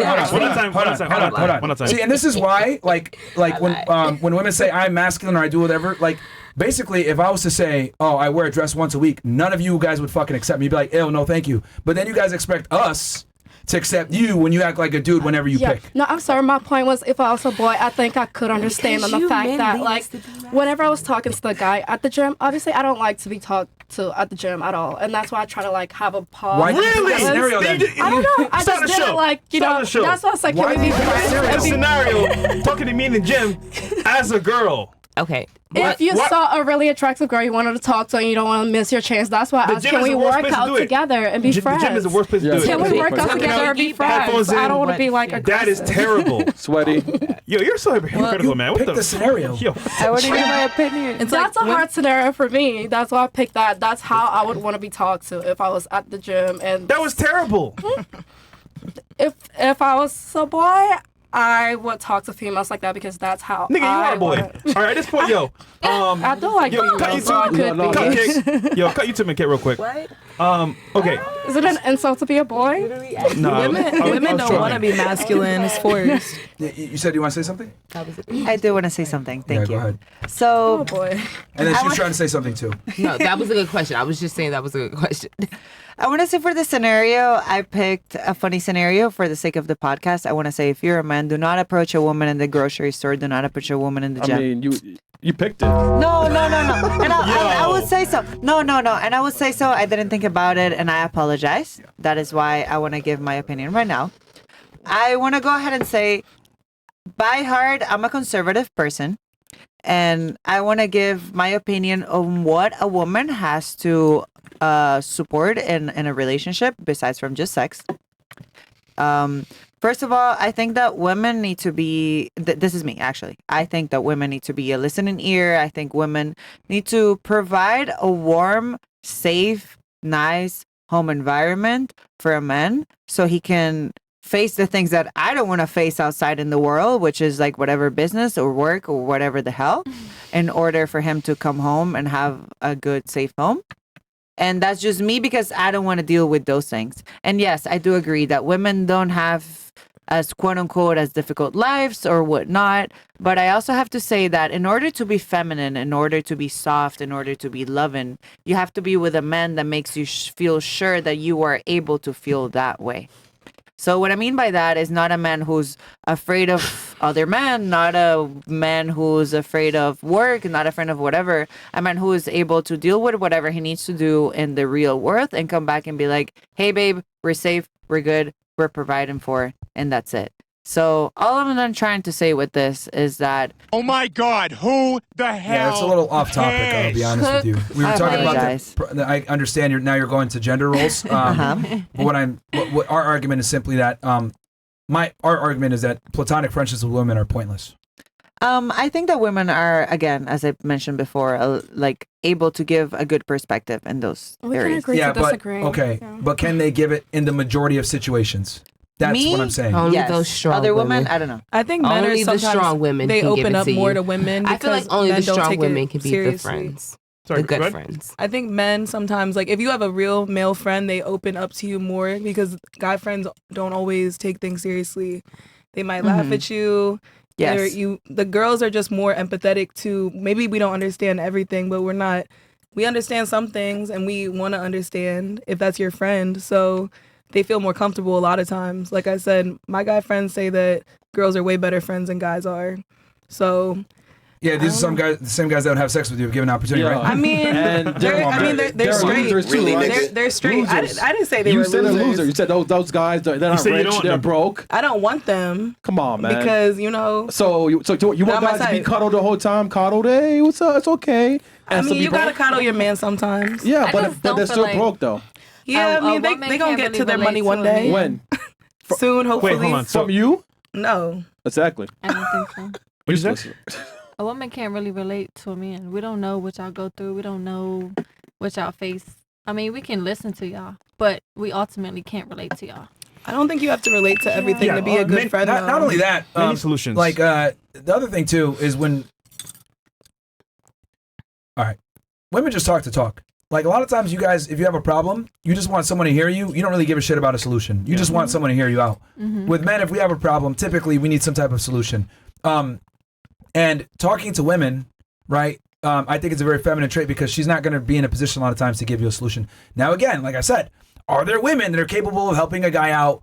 Hold on. See, and this is why, like when women say I'm masculine or I do whatever, like basically, if I was to say, oh, I wear a dress once a week, none of you guys would fucking accept me. You'd be like, ew, no, thank you. But then you guys expect us to accept you when you act like a dude whenever you pick. No, I'm sorry. My point was, if I was a boy, I think I could understand on the fact that, like, whenever I was talking to the guy at the gym, obviously I don't like to be talked to at the gym at all, and that's why I try to like have a pause. Why did you pick that scenario then? I don't know. I just did it like, that's why I was like, can we be friends? Scenario talking to me in the gym as a girl. Okay. If you saw a really attractive girl you wanted to talk to and you don't want to miss your chance, that's why I asked, can we work out together and be friends? The gym is the worst place to do it. Can we work out together and be friends? I don't want to be like a That is terrible. Sweaty. Yo, you're so hypocritical, man. What Pick the scenario. Yo. I want to give my opinion. That's a hard scenario for me. That's why I picked that. That's how I would want to be talked to if I was at the gym. And that was terrible. If I was a boy, I would talk to females like that because that's how Nigga, you are a boy. All right, at this point, yo. I do like yo, cut females, so I could be. cut YouTube and Kit real quick. What? Okay. Is it an insult to be a boy? No. Women don't want to be masculine. It's forced. You said you want to say something? I do want to say something. Thank Go you. ahead. So, Oh boy. And then she was trying to say something too. No, that was a good question. I was just saying that was a good question. I want to say for the scenario, I picked a funny scenario for the sake of the podcast. I want to say if you're a man, do not approach a woman in the grocery store. Do not approach a woman in the gym. I mean, you picked it. No. And I would say so. No. And I would say so. I didn't think about it, and I apologize. That is why I want to give my opinion right now. I want to go ahead and say, by heart, I'm a conservative person, and I want to give my opinion on what a woman has to support in a relationship besides from just sex. First of all, I think that women need to be, this is me actually, I think that women need to be a listening ear. I think women need to provide a warm, safe, nice home environment for a man so he can face the things that I don't want to face outside in the world, which is like whatever business or work or whatever the hell, in order for him to come home and have a good, safe home. And that's just me because I don't want to deal with those things. And yes, I do agree that women don't have as quote unquote as difficult lives or whatnot. But I also have to say that in order to be feminine, in order to be soft, in order to be loving, you have to be with a man that makes you feel sure that you are able to feel that way. So what I mean by that is not a man who's afraid of other man, not a man who's afraid of work, not afraid of whatever. A man who is able to deal with whatever he needs to do in the real world and come back and be like, hey, babe, we're safe, we're good, we're providing for, and that's it. So all I'm trying to say with this is that, oh my God, who the hell? Yeah, it's a little off topic. I'll be honest with you. We were talking about I understand you're going to gender roles. But what our argument is simply that our argument is that platonic friendships with women are pointless. I think that women are, again, as I mentioned before, like able to give a good perspective in those areas. But can they give it in the majority of situations? That's what I'm saying. Only those strong Other women. I don't know. I think men only are the sometimes strong women they can open give it up to more you. to women. I feel like because only men the don't strong take women it can be seriously. the friends. Sorry, the good friends. I think men sometimes, like, if you have a real male friend, they open up to you more because guy friends don't always take things seriously. They might laugh at you. Yes. The girls are just more empathetic to, maybe we don't understand everything, but we understand some things and we want to understand if that's your friend. So they feel more comfortable a lot of times. Like I said, my guy friends say that girls are way better friends than guys are. So yeah, these are some guys, the same guys that would have sex with you if given an opportunity, right? I mean, they're straight. They're straight. I didn't say they were losers. You said they're losers. You said those guys, they're not rich, they're broke. I don't want them. Come on, man. Because, So you want guys to be cuddled the whole time? Cuddled, hey, what's up? It's okay. I mean, you gotta cuddle your man sometimes. Yeah, but they're still broke, though. Yeah, I mean, they gonna get to their money one day. When? Soon, hopefully. Wait, hold on. From you? No. Exactly. I don't think so. What is that? A woman can't really relate to a man. We don't know what y'all go through. We don't know what y'all face. I mean, we can listen to y'all, but we ultimately can't relate to y'all. I don't think you have to relate to everything to be a good friend. Not only that, many solutions. Like the other thing too is when, all right, women just talk to talk. Like a lot of times, you guys, if you have a problem, you just want someone to hear you. You don't really give a shit about a solution. You just want someone to hear you out. With men, if we have a problem, typically we need some type of solution. And talking to women, right? I think it's a very feminine trait because she's not going to be in a position a lot of times to give you a solution. Now, again, like I said, are there women that are capable of helping a guy out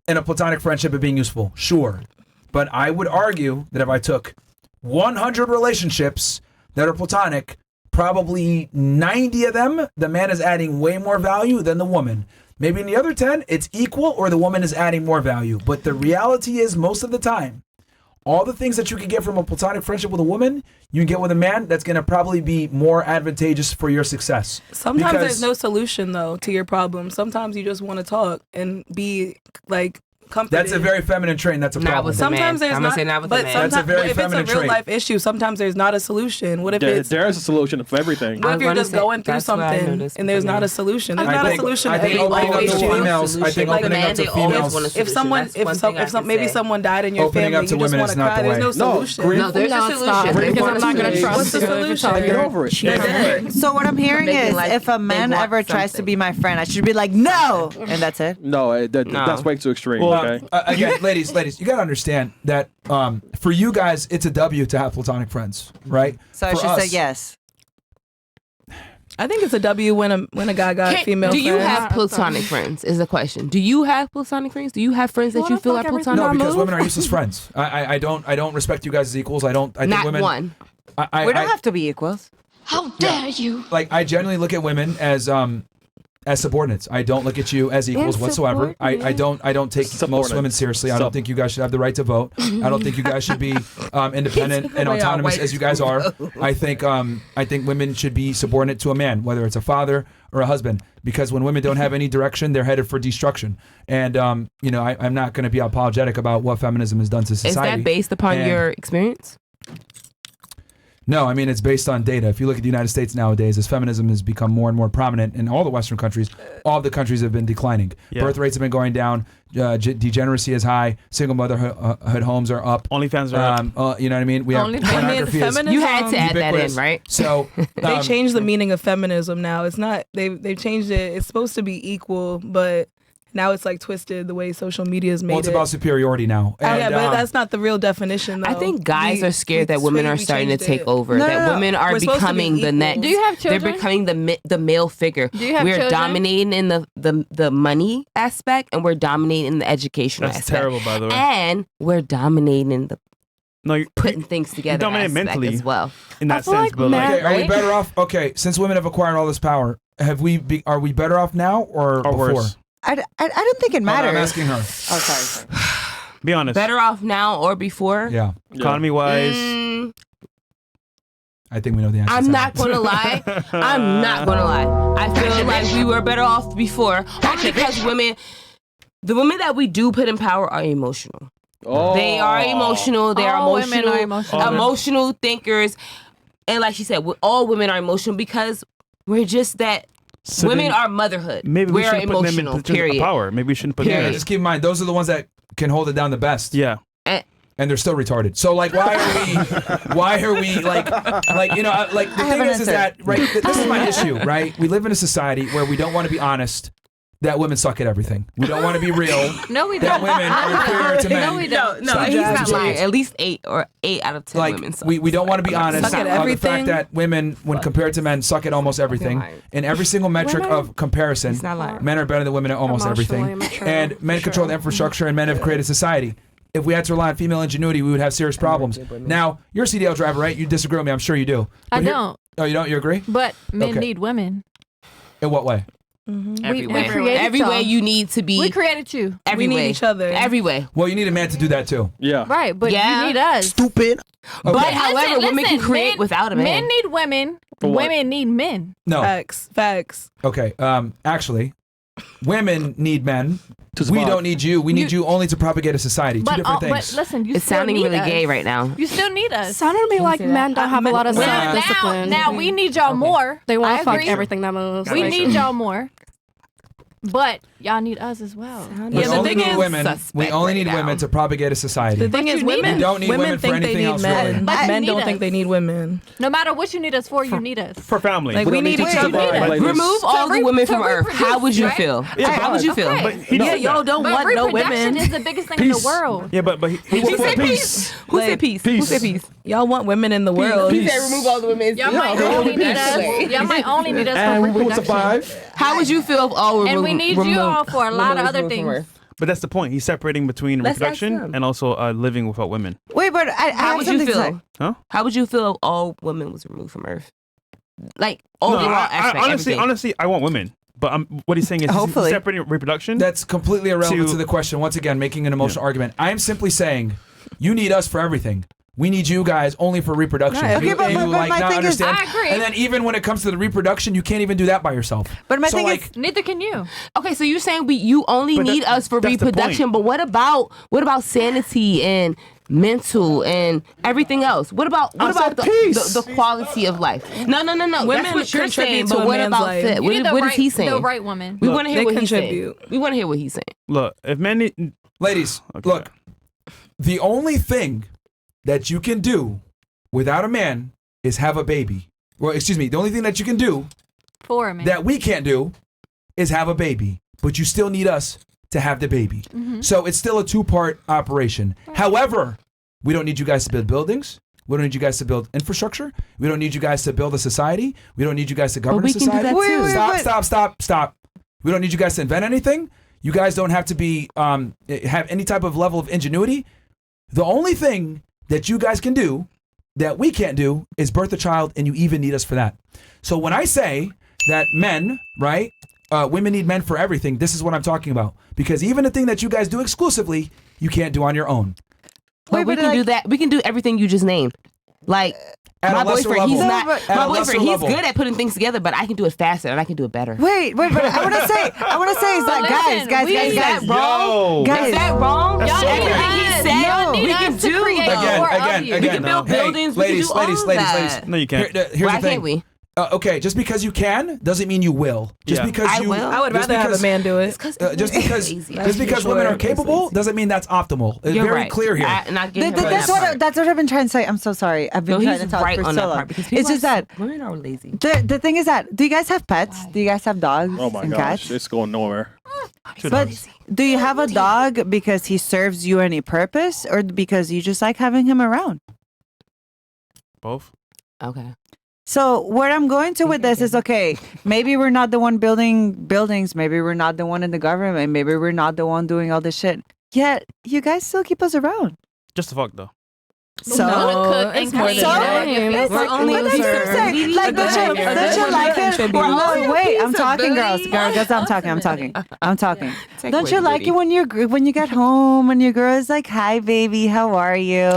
in a platonic friendship and being useful? Sure. But I would argue that if I took 100 relationships that are platonic, probably 90 of them, the man is adding way more value than the woman. Maybe in the other 10, it's equal or the woman is adding more value. But the reality is most of the time, all the things that you can get from a platonic friendship with a woman, you can get with a man that's going to probably be more advantageous for your success. Sometimes there's no solution, though, to your problem. Sometimes you just want to talk and be, like, comforted. That's a very feminine trait, and that's a problem. Sometimes there's not, but that's a very if feminine it's a real trait. life issue, sometimes there's not a solution. What if it's there is a solution for everything. what if you're just going through something and there's not a solution? There's not a solution to every life issue. I think opening up to females. If maybe someone died in your Opening family, up you to just women want is to not cry. the There's no way. solution. No, there's a solution. Because I'm not gonna trust What's the you. solution? Get over it. So what I'm hearing is, if a man ever tries to be my friend, I should be like, no, and that's it. No, that's way too extreme. Well, Okay. Again, ladies, you gotta understand that for you guys, it's a W to have platonic friends, right? So I For should us, say yes. I think it's a W when a guy got a female Do you friend. have platonic friends? Is the question. Do you have platonic friends? Do you have friends that you feel are platonic? No, because women are useless friends. I don't respect you guys as equals. I think Not women. one. We don't have to be equals. How dare you? Like I generally look at women as subordinates. I don't look at you as equals whatsoever. I don't take most women seriously. I don't think you guys should have the right to vote. I don't think you guys should be independent and autonomous as you guys are. I think women should be subordinate to a man, whether it's a father or a husband, because when women don't have any direction, they're headed for destruction. And I'm not going to be apologetic about what feminism has done to society. Is that based upon your experience? No, I mean, it's based on data. If you look at the United States nowadays, as feminism has become more and more prominent in all the Western countries, all of the countries have been declining. Yeah. Birth rates have been going down. Degeneracy is high. Single motherhood homes are up. OnlyFans are up. You know what I mean? We have pornography. You had to add that in, right? So they changed the meaning of feminism now. It's not, they've changed it. It's supposed to be equal, but now it's like twisted the way social media is made. Well, it's about superiority now. Yeah, but that's not the real definition, though. I think guys are scared that women are starting to take over. That women are becoming the next. Do you have children? They're becoming the male figure. Do you have We're children? dominating in the money aspect, and we're dominating in the educational That's aspect. terrible, by the way. And we're dominating No, you're putting things together dominant aspect mentally as well. in that feel sense. like But men- like, Okay, are we better off? Okay, since women have acquired all this power, are we better off now or before? worse? I don't think it Hold on, matters. I'm asking her. Oh, sorry. Be honest. Better off now or before? Yeah, Economy wise. I think we know the answer. I'm not gonna lie. I'm not gonna lie. I feel like we were better off before, only because the women that we do put in power are emotional. Oh. They are emotional. They are All women emotional, are emotional. emotional thinkers, and like she said, all women are emotional because we're just that. So women then are motherhood. Maybe we we're shouldn't put them in emotional. positions of Period. power. Maybe we shouldn't put them Yeah, in. just keep in mind those are the ones that can hold it down the best. Yeah. And they're still retarded. So like, why are we like you know like the thing is that right? This is my issue, right? We live in a society where we don't want to be honest that women suck at everything. We don't want to be real. No, we that don't. women are inferior to men. No, we don't. No, Stop he's jacking not to lying. it. At least 8 out of 10 Like women suck. we don't want to be honest Suck at on the everything? fact that women, when compared to men, suck at almost everything. In every single metric Women- of comparison, He's not lying. men are better than women at almost Emotionally everything. mature. And men control the infrastructure, and men have created society. If we had to rely on female ingenuity, we would have serious problems. Now, you're a CDL driver, right? You disagree with me. I'm sure you do. I But here- don't. Oh, you don't? You agree? But men Okay. need women. In what way? Every We way. created Every way y'all. you need to be. We created you. Every We need way. each other. Every way. Well, you need a man to do that too. Yeah. Right, but Yeah. you need us. Stupid. But Okay. however, women can create men, without a man. Men need women. For what? Women need men. No. Facts. Okay. Actually, women need men. To We survive. don't need you. We need you only to propagate a society. Two But different things. but listen, you It's still sounding need really us. gay right now. You still need us. Sounded to me like say that? men don't have a lot of Now- self-discipline. Now we need y'all more. They want I to fuck agree. everything that moves. We Like, need y'all more. But y'all need us as well. We Yeah, the only thing need is- women. We suspect only right need now. women to propagate a society. The thing But is, you need women us. don't need women for think they anything need else, men. really. But you Men need don't us. think they need women. No matter what you need us for, you need us. For family. Like we need each to other. survive, ladies. Remove all the women from Earth. How would you right? feel? How would you feel? Okay. But he Yeah, said y'all that. don't But want no reproduction women. is the biggest thing in the Peace. world. Yeah, but he He said peace. peace. Who said peace? Who said peace? Y'all want women in the world. He said remove all the women. Y'all might only need us. Y'all might only need us for And we will reproduction. survive. How would you feel if all were And we need you all for a lot of other removed from things. Earth? But that's the point. He's separating between Let's ask reproduction them. and also living without women. Wait, but I How have would you something to say. feel? Huh? How would you feel if all women was removed from Earth? Like No, overall aspect, everything. honestly, I want women. But what he's saying is he's Hopefully. separating reproduction. That's completely irrelevant To- to the question. Once again, making an emotional argument. I am simply saying, you need us for everything. We need you guys only for reproduction. Right, okay, You- but you, my like, not thing is- understand. I agree. And then even when it comes to the reproduction, you can't even do that by yourself. But my So, thing like, is, Neither can you. Okay, so you're saying you only But need us for that's the reproduction, but what about sanity and mental and everything else? What about the quality of life? No. Women That's what you're contribute saying. to But a what man's about life. fit? You What, need the what right, is he saying? the right woman. We want to hear They what he's saying. contribute. We want to hear what he's saying. Look, if men need, ladies, Okay. look, the only thing that you can do without a man is have a baby. Well, excuse me, the only thing that you can do For a man. that we can't do is have a baby. But you still need us to have the baby. So it's still a two-part operation. However, we don't need you guys to build buildings. We don't need you guys to build infrastructure. We don't need you guys to build a society. We don't need you guys to govern we a can do society. that too. Stop. We don't need you guys to invent anything. You guys don't have to be have any type of level of ingenuity. The only thing that you guys can do that we can't do is birth a child, and you even need us for that. So when I say that men, right, women need men for everything, this is what I'm talking about. Because even the thing that you guys do exclusively, you can't do on your own. But we can do that. We can do everything you just named. Like At my a lesser boyfriend, he's level. not. At My a lesser boyfriend, he's level. good at putting things together, but I can do it faster and I can do it better. wait, but I want to say is that listen, guys, we- Is that wrong? Guys. Is that wrong? That's so Everything bad. he Y'all said, need we us can to do. create though. more of Again. you. We can build Hey, buildings. we ladies, can do all of that. no, you can't. Here's Why the thing. can't we? Okay, just because you can doesn't mean you will. Just Yeah. because I you, will. I would just rather have because- a man do it. just because Lazy. just because women are capable doesn't mean that's optimal. It's You're very right. clear here. And I get him on that's that part. that's what I've been trying to say. I'm so sorry. I've been No, trying he's to talk right for on so that long. part because people It's just that women are lazy. the thing is that, do you guys have pets? Do you guys have dogs Oh my and gosh, cats? it's going nowhere. But do you have a dog because he serves you any purpose, or because you just like having him around? Both. Okay. So where I'm going to with this is, okay, maybe we're not the one building buildings, maybe we're not the one in the government, maybe we're not the one doing all this shit. Yet you guys still keep us around. Just the fuck though. So Cook it's and more than clean. that. It's We're like, only what did you loser. say? Like, don't you like it? Oh, wait, I'm talking, girls. Girls, I'm talking. Don't you like it when you get home and your girl is like, "Hi, baby, how are you?"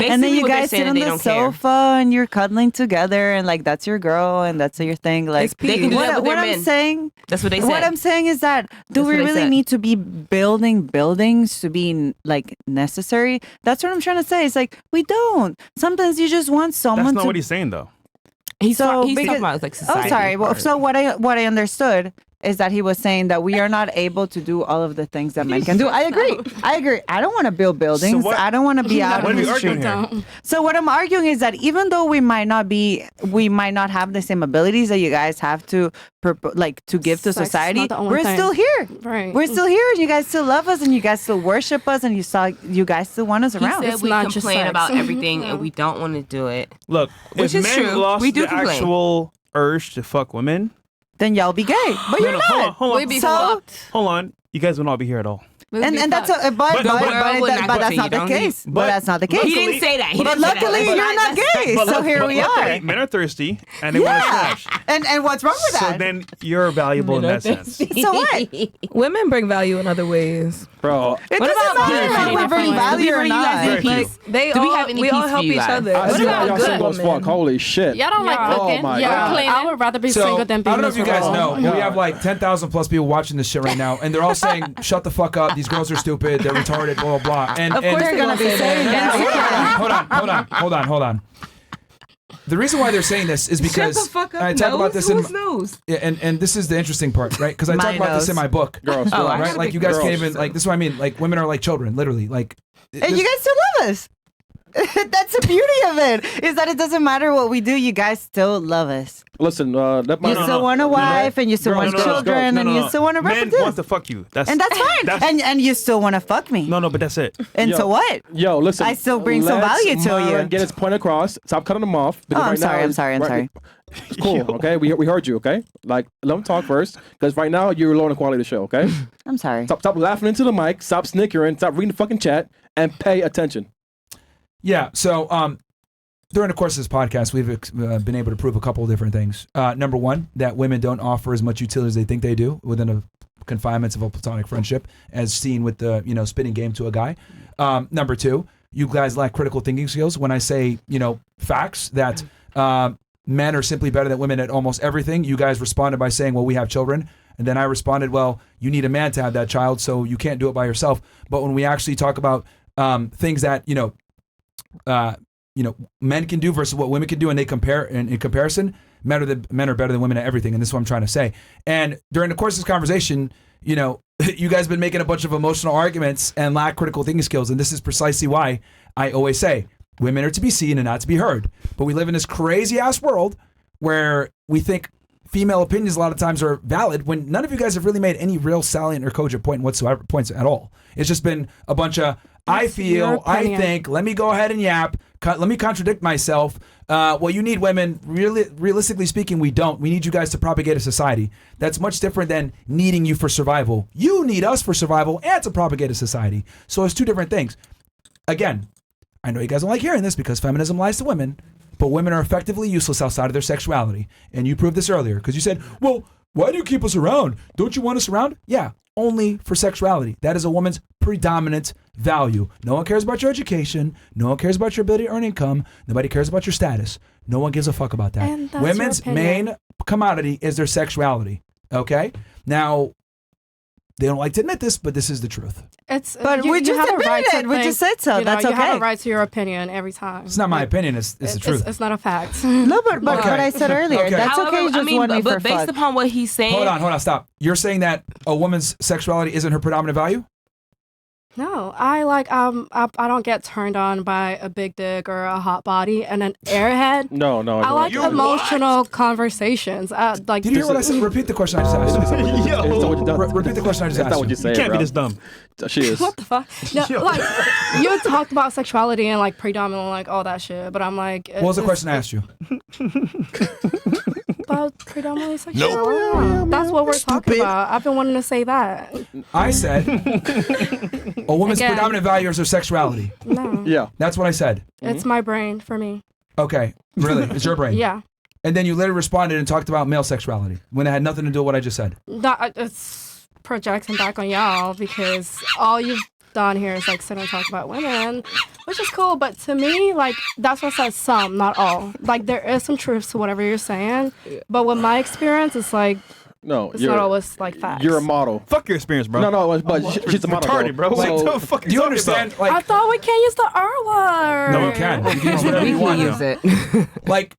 And then you guys sit on the sofa and you're cuddling together, and like that's your girl and that's your thing. Like, They can do that with what their I'm men. saying. That's what they said. What I'm saying is that do That's we what they really said. need to be building buildings to be like necessary? That's what I'm trying to say. It's like we don't. Sometimes you just want someone That's not to. what he's saying though. He's talking because- about like society. Oh, sorry. Well, part. so what I understood is that he was saying that we are not able to do all of the things that men can do. I agree. I don't want to build buildings. what- I don't want to be out What in are we the arguing street. here? So what I'm arguing is that even though we might not have the same abilities that you guys have to to give to Sex is society, not the only we're thing. still here. Right. We're still here, and you guys still love us, and you guys still worship us, and you guys still want us He around. said It's we not just complain sex. about everything and we don't want to do it. Look, Which if is men true. lost We do the complain. actual urge to fuck women, Then y'all be gay, but you're no, not. hold on, We be So- fucked. hold on. You guys would not be here at all. And that's but The world would not that's continue, not the don't case. he? But that's not the case. He didn't say that. He But didn't say that. luckily, That's you're not gay, But so look- here but we luckily, are. Men are thirsty and they want to Yeah, smash. and what's wrong with So that? then you're valuable in that sense. So what? Women bring value in other ways. Bro, It What doesn't about matter peace? if we bring Do value we or bring you guys not. any Like, peace? They Do we all have any we all peace help for you each guys? other. I see about how y'all good single as fuck. Holy shit. Y'all don't like Yeah. cooking. Oh my yeah, God. I would rather be So single than I be don't know if you guys miserable. know, we have like 10,000 plus people watching this shit right now, and they're all saying, "Shut the fuck up! These girls are stupid. They're retarded. Blah blah blah." And Of course They're they're gonna gonna be say saying that. hold on. The reason why they're saying this is because Shut the fuck up. I talk about this in Whose nose? yeah, and this is the interesting part, right? Because I My talk about this in nose. my book, Girls, Oh, relax. right? Like you guys Girls. can't even like this is what I mean. Like women are like children, literally. Like And you guys still love us. That's the beauty of it, is that it doesn't matter what we do, you guys still love us. Listen, let my You still want a wife, and you still want children, and you still want to Men reproduce. want to fuck you. That's And that's fine. That's- And you still want to fuck me. no, but that's it. And Yo. so what? Yo, listen. I still bring some let's value to Myron you. Get his point across. Stop cutting him off. because I'm right now sorry, I'm it's- sorry, I'm right- sorry. It's cool. Okay, we heard you. Okay, like let him talk first, because right now you're low in the quality of the show. Okay, I'm sorry. stop laughing into the mic. Stop snickering. Stop reading the fucking chat and pay attention. Yeah. So during the course of this podcast, we've been able to prove a couple of different things. Number one, that women don't offer as much utility as they think they do within the confinements of a platonic friendship, as seen with the spitting game to a guy. Number two, you guys lack critical thinking skills. When I say facts that men are simply better than women at almost everything, you guys responded by saying, "Well, we have children." And then I responded, "Well, you need a man to have that child, so you can't do it by yourself." But when we actually talk about things that men can do versus what women can do, and they compare in comparison, men are better than women at everything, and this is what I'm trying to say. And during the course of this conversation, you guys have been making a bunch of emotional arguments and lack critical thinking skills, and this is precisely why I always say women are to be seen and not to be heard. But we live in this crazy ass world where we think female opinions a lot of times are valid when none of you guys have really made any real salient or cogent points at all. It's just been a bunch of I feel, I think, let me go ahead and yap, let me contradict myself. Well, you need women, realistically speaking, we don't. We need you guys to propagate a society. That's much different than needing you for survival. You need us for survival and to propagate a society. So it's two different things. Again, I know you guys don't like hearing this because feminism lies to women, but women are effectively useless outside of their sexuality. And you proved this earlier because you said, well, why do you keep us around? Don't you want us around? Yeah, only for sexuality. That is a woman's predominant value. No one cares about your education. No one cares about your ability to earn income. Nobody cares about your status. No one gives a fuck about that. And that's Women's your opinion. main commodity is their sexuality. Okay? Now, they don't like to admit this, but this is the truth. But we just have a admitted right to it. We think, just said so. You know, That's you have okay. a right to your opinion every time. It's not my opinion. It's the truth. It's not a fact. No, but Okay. what I said earlier, Okay. that's However, okay. You just want me for but based fun. upon what he's saying, Hold on, stop. You're saying that a woman's sexuality isn't her predominant value? No, I don't get turned on by a big dick or a hot body and an airhead. No, I like don't. emotional conversations. Like, Did you hear what I said? Repeat the question I just asked. Repeat the question I just That's asked. not what you say. You can't be this dumb. She is. What the fuck? No, like you talked about sexuality and like predominant, like all that shit. But I'm like, What was the question I asked you? about predominantly sexual? That's what we're talking about. I've been wanting to say that. I said a woman's Again. predominant value is her sexuality. No. Yeah. That's what I said. It's my brain for me. Okay, really? It's your brain? Yeah. And then you literally responded and talked about male sexuality when it had nothing to do with what I just said. It's projecting back on y'all because all you've done here is like sit and talk about women, which is cool. But to me, like that's what says some, not all. Like there is some truth to whatever you're saying, but with my experience, it's like No, it's not always like facts. You're a model. Fuck your experience, bro. No, but she's a model. retarded, bro. Like, So, the fuck Do you understand? Like, I thought we can't use the R word. no, you can. You can use whatever you want. use it. Like,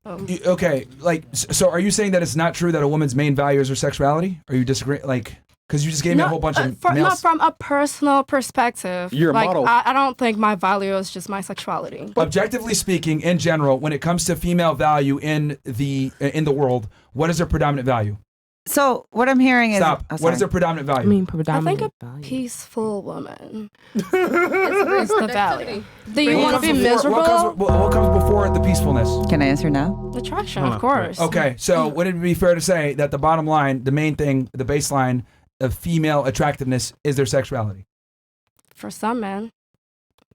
okay, like, so are you saying that it's not true that a woman's main value is her sexuality? Are you disagreeing? Like, because you just gave me a whole bunch of not males. from a personal perspective. You're a like, model. I don't think my value is just my sexuality. Objectively speaking, in general, when it comes to female value in the world, what is their predominant value? So what I'm hearing is Stop. What is their predominant value? I mean, I predominant think a value. peaceful woman is the value. Do you want to be What miserable? what comes before the peacefulness? Can I answer now? Attraction, Hold of on, course. Okay, so would it be fair to say that the bottom line, the main thing, the baseline of female attractiveness is their sexuality? For some men.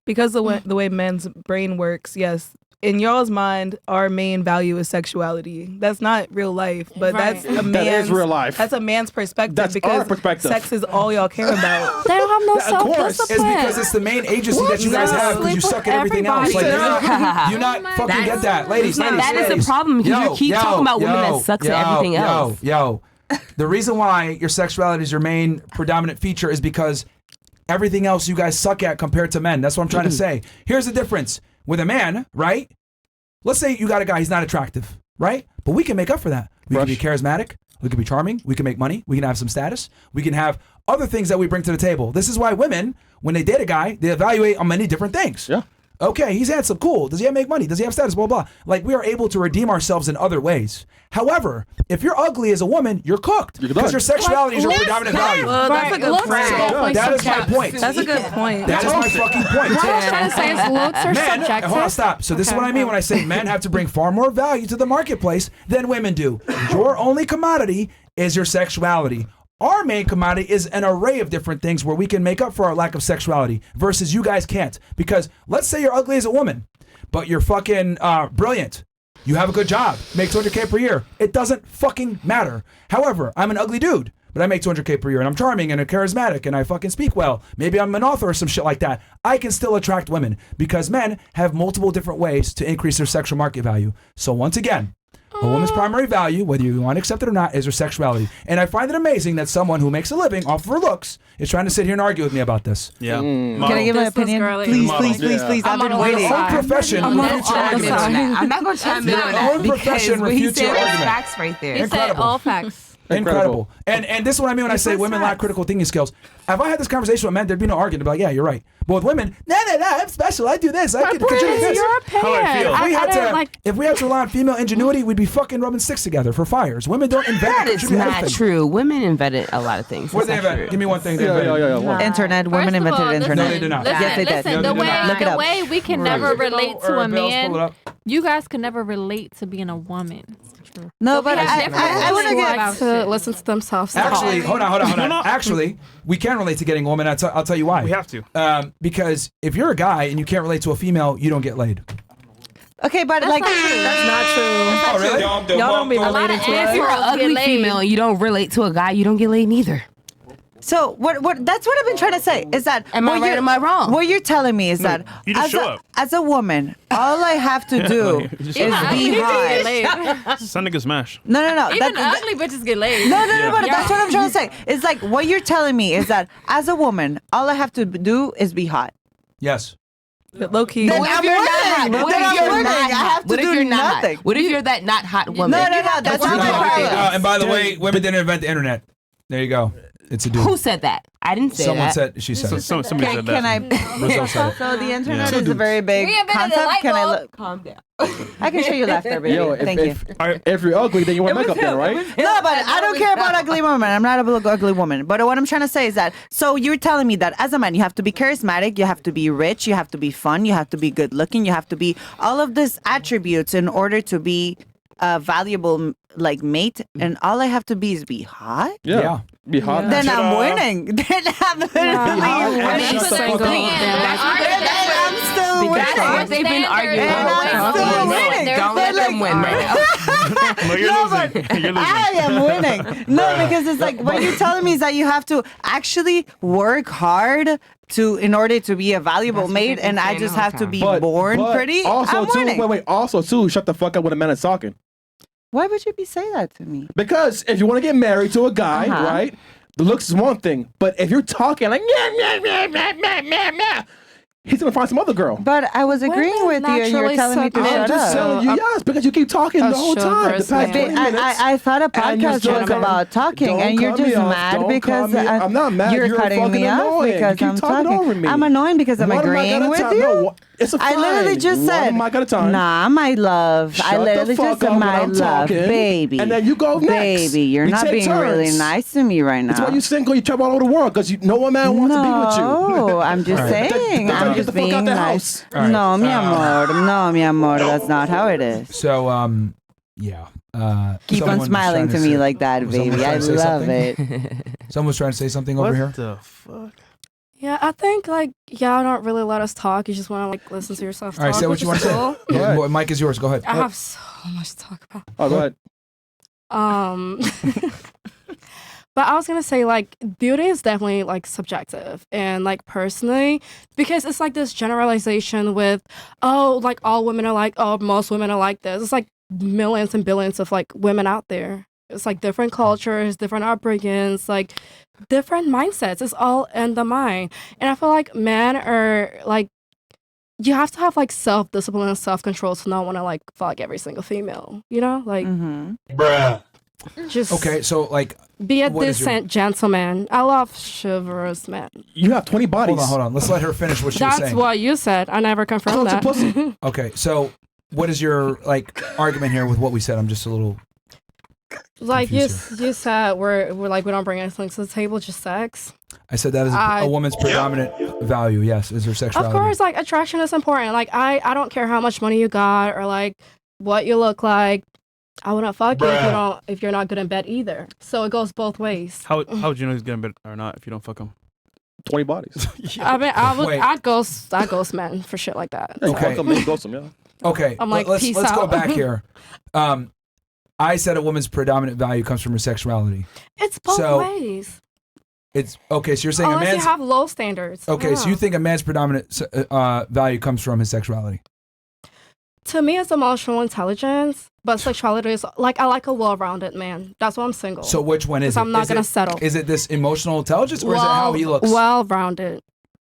Because the way men's brain works, yes. In y'all's mind, our main value is sexuality. That's not real life, but Right. that's a man's. That is real life. That's a man's perspective That's because our perspective. sex is all y'all care about. They don't have no Of course. It's self-discipline. because it's the main agency that you guys have because you Sleep suck with at everything else. Like, everybody. you're not fucking get that. Ladies, And ladies, that is ladies. a problem because you keep talking about women that sucks at everything else. Yo, the reason why your sexuality is your main predominant feature is because everything else you guys suck at compared to men. That's what I'm trying to say. Here's the difference. With a man, right? Let's say you got a guy, he's not attractive, right? But we can make up for that. We can be charismatic. We can be charming. We can make money. We can have some status. We can have other things that we bring to the table. This is why women, when they date a guy, they evaluate on many different things. Yeah. Okay, he's handsome, cool. Does he make money? Does he have status? Blah, blah. Like, we are able to redeem ourselves in other ways. However, if you're ugly as a woman, you're cooked. Because your sexuality is your predominant value. Well, that's a good point. That is my point. That's a good point. That is my fucking point. What I was trying to say is looks are Men, subjective. hold on, stop. So this is what I mean when I say men have to bring far more value to the marketplace than women do. Your only commodity is your sexuality. Our main commodity is an array of different things where we can make up for our lack of sexuality versus you guys can't. Because let's say you're ugly as a woman, but you're fucking brilliant. You have a good job, make 200K per year. It doesn't fucking matter. However, I'm an ugly dude, but I make 200K per year and I'm charming and charismatic and I fucking speak well. Maybe I'm an author or some shit like that. I can still attract women because men have multiple different ways to increase their sexual market value. So once again, a woman's primary value, whether you want to accept it or not, is her sexuality. And I find it amazing that someone who makes a living off of her looks is trying to sit here and argue with me about this. Yeah. Can I give my opinion? Please, please, please, please. I've been waiting. Your own profession refutes your arguments. I'm not going to chime in Your on that own because profession what he refutes your said was argument. facts right there. He said Incredible. all facts. Incredible. And this is what I mean when I say women lack critical thinking skills. If I had this conversation with men, there'd be no argument. They'd be like, yeah, you're right. But with women, no, I'm special. I do this. I can contribute this. Your opinion. If we had to rely on female ingenuity, we'd be fucking rubbing sticks together for fires. Women don't invent That and is contribute not anything. true. Women invented a lot of things. What That's did they not invent? true. Give me one thing they invented. Internet. Women First of invented all, internet. No, they did not. Listen, Yes, they did. listen, No, they did not. Look it the up. way we can never relate to a man, up. you guys can never relate to being a woman. No, So but we have different I want to ways get. about to shit. listen to themselves. Actually, talk. hold on. Actually, we can relate to getting a woman. I'll tell you why. We have to. Because if you're a guy and you can't relate to a female, you don't get laid. Okay, but like That's not true. Oh, really? Y'all don't be related to If us. you're an Girls get ugly laid. female and you don't relate to a guy, you don't get laid neither. so what that's what I've been trying to say is that Am I what right or you're- am I wrong? What you're telling me is that you just as show a, up. as a woman, all I have to do is Even ugly be bitches hot. get laid. Son nigga smash. No. Even ugly bitches get laid. No, Yeah. but that's what I'm trying to say. It's like what you're telling me is that as a woman, all I have to do is be hot. Yes. Low key. Then What if I'm you're not winning. hot? Then What if I'm you're winning. not I have hot? to What if do you're not hot? nothing. What if you're that not hot woman? No, that's not my problem. And by the way, women didn't invent the internet. There you go. It's a dude. Who said that? I didn't say Someone that. said. She said. it. Somebody said Can that. I? Rizzo said it. So the internet Yeah. is a very big We invented a concept. light Can I bulb. look? Calm down. I can show you laughter, baby. Yo, Thank you. if you're ugly, then you wear makeup then, right? No, but I don't care about ugly women. I'm not a ugly woman. But what I'm trying to say is that, so you're telling me that as a man, you have to be charismatic, you have to be rich, you have to be fun, you have to be good looking, you have to be all of these attributes in order to be a valuable like mate, and all I have to be is be hot. Yeah. Be hot. Then I'm winning. Then I'm winning. Shut the fuck up. I'm still That's what winning. they've been arguing And I'm still winning. Don't let them win right now. No, you're losing. You're losing. I am winning. No, because it's like what you're telling me is that you have to actually work hard in order to be a valuable That's what mate, they've been and I saying just the whole have to time. be born pretty. Also, I'm too, winning. wait. Also, too, shut the fuck up when a man is talking. Why would you say that to me? Because if you want to get married to a guy, Uh-huh. right? The looks is one thing, but if you're talking like he's gonna find some other girl. But I was agreeing with you, and you were naturally telling me to submit. I'm shut just up. telling you, yes, because you keep talking A the whole time. The chivalrous past man. 20 minutes. I thought a and you're podcast still was coming- about talking, Don't and you're cut just me off. mad Don't because cut me- I'm not mad. You're cutting fucking me off annoying. because you keep I'm talking talking. over me. I'm annoying because I'm One mic agreeing at a with time. you. No, it's a I literally fine. just One said, mic at a time. nah, my love. I Shut the literally fuck just said, up when my I'm love, talking, baby. and then you go next. Baby, you're We not take being really turns. nice to me right now. That's why you single. You travel all over the world because no one man wants to be with you. No, I'm just saying. That's how I'm you get just the fuck out being the nice. house. All right. No, mi amor. No, mi amor. That's not how it is. So, yeah. Keep someone on was smiling trying to me say- like that, was someone baby. I trying to say love something? it. Someone was trying to say something What over here. the fuck? Yeah, I think like y'all don't really let us talk. You just want to like listen to yourself talk. All right, say what which you want is to say. cool. Yeah, well, Mike is yours. Go ahead. I have so much to talk about. Oh, go ahead. But I was gonna say like beauty is definitely like subjective, and like personally, because it's like this generalization with, oh, like all women are like, oh, most women are like this. It's like millions and billions of like women out there. It's like different cultures, different upbringings, like different mindsets. It's all in the mind, and I feel like men are like, you have to have like self-discipline and self-control to not want to like fuck every single female, you know, like Bruh. just Okay, so like, be a what is your- decent gentleman. I love chivalrous men. You have 20 bodies. hold on. Let's let her finish what she was That's saying. what you said. I never confirmed that. Okay, so what is your like argument here with what we said? I'm just a little. Like you, confused you said, we're like we don't bring anything to the table, just sex. I said that is a woman's predominant value. Yes, is her sexuality. Of course, like attraction is important. Like I don't care how much money you got or like what you look like. I wouldn't fuck you if you're not good in bed either. So it goes both ways. How would you know he's getting better or not if you don't fuck him? 20 bodies. I mean, Wait. I ghost men for shit like that. Okay. Okay. I'm like, let's peace go out. back here. I said a woman's predominant value comes from her sexuality. It's both So, ways. It's okay. So you're saying Unless a man's you have low standards. okay. So you Yeah. think a man's predominant value comes from his sexuality? To me, it's emotional intelligence, but sexuality is like I like a well-rounded man. That's why I'm single. So which one is 'Cause it? I'm not Is gonna it- settle. Is it this emotional intelligence or is it how he looks? Well-rounded.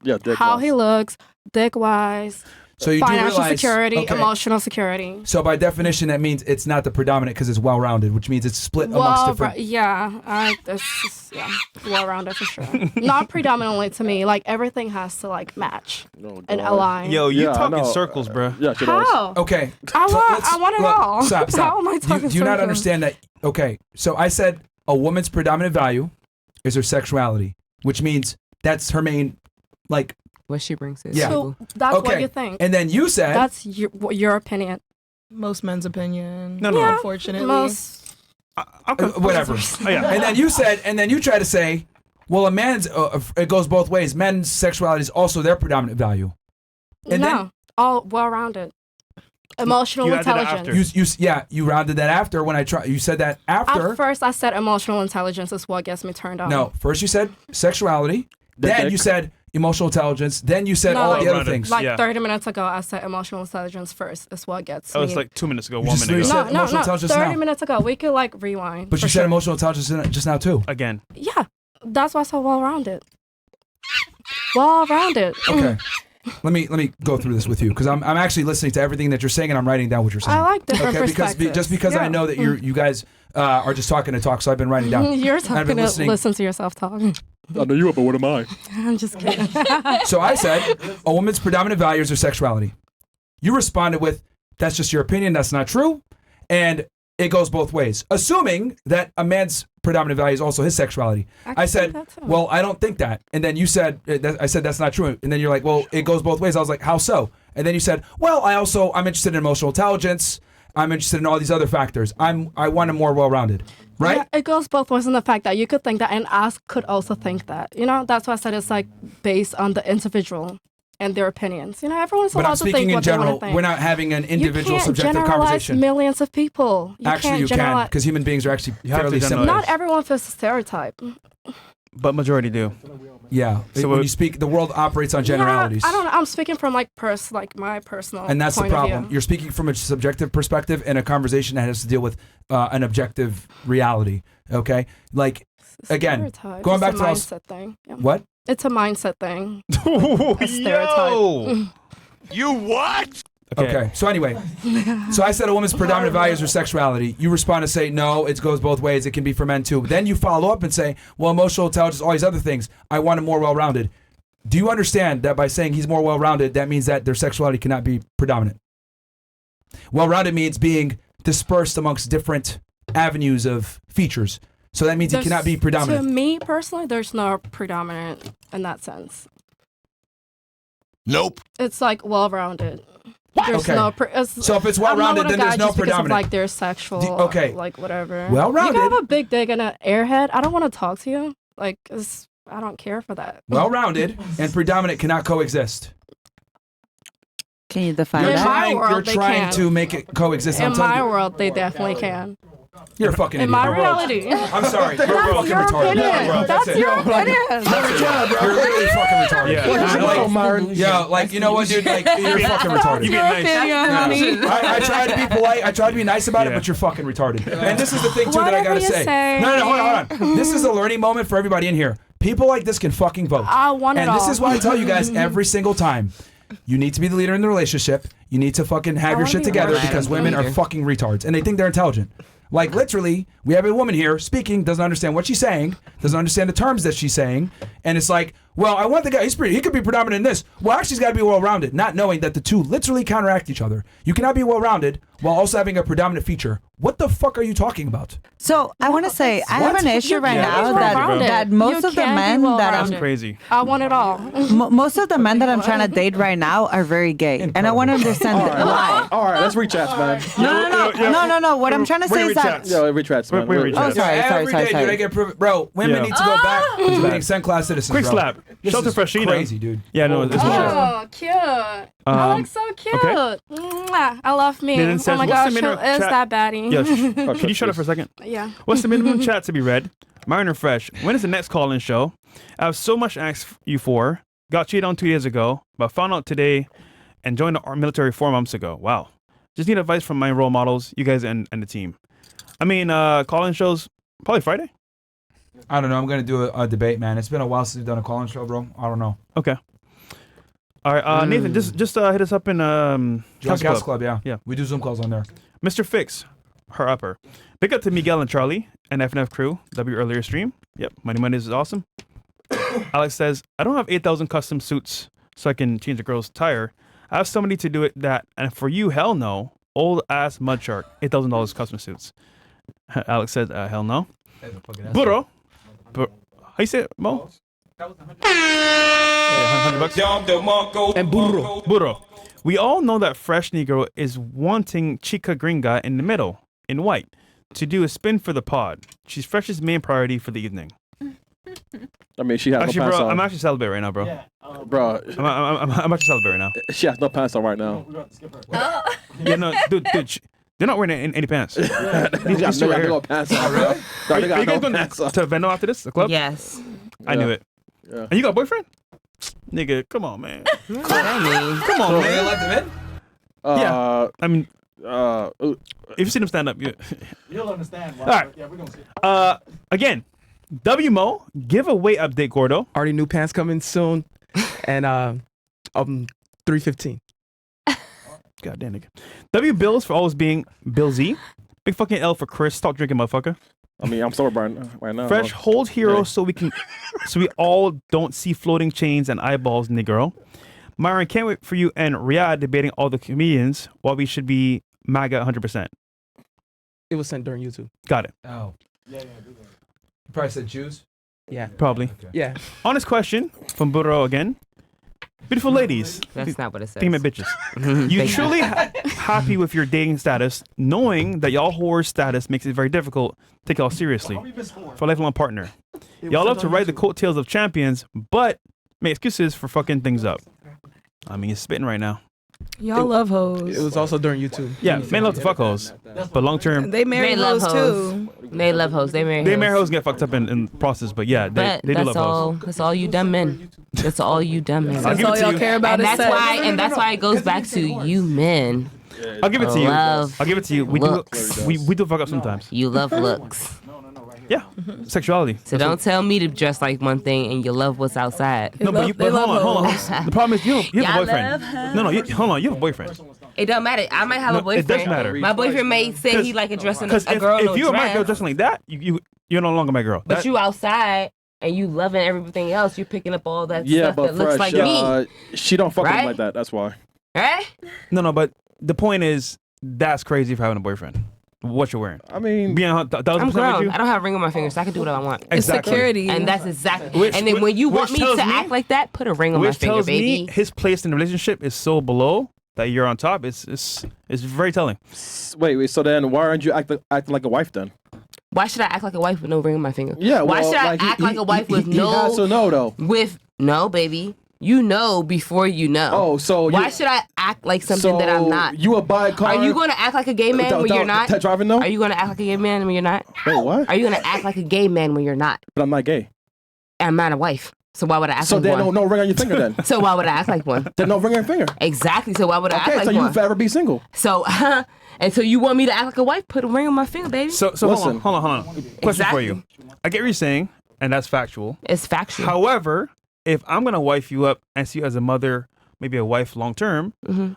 Yeah, dick How wise. he looks, dick-wise, So you do financial realize- security, okay. emotional security. So by definition, that means it's not the predominant because it's well-rounded, which means it's split amongst different. Yeah, well-rounded for sure. Not predominantly to me. Like everything has to like match and align. Yo, you Yeah, I talking know. circles, bro. Yeah, How? Okay. I so want, let's- I want it look, all. Stop. How am I talking Do you not circles? understand that? Okay. So I said a woman's predominant value is her sexuality, which means that's her main, like. What she brings to the Yeah. table. So that's okay. what you think. And then you said. That's your opinion. Most men's opinion. No, no. Yeah, Unfortunately. most. Whatever. Oh, yeah. And then you said, and then you try to say, well, a man's it goes both ways. Men's sexuality is also their predominant value. And No, all well-rounded. Emotional You added that intelligence. after. You rounded that after when I tried. You said that after. At first, I said emotional intelligence is what gets me turned on. No, first you said sexuality. Then dick. you said emotional intelligence. Then you said No, all like- the other things. Like Yeah. 30 minutes ago, I said emotional intelligence first is what gets That me. was like 2 minutes ago, You 1 just minute ago. literally said no, emotional no, intelligence 30 now. minutes ago. We could like rewind. But for you sure. said emotional intelligence just now too. Again. Yeah, that's why I said well-rounded. Well-rounded. Okay. Let me go through this with you because I'm actually listening to everything that you're saying and I'm writing down what you're saying. I like different okay, because perspectives. just because I Yeah. know that you guys are just talking to talk, so I've been writing down. You're And I've talking been to listening. listen to yourself talk. I know you up, but what am I? I'm just kidding. So I said a woman's predominant value is her sexuality. You responded with, "That's just your opinion. That's not true," and it goes both ways, assuming that a man's predominant value is also his sexuality. I said, think that too. well, I don't think that. And then you said, I said, that's not true. And then you're like, well, it goes both ways. I was like, how so? And then you said, well, I'm interested in emotional intelligence. I'm interested in all these other factors. I want a more well-rounded, right? Yeah, it goes both ways in the fact that you could think that and us could also think that. You know, that's why I said it's like based on the individual and their opinions. You know, everyone's But allowed I'm to think speaking in what they general. want to think. We're not having an individual you can't subjective generalize conversation. millions of people. Actually, you can, generalize. because human beings are actually You have to fairly generalize. similar. Not everyone fits the stereotype. But majority do. Yeah. So when you speak, the world operates on generalities. Yeah, I don't know. I'm speaking from like my personal. And that's the point of problem. view. You're speaking from a subjective perspective in a conversation that has to deal with an objective reality. Okay? Like, again, Stereotype. going It's back a to mindset thing. Yeah. What? It's a mindset thing. A stereotype. You what? Okay. So anyway, so I said a woman's predominant values are sexuality. You respond to say, no, it goes both ways. It can be for men too. Then you follow up and say, well, emotional intelligence, all these other things. I want him more well-rounded. Do you understand that by saying he's more well-rounded, that means that their sexuality cannot be predominant? Well-rounded means being dispersed amongst different avenues of features. So that means it cannot be predominant. To me personally, there's no predominant in that sense. Nope. It's like well-rounded. There's Okay. no So if it's well-rounded, then there's no Because of, predominant. like they're sexual. Okay. Like whatever. Well-rounded. You can have a big dick and an airhead. I don't want to talk to you. Like, I don't care for that. Well-rounded and predominant cannot coexist. Can you define You're In that? my trying, world, you're they trying can. to make it coexist. In I'm telling my you, world, they definitely can. you're a fucking In idiot. my bro. reality. I'm sorry. You're That's fucking your retarded. opinion. Bro, That's it. your opinion. You're literally fucking retarded. Yeah. Like, yo, like, you know what, dude? Like, you're fucking retarded. You being nice. I try to be polite. I try to be nice about it, Yeah. but you're fucking retarded. And this is the thing, too, that I Whatever gotta you say. say. No, hold on. This is a learning moment for everybody in here. People like this can fucking vote. I want it And this all. is why I tell you guys every single time. You need to be the leader in the relationship. You need to fucking have your wanna shit be together right. because women are fucking retards and they think they're intelligent. Like, literally, we have a woman here speaking, doesn't understand what she's saying, doesn't understand the terms that she's saying, and it's like, well, I want the guy, he could be predominant in this. Well, actually, he's got to be well-rounded, not knowing that the two literally counteract each other. You cannot be well-rounded while also having a predominant feature. What the fuck are you talking about? So I want to say I have an issue right can't now be that well-rounded. that most You of the can't be men that well-rounded. I'm Crazy. I want it all. most of the men that I'm trying to date right now are very gay, and I want to understand why. All right, let's reach chats, man. No. What I'm trying to say is that Yo, reach chats, man. Wait, reach Oh, chats. sorry. Every day, dude, I get bro, women Yeah. need to go back to being second-class citizens, Quick bro. slap. This Shout out is to Freshina. crazy, dude. Yeah, no, it's Oh, cute. I look so cute. Mwah. I love me. Nathan Oh says, my what's the gosh, who minimum is chat- that baddie? Yeah, can you shut up for a second? Yeah. What's the minimum chat to be read? Myron and Fresh, when is the next call-in show? I have so much to ask you for. Got cheated on 2 years ago, but found out today and joined the military 4 months ago. Wow. Just need advice from my role models, you guys and the team. I mean, call-in shows, probably Friday? I don't know. I'm going to do a debate, man. It's been a while since we've done a call-in show, bro. I don't know. Okay. All right, Nathan, just hit us up in Council Club, yeah. Yeah. We do Zoom calls on there. Mr. Fix, her upper. Big up to Miguel and Charlie and FNF crew. W earlier stream. Yep, Money Mondays is awesome. Alex says, I don't have 8,000 custom suits so I can change a girl's tire. I have somebody to do it that, and for you, hell no. Old ass mud shark, $8,000 custom suits. Alex says, hell no. Burro. How you say it, Mo? Yeah, $100. And burro. Burro. We all know that Fresh Negro is wanting Chica Gringa in the middle, in white, to do a spin for the pod. She's Fresh's main priority for the evening. I mean, she has Actually, no pants bro, on. I'm actually celibate right now, bro. Bro, I'm actually celibate right now. she has no pants on right now. Yeah, no, dude, they're not wearing any pants. These guys two got right no here. pants on, bro. Are They you got guys no going pants on. to Vendo after this, the club? Yes. I knew it. Yeah. And you got a boyfriend? Nigga, come on, man. I Come on, They man. let them in? Yeah. I mean, ooh. if you see them stand up, you... You'll understand. Why. All right. Yeah, we're gonna see. Again, WMO, giveaway update, Gordo. Already new pants coming soon, and 315. God damn nigga. W Bills for always being Bill Z. Big fucking L for Chris. Stop drinking, motherfucker. I mean, I'm sober right now. Fresh, hold hero so we all don't see floating chains and eyeballs, nigga. Myron, can't wait for you and Riyadh debating all the comedians while we should be MAGA 100%. It was sent during YouTube. Got it. Oh. Yeah. You probably said Jews? Yeah. Probably. Okay. Yeah. Honest question from Burro again. Beautiful ladies. That's not what it says. Think about bitches. You Thank truly happy with your dating status, knowing that y'all whore status makes it very difficult to take y'all seriously for a lifelong partner. Y'all love to ride the coattails of champions, but make excuses for fucking things up. I mean, it's spitting right now. Y'all love hoes. It was also during YouTube. Yeah, men love to fuck hoes, but long term, They marry love hoes too. They love hoes. They marry they hoes. marry hoes and get fucked up in process. But yeah, But they do that's love all. hoes. That's all you dumb men. That's all you dumb men. I'll That's give it all to y'all you. care about And is that's sex. why. And that's why it goes back to you men. I'll give it to you. Love I'll give it to you. We looks. do. We do fuck up sometimes. You love looks. Yeah, sexuality. So don't tell me to dress like one thing and you love what's outside. No, but you. But hold on. The problem is you have a Y'all boyfriend. love hoes. No. Hold on. You have a boyfriend. It don't matter. I might have a No, boyfriend. it does matter. My boyfriend may say he like a dressing Because a girl in a if you're my girl dress. dressing like that, you're no longer my girl. But That- you outside and you loving everything else. You're picking up all that Yeah, stuff but that looks Fresh, like me. she don't fuck with him Right? like that. That's why. Right? No, but the point is that's crazy for having a boyfriend. What you're wearing. I mean, being I'm 1,000% with grown. you. I don't have a ring on my finger, so I can do what I want. It's Exactly. security. And that's exactly. Which- and then when you want which me to tells me- act like that, put a ring on my Which finger, tells baby. me his place in the relationship is so below that you're on top. It's very telling. wait. So then, why aren't you acting like a wife then? Why should I act like a wife with no ring on my finger? Yeah. Why well, should I like, act like a wife with he has to know though. no, baby? You know before you know. Oh, so why should I act like something that I'm not? You will buy a car. Are you going to act like a gay man when you're not? Driving though? Are you going to act like a gay man when you're not? Wait, what? Are you going to act like a gay man when you're not? But I'm not gay. I'm not a wife. So why would I act So like then one? no ring on your finger then. So why would I act like one? Then no ring on your finger. Exactly. So why would I act Okay, like so you one? forever be single. So, and so you want me to act like a wife? Put a ring on my finger, baby. So Listen. hold on. Question Exactly. for you. I get what you're saying, and that's factual. It's factual. However, if I'm gonna wife you up and see you as a mother, maybe a wife long term,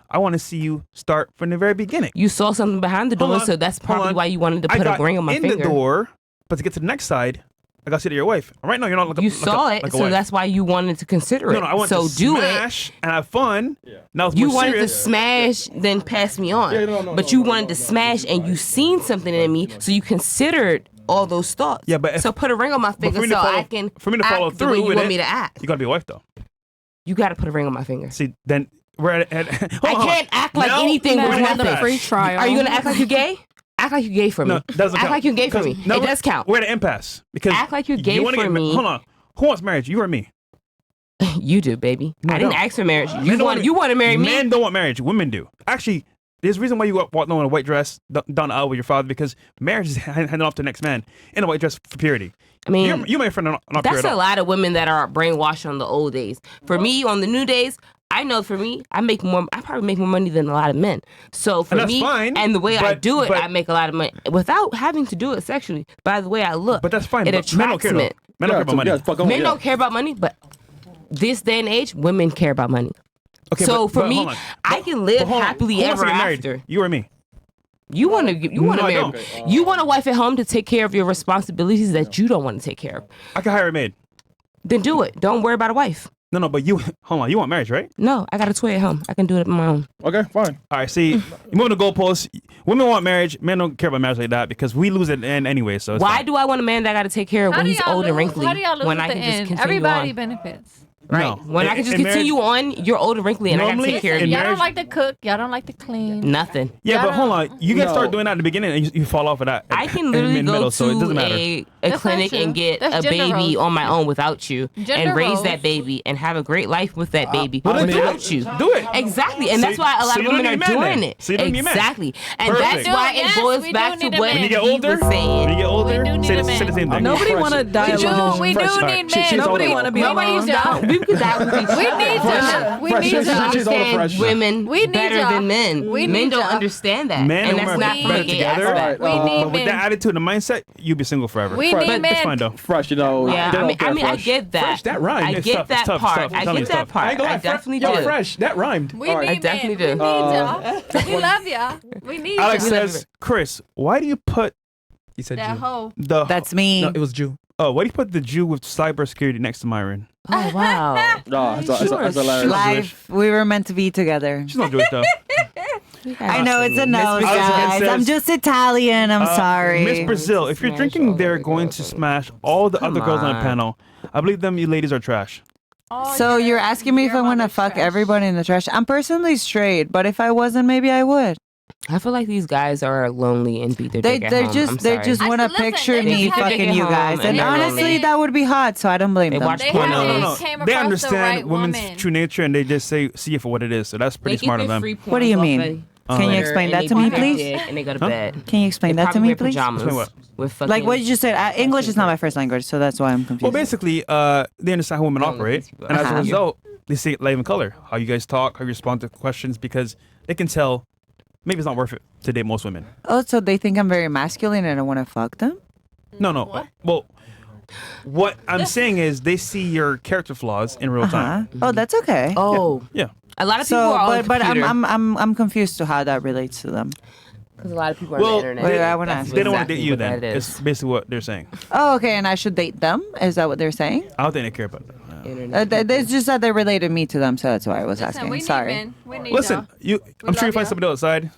I want to see you start from the very beginning. You saw something behind the door, Hold on, so that's hold probably on. why you wanted to I put a got ring on my in finger. the door, but to get to the next side, I gotta say to your wife. Right now, you're not like You like saw a, it, like a so wife. that's why you wanted to consider it. No, I want so to do smash and have fun. Yeah. Now it's You more wanted serious. to smash, then pass me on. But you wanted to smash, and you seen something in me, so you considered all those thoughts. Yeah, but so put a ring on my but finger so I can for me to follow act through the way you with want it, me to act. You gotta be a wife though. You got to put a ring on my finger. See, then we're at I can't act like anything No, would we have happen. the free trial. Are you gonna act like you're gay? Act like you're gay for me. No, it doesn't act count. like you're gay for 'Cause me. no, It does count. We're at an impasse because Act like you're gay you wanna for get me. Hold on. Who wants marriage? You or me? You do, baby. No, I didn't don't. ask for marriage. Men You don't want to marry me? Men don't want marriage. Women do. Actually, there's a reason why you walk down in a white dress down the aisle with your father, because marriage is handed off to the next man in a white dress for purity. I mean, you my friend are not pure that's at a all. lot of women that are brainwashed on the old days. For me, on the new days, I know for me, I probably make more money than a lot of men. So for And that's me, fine, and the way I but- do it, but- I make a lot of money without having to do it sexually. By the way I look, But that's fine. It But men don't attracts care though. men. Men don't care about money. Yeah, fuck on, Men yeah. don't care about money, but this day and age, women care about money. Okay, so but for me, hold on. I can live But hold on. happily Who wants ever to get married? after. You or me? You want to No, I marry. don't. You want a wife at home to take care of your responsibilities that you don't want to take care of. I can hire a maid. Then do it. Don't worry about a wife. No, but you hold on. You want marriage, right? No, I got a toy at home. I can do it on my own. Okay, fine. All right. See, you moving the goalposts. Women want marriage. Men don't care about marriage like that because we lose at the end anyway. So it's Why fine. do I want a man that I got to take care of How when do he's y'all old and lose? wrinkly? How do y'all lose when at I the can just end? continue Everybody on? benefits. Right. No. When I can just In marriage- continue on, you're old and wrinkly, and I got to Normally, take care of in you. Y'all marriage- don't like to cook. Y'all don't like to clean. Nothing. Yeah, Y'all but hold don't- on. You can No. start doing that at the beginning and you fall off of that. I can in literally the go middle, so it doesn't to matter. a That's clinic not and true. get That's a gender baby roles. on my own without you, Gender and raise roles. that baby and have a great life with that baby well, then do without it. you. Do it. Exactly, and So that's you- why a lot so of you don't women are need a man doing then. it. So you don't need a man. Exactly, and Perfect. that's why Yes, it boils we back do to need a what man. When you get he older, was saying. when you get older, We do need say a the man. same thing. Nobody want to We die do. alone. We do Fresh. need She's men. Nobody older. want to be Nobody alone. does. We could die with each other. We need to. We Fresh. need She's to. older, Understand Fresh. women We need better y'all. than men. We Men need don't y'all. understand that, Men and and that's women not are from a better gay together. aspect. All right, We need But with men. that attitude and mindset, you'll be single forever. We Fresh. need But it's fine men. though. Fresh, you know. Yeah, they I don't mean, care, I Fresh. get that. Fresh, that rhymed. I It's get tough, that it's tough, part. it's tough. I Tell me get it's that tough. part. I ain't gonna I lie, definitely yo, do. Fresh, that rhymed. We All right. need I definitely men. do. We need y'all. We love y'all. We need Alex y'all. says, Chris, why do you put He said That Jew. hoe. the That's me. No, it was Jew. why do you put the Jew with cybersecurity next to Myron? Oh wow. No, it's hilarious. Life, we were meant to be together. She's not Jewish though. I know it's a no, Miss Brazil guys. says- I'm just Italian. I'm sorry. Miss Brazil, if you're Smash drinking, all they're the going girls. to smash all the Come other girls on the on. panel. I believe them, you ladies are trash. Oh, So you're asking me if I want to fuck everybody in the trash? I'm personally straight, but if I wasn't, maybe I would. I feel like these guys are lonely and beat their dick at home. They just want to picture me fucking you guys, and honestly, that would be hot. So I don't blame them. No. They understand women's true nature, and they just see it for what it is. So that's pretty smart of them. What do you mean? Can you explain that to me, please? And they go to bed. Can you explain that to me, please? Explain what? Like what you just said. English is not my first language, so that's why I'm confused. Well, basically, they understand how women operate, and as a result, they see it live in color. How you guys talk, how you respond to questions, because they can tell maybe it's not worth it to date most women. Oh, so they think I'm very masculine and I want to fuck them? No. Well, what I'm saying is they see your character flaws in real time. Oh, that's okay. Oh, yeah. A lot of people are on but computer. I'm confused to how that relates to them. Because a lot of people are on the internet. Wait, I want to ask. They don't want to date you then. It's basically what they're saying. Oh, okay, and I should date them? Is that what they're saying? I don't think they care about it. It's just that they related me to them, so that's why I was asking. Sorry. Listen, I'm sure you find somebody outside.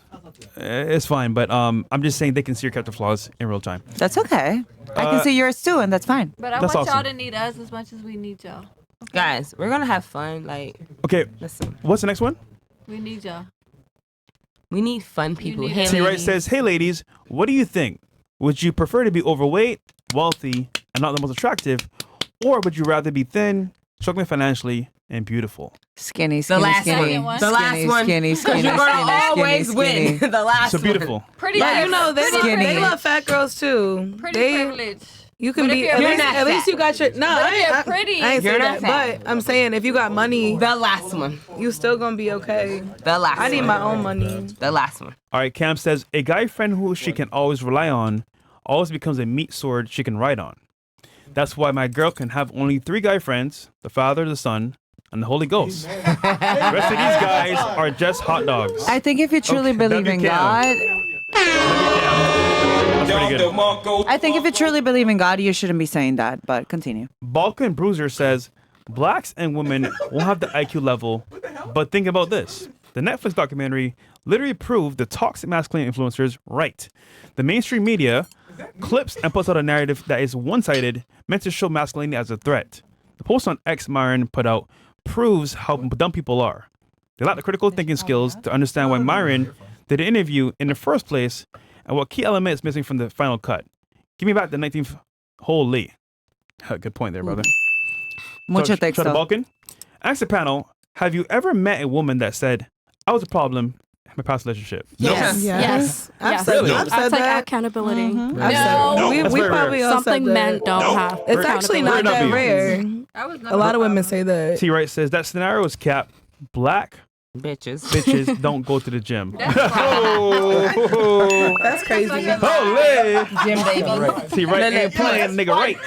It's fine, but I'm just saying they can see your character flaws in real time. That's okay. I can see yours too, and that's fine. But I want y'all to need us as much as we need y'all. Okay? Guys, we're going to have fun. Like, okay, listen. What's the next one? We need y'all. We need fun people. Hey, T. Wright says, hey, ladies, what do you think? Would you prefer to be overweight, wealthy, and not the most attractive? Or would you rather be thin, struggling financially, and beautiful? Skinny. The last one. The last one. Skinny. You're going to always win. The last one. So beautiful. Pretty. But you know, they love fat girls too. Pretty privilege. You can be at least you got your I ain't say that, but I'm saying if you got money, the last one, you still gonna be okay. The last I need my own money. The last one. All right, Cam says a guy friend who she can always rely on always becomes a meat sword she can ride on. That's why my girl can have only 3 guy friends: the Father, the Son, and the Holy Ghost. The rest of these guys are just hot dogs. I think if you truly believe in God. I think if you truly believe in God, you shouldn't be saying that, but continue. Balkan Bruiser says, blacks and women won't have the IQ level, but think about this. The Netflix documentary literally proved the toxic masculine influencers right. The mainstream media clips and puts out a narrative that is one-sided, meant to show masculinity as a threat. The post on X Myron put out proves how dumb people are. They lack the critical thinking skills to understand why Myron did the interview in the first place and what key element is missing from the final cut. Give me back the 19th hole, Lee. Good point there, brother. Mucho texto. Try the Balkan. Ask the panel, have you ever met a woman that said, I was a problem in my past relationship? Yes. No. Yes. Really? I've said that. Accountability. No. We probably all something said men that. don't have. It's actually not that rare. A lot of women say that. T. Wright says that scenario is cap. Black bitches don't go to the gym. That's crazy. Holy Gym baby. T. Wright ain't playing nigga right.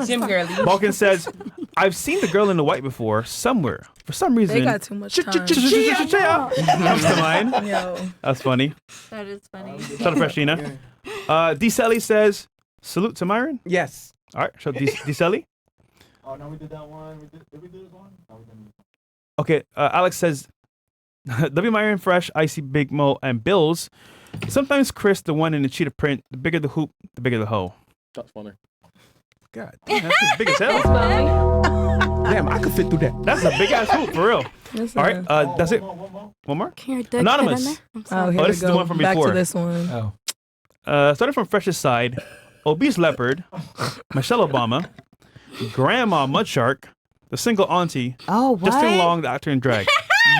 Gym girly. Balkan says, I've seen the girl in the white before somewhere. For some reason. They got too much time. Comes to mind. Yo. That's funny. That is funny. Shout out to Freshina. D. Selly says, salute to Myron. Yes. All right. Shout out to D. Selly. Oh, no, we did that one. Did we do this one? No, we didn't. Okay, Alex says, W. Myron, Fresh, Icy, Big Mo, and Bills. Sometimes Chris, the one in the cheetah print, the bigger the hoop, the bigger the hoe. That's funny. God, damn, that's as big as hell. Damn, I could fit through that. That's a big ass hoop, for real. Yes, All right, that's it. One more? Can your dick Anonymous. fit in there? Oh, here Oh, we this is the go. one from Back before. to this one. Starting from Fresh's side, Obese Leopard, Michelle Obama, Grandma Mudshark, the single auntie, Oh, what? Justin Long, the actor in drag.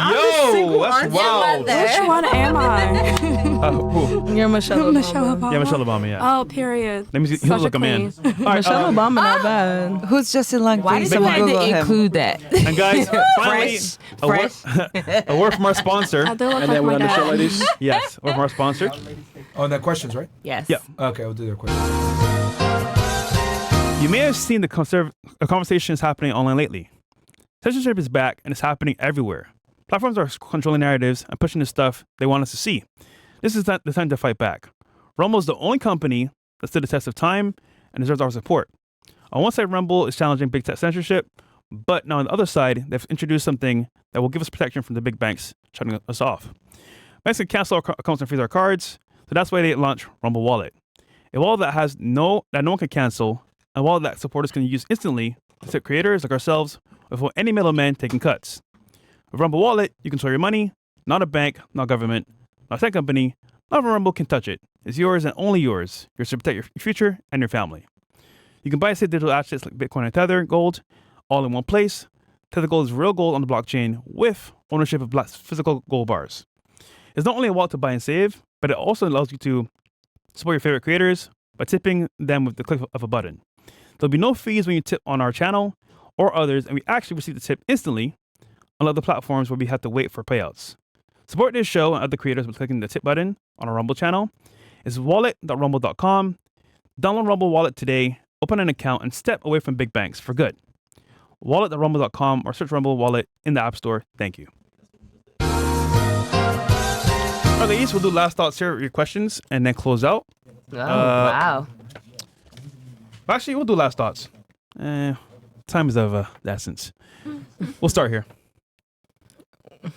Yo, that's wild. Which one am I? Who? You're Michelle Obama. Michelle Obama. Yeah, Michelle Obama, yeah. Oh, period. Let me see. Such Look a him in. queen. All right, Michelle Obama, not bad. Who's Justin Long? Why Please did you someone have Google to him. include that? And guys, finally, a word from our sponsor. I do look And like then we're my on the show, dad. ladies. Yes, word from our sponsor. Oh, and that questions, right? Yes. Yeah. Okay, we'll do their questions. You may have seen the conversations happening online lately. Censorship is back, and it's happening everywhere. Platforms are controlling narratives and pushing the stuff they want us to see. This is not the time to fight back. Rumble is the only company that stood the test of time and deserves our support. On one side, Rumble is challenging big tech censorship, but now on the other side, they've introduced something that will give us protection from the big banks shutting us off. Banks can cancel our accounts and freeze our cards, so that's why they launched Rumble Wallet. A wallet that no one can cancel, a wallet that supporters can use instantly tip creators like ourselves without any middlemen taking cuts. With Rumble Wallet, you control your money, not a bank, not government, not a tech company. None of Rumble can touch it. It's yours and only yours. Yours to protect your future and your family. You can buy safe digital assets like Bitcoin and Tether Gold all in one place. Tether Gold is real gold on the blockchain with ownership of physical gold bars. It's not only a wallet to buy and save, but it also allows you to support your favorite creators by tipping them with the click of a button. There'll be no fees when you tip on our channel or others, and we actually receive the tip instantly, unlike the platforms where we have to wait for payouts. Support this show and other creators by clicking the tip button on our Rumble channel. It's wallet.rumble.com. Download Rumble Wallet today, open an account, and step away from big banks for good. Wallet.rumble.com or search Rumble Wallet in the App Store. Thank you. All right, ladies, we'll do last thoughts here, your questions, and then close out. Oh, wow. Actually, we'll do last thoughts. Time is of the essence. We'll start here.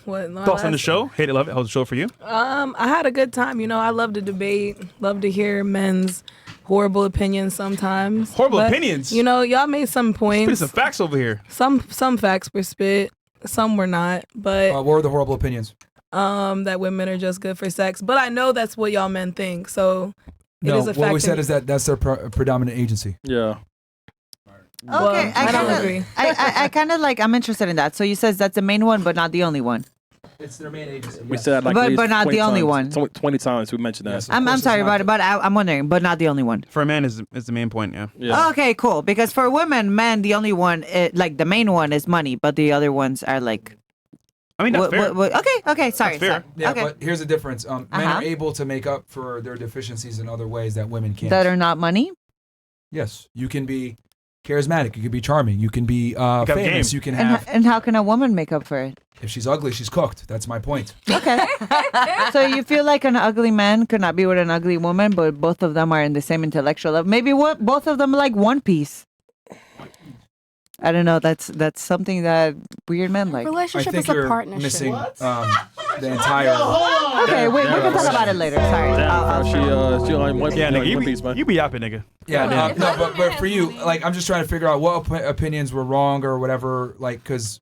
What, thoughts on the show? Hate it, love it. How's the show for you? I had a good time. You know, I love to debate, love to hear men's horrible opinions sometimes. Horrible opinions? You know, y'all made some points. Spit some facts over here. Some facts were spit, some were not. But what were the horrible opinions? That women are just good for sex. But I know that's what y'all men think. So it No, is a fact. what we said is that that's their predominant agency. Yeah. Okay, I don't agree. I kind of like. I'm interested in that. So you says that's the main one, but not the only one. It's their main agency. We said like But not the only one. 20 times we mentioned that. I'm sorry, but I'm wondering, but not the only one. For a man is the main point, yeah. Okay, cool. Because for women, men, the only one, like the main one is money, but the other ones are like. I mean, that's fair. Okay, sorry. That's fair. Yeah, okay. but here's the difference. Men are able to make up for their deficiencies in other ways that women can't. That are not money? Yes, you can be charismatic. You can be charming. You can be famous. You can have. And how can a woman make up for it? If she's ugly, she's cooked. That's my point. Okay. So you feel like an ugly man could not be with an ugly woman, but both of them are in the same intellectual level. Maybe both of them like One Piece. I don't know. That's something that weird men like. Relationship I think is a you're partnership. missing the entire. Okay, wait. We can talk about it later. Sorry. She only one Yeah, nigga, piece, man. you be yapping, nigga. Yeah, no, but for you, like, I'm just trying to figure out what opinions were wrong or whatever, like, because.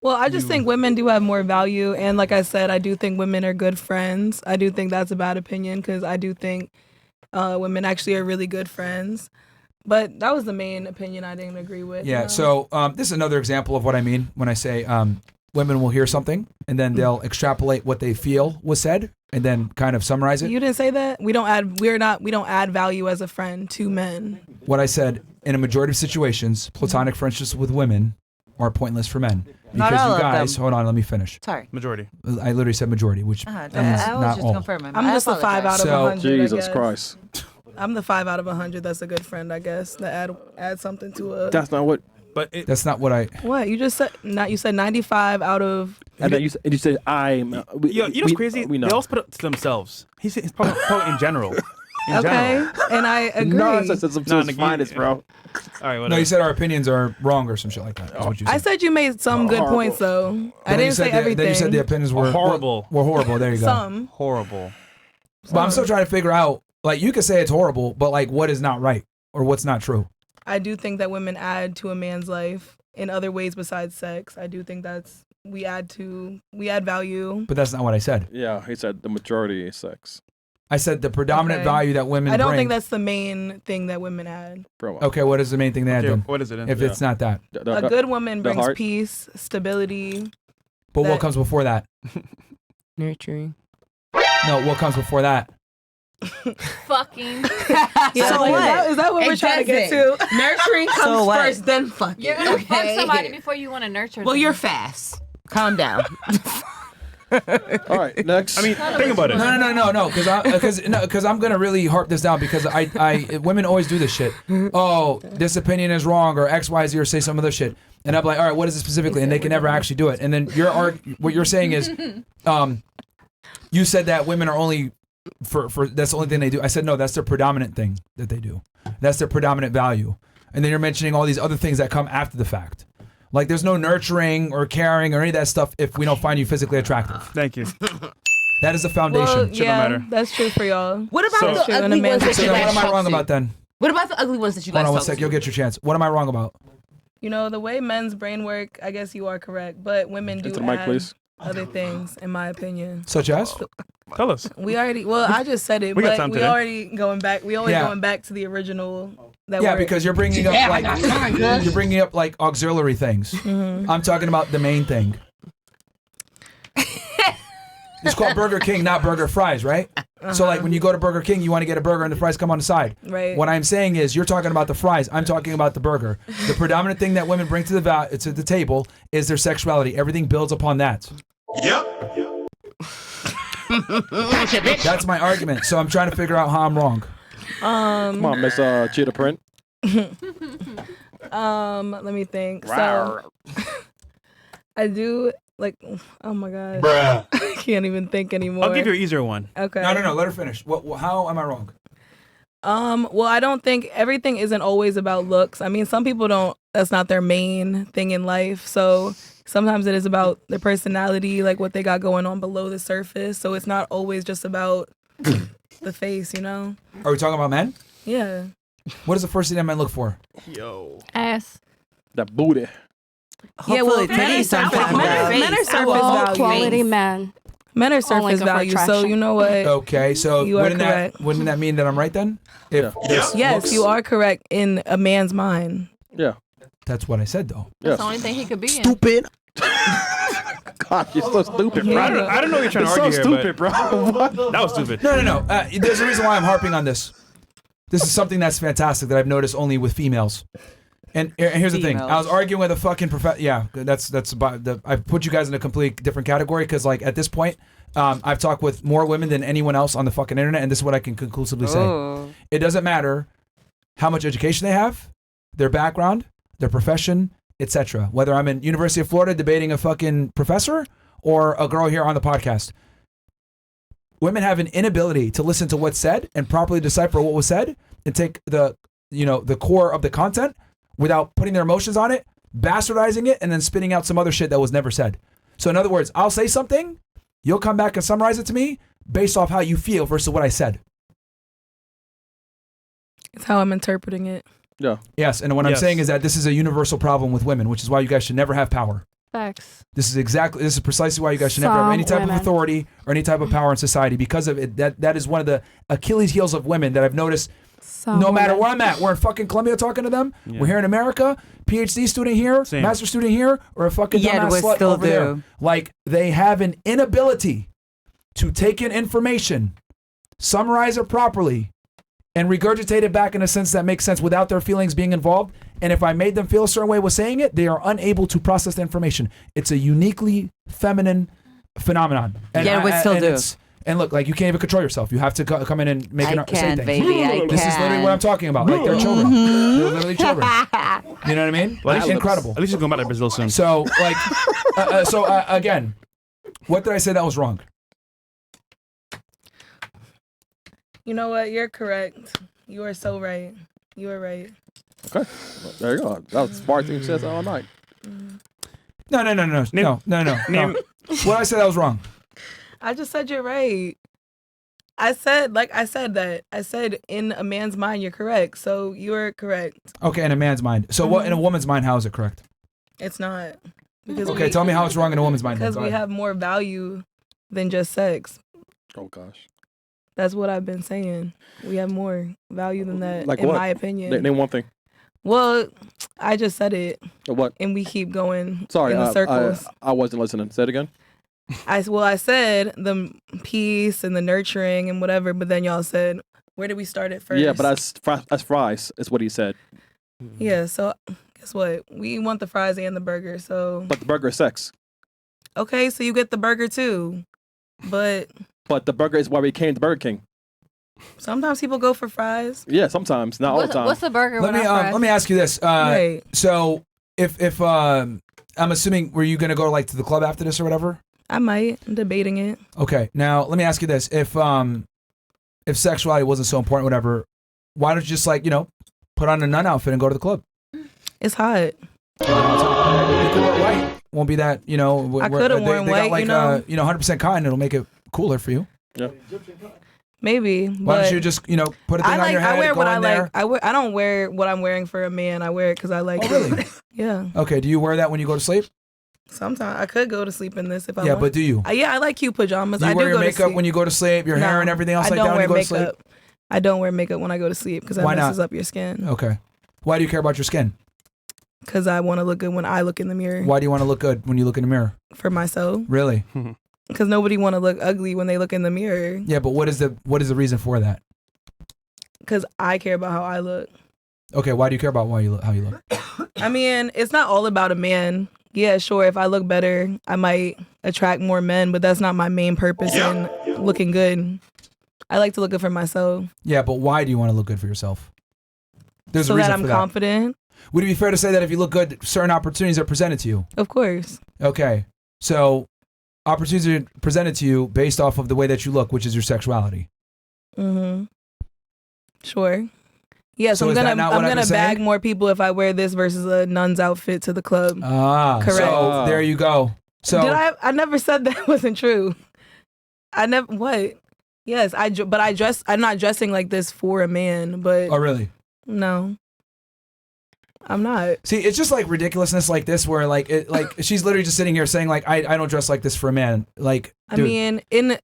Well, I just think women do have more value. And like I said, I do think women are good friends. I do think that's a bad opinion because I do think women actually are really good friends. But that was the main opinion I didn't agree with. Yeah, so this is another example of what I mean when I say women will hear something and then they'll extrapolate what they feel was said and then kind of summarize it. You didn't say that? We don't add value as a friend to men. What I said, in a majority of situations, platonic friendships with women are pointless for men. Not Because all you of guys, them. hold on, let me finish. Sorry. Majority. I literally said majority, which means I was not just all. confirming. I'm just a 5 out of 100. Jesus I guess. Christ. I'm the 5 out of 100. That's a good friend, I guess. To add something to a. That's not what. But that's not what I. What you just said? You said 95 out of. And then you said I'm. Yo, you know what's crazy? We know. They all split up to themselves. He's probably in general. In Okay, general. and I agree. No, it's some nigga, finest, bro. All right, whatever. No, you said our opinions are wrong or some shit like that. That's what you said. I said you made some good Horrible. points though. I Then you didn't said say everything. Then you said the opinions were horrible. Were horrible. There you go. Some. Horrible. But I'm still trying to figure out, like, you could say it's horrible, but like, what is not right or what's not true? I do think that women add to a man's life in other ways besides sex. I do think we add value. But that's not what I said. Yeah, he said the majority is sex. I said the predominant Okay. value that women I don't bring. think that's the main thing that women add. Bro. Okay, what is the main thing they add Okay, then? what is it then? If it's not that. A good woman the brings heart. peace, stability. But what that- comes before that? Nurturing. No, what comes before that? Fucking. Yeah, So like, what? Is that what we're trying to get to? Nurturing comes So what? first, then fucking. You're gonna fuck okay? somebody before you want to nurture them. Well, you're fast. Calm down. All right, next. I mean, think about it. No, because I'm gonna really harp this down because women always do this shit. Oh, this opinion is wrong or X, Y, Z, or say some other shit, and I'm like, all right, what is it specifically? And they can never actually do it. And then what you're saying is, you said that women are only for that's the only thing they do. I said no, that's their predominant thing that they do. That's their predominant value. And then you're mentioning all these other things that come after the fact. Like, there's no nurturing or caring or any of that stuff if we don't find you physically attractive. Thank you. That is the foundation. Well, Shouldn't yeah, matter. that's true for y'all. What about So- the True, and a ugly man ones that should So you then guys what am I talk wrong to? about then? What about the ugly ones that you Hold guys on one talk sec. to? You'll get your chance. What am I wrong about? You know, the way men's brain work, I guess you are correct, but women do Into the mic, add please. other things, in my opinion. Such as? Tell us. We already, well, I just said it, We got but time we today. already going back. We always Yeah. going back to the original. That Yeah, word. because you're bringing up like auxiliary things. Mhm. I'm talking about the main thing. It's called Burger King, not burger fries, right? So like when you go to Burger King, you want to get a burger and the fries come on the side. Right. What I'm saying is you're talking about the fries. I'm talking about the burger. The predominant thing that women bring to the table is their sexuality. Everything builds upon that. Yep. That's my argument. So I'm trying to figure out how I'm wrong. Come on, Miss Cheetah Print. Let me think. So I do like, oh my god, Bruh. I can't even think anymore. I'll give you an easier one. Okay. No. Let her finish. How am I wrong? Well, I don't think everything isn't always about looks. I mean, some people don't. That's not their main thing in life. So sometimes it is about their personality, like what they got going on below the surface. So it's not always just about the face, you know? Are we talking about men? Yeah. What is the first thing that men look for? Yo. Ass. That booty. Yeah, well, Hopefully men are titties surface sometime. men are surface Low value. quality men. Men are Only surface go for value. So attraction. you know what? Okay, so You are wouldn't correct. that mean that I'm right then? If this Yes, looks- you are correct in a man's mind. Yeah. That's what I said though. That's the only thing he could be in. Stupid. God, you're so stupid, bro. I don't know what you're trying to It's argue so here, stupid, bro. What? That was stupid. No. There's a reason why I'm harping on this. This is something that's fantastic that I've noticed only with females. And here's the thing. I was arguing with a fucking yeah, that's about I put you guys in a complete different category because like at this point, I've talked with more women than anyone else on the fucking internet, and this is what I can conclusively say. Oh. It doesn't matter how much education they have, their background, their profession, etc. Whether I'm in University of Florida debating a fucking professor or a girl here on the podcast. Women have an inability to listen to what's said and properly decipher what was said and take the core of the content without putting their emotions on it, bastardizing it, and then spitting out some other shit that was never said. So in other words, I'll say something, you'll come back and summarize it to me based off how you feel versus what I said. It's how I'm interpreting it. Yeah. Yes, and what I'm saying is that this is a universal problem with women, which is why you guys should never have power. Facts. This is precisely why you guys should never have any type of authority or any type of power in society because of it. That is one of the Achilles heels of women that I've noticed. No matter where I'm at, we're in fucking Colombia talking to them. Yeah. We're here in America, PhD student here, master student here, or a fucking dumbass slut over there. Like they have an inability to take in information, summarize it properly, and regurgitate it back in a sense that makes sense without their feelings being involved. And if I made them feel a certain way with saying it, they are unable to process the information. It's a uniquely feminine phenomenon. And yeah, we still do. And look, like you can't even control yourself. You have to come in and make it say things. Baby, I this is literally what I'm talking about. Like they're children. They're literally children. You know what I mean? Well, Incredible. At least he's going back to Brazil soon. So, like, again, what did I say that was wrong? You know what? You're correct. You are so right. You are right. Okay. Well, there you go. That was the smart thing you said all night. No. No. What I said that was wrong. I just said you're right. I said that. I said in a man's mind, you're correct. So you're correct. Okay, in a man's mind. So what in a woman's mind, how is it correct? It's not. Because Okay, tell me how it's wrong in a woman's mind. Because we have more value than just sex. Oh, gosh. That's what I've been saying. We have more value than that, Like in what? my opinion. Name one thing. Well, I just said it. What? And we keep going Sorry, in the circles. I wasn't listening. Say it again. I said the peace and the nurturing and whatever, but then y'all said, where did we start at first? Yeah, but that's fries. Is what he said. Yeah, so guess what? We want the fries and the burger, so. But the burger is sex. Okay, so you get the burger too, but. But the burger is why we came to Burger King. Sometimes people go for fries. Yeah, sometimes, not all the time. What's a burger? Let me ask you this. Right. So if I'm assuming, were you gonna go like to the club after this or whatever? I might. I'm debating it. Okay. Now let me ask you this: if sexuality wasn't so important, whatever, why don't you just put on a nun outfit and go to the club? It's hot. You could wear white. Won't be that I could have worn they white. got 100% cotton. It'll make it cooler for you. Yeah. Maybe. Why don't you just, put a thing on your head, I wear go what in I there? like. I don't wear what I'm wearing for a man. I wear it because I like it. Really? Yeah. Okay, do you wear that when you go to sleep? Sometimes I could go to sleep in this if I want. Yeah, but do you? Yeah, I like cute pajamas. Do you I wear do your go to makeup sleep. when you go to sleep, your hair and everything else like that when you go to sleep? I don't wear makeup when I go to sleep because that Why messes not? up your skin. Okay. Why do you care about your skin? Because I want to look good when I look in the mirror. Why do you want to look good when you look in the mirror? For myself. Really? Because nobody want to look ugly when they look in the mirror. Yeah, but what is the reason for that? Because I care about how I look. Okay, why do you care about how you look? I mean, it's not all about a man. Yeah, sure, if I look better, I might attract more men, but that's not my main purpose in looking good. I like to look good for myself. Yeah, but why do you want to look good for yourself? There's so a reason that I'm for that. confident. Would it be fair to say that if you look good, certain opportunities are presented to you? Of course. Okay, so opportunities are presented to you based off of the way that you look, which is your sexuality. Mm-hmm. Sure. Yes, So I'm is that gonna not what I've been bag saying? more people if I wear this versus a nun's outfit to the club. Correct. So there you go. So Did I never said that wasn't true. I never what? Yes, but I dress. I'm not dressing like this for a man. But oh really? No, I'm not. See, it's just like ridiculousness like this, where like she's literally just sitting here saying like I don't dress like this for a man. Like, dude. I mean,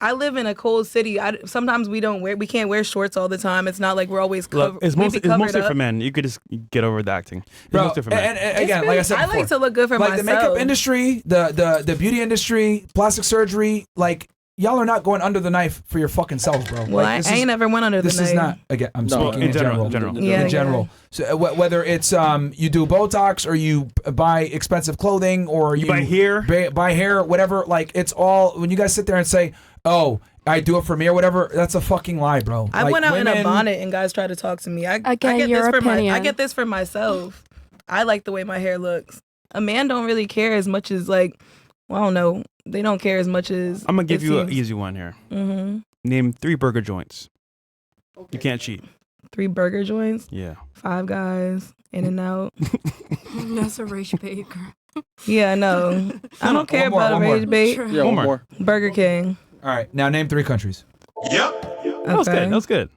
I live in a cold city. Sometimes we can't wear shorts all the time. It's not like we're always covered. Look, it's mostly for men. You could just get over the acting. It's Bro, mostly for men. and again, like I said before, I like to look good for like myself. the makeup industry, the beauty industry, plastic surgery, like y'all are not going under the knife for your fucking selves, bro. Well, like, I ain't never went under the knife. This is not, again, I'm speaking in general. Yeah, in general. So whether it's you do Botox or you buy expensive clothing or you buy hair, buy hair, whatever. Like it's all when you guys sit there and say, "Oh, I do it for me" or whatever. That's a fucking lie, bro. I like, went out in a women- bonnet and guys try to talk to me. I get get your this opinion. I get this for myself. I like the way my hair looks. A man don't really care as much as like, well, I don't know. They don't care as much as. I'm gonna give it you an seems. easy one here. Mm-hmm. Name 3 burger joints. You can't cheat. 3 burger joints. Yeah. 5 Guys. In and Out. That's a rage baker. Yeah, no. I don't care about a rage bait. Yeah, one more. Burger King. All right, now name 3 countries. Yep. That was good. That was good.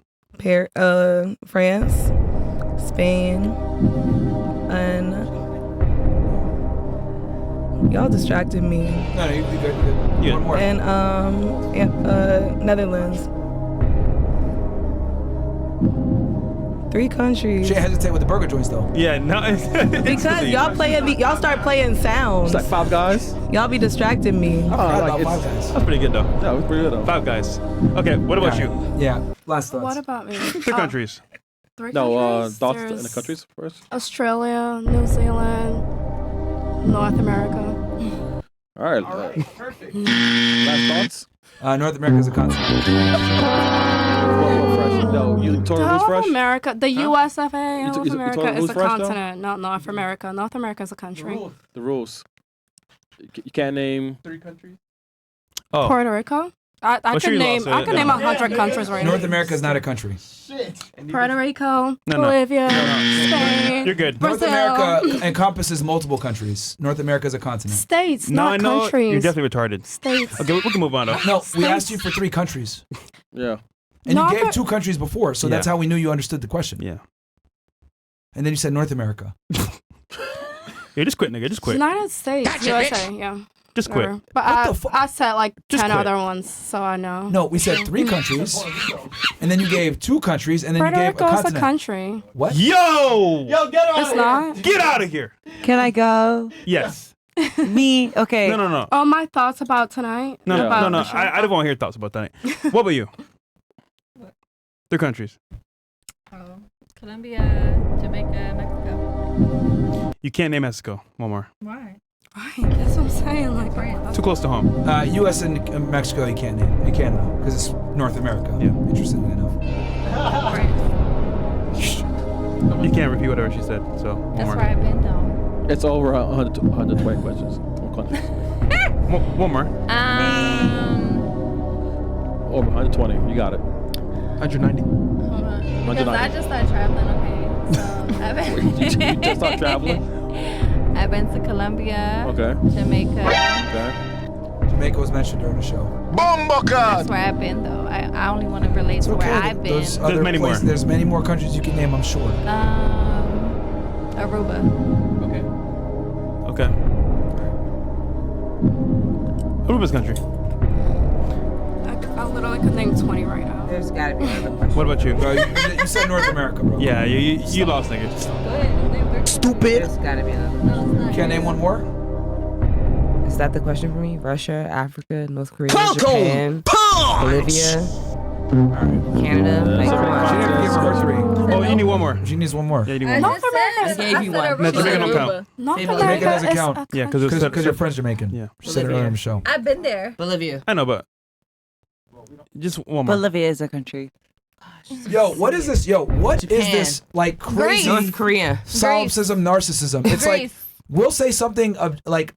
France, Spain, and y'all distracted me. No, you good. Yeah. One more. And Netherlands. 3 countries. She hesitate with the burger joints though. Yeah, no. Because y'all start playing sounds. It's like 5 Guys. Y'all be distracting me. I forgot about 5 Guys. That's pretty good though. Yeah, it was pretty good though. 5 Guys. Okay, what about you? Yeah, last thoughts. What about me? 3 countries. 3 No, countries? thoughts in the There's countries first. Australia, New Zealand, North America. All right. Perfect. Last thoughts. North America is a continent. Fresh. No, you told me who's North fresh. America, the USFA, You North told America me is who's a fresh, though? continent, not North America. North America is a country. The rules. You can't name 3 countries. Oh. Puerto Rico. I Well, sure could you name. lost, I so could name 100 countries right North now. America is not a country. Puerto Rico, No. Bolivia, Spain. You're good. North Brazil. America encompasses multiple countries. North America is a continent. States, No, I not know. countries. You're definitely retarded. States. Okay, we can move on though. No, we asked you for 3 countries. Yeah. And North you gave Am- 2 countries before, so that's Yeah. how we knew you understood the question. Yeah. And then you said North America. Yeah, just quit, nigga. Just quit. United States, USA, yeah. Just quit. Whatever. But What the I said like Just 10 quit. other ones, so I know. No, we said 3 countries, and then you gave 2 countries, and then Puerto you gave Rico a is a continent. country. What? Yo! get It's not. Get out of here. Can I go? Yes. Me? Okay. No. Oh, my thoughts about tonight? No. About the show? I don't want to hear thoughts about that. What about you? 3 countries. Oh, Colombia, Jamaica, Mexico. You can't name Mexico. One more. Why? Right, that's what I'm saying. Like, Too close to home. U.S. and Mexico you can't name. And Canada, because it's North America. Yeah. Interestingly enough. You can't repeat whatever she said. So one That's more. where I've been though. It's over 120 questions. What countries? One more. Over 120. You got it. 190. Hold on. Because I just started traveling. Okay, so I've been. You just started traveling? I've been to Colombia. Okay. Jamaica. Okay. Jamaica was mentioned during the show. That's where I've been, though. I only want to relate to where I've been. There's many more. There's many more countries you can name, I'm sure. Aruba. Okay. Aruba's country. I literally could name 20 right now. There's gotta be another question. What about you? You said North America, bro. Yeah, you lost, nigga. Stupid. There's gotta be another. Can't name one more? Is that the question for me? Russia, Africa, North Korea, Japan, Bolivia, Canada. Like, come on. She didn't give her 3. Oh, you need one more. She needs one more. Yeah, you need one more. North America. I gave you one. No, Jamaica don't count. North Jamaica America doesn't is count. a Yeah, country. Because your friend's Jamaican. Yeah. She said it earlier in the show. I've been there. Bolivia. I know, but just one more. Bolivia is a country. Yo, what is this? Yo, what is Japan. this like crazy North Korea. solipsism, narcissism? It's like we'll say something of like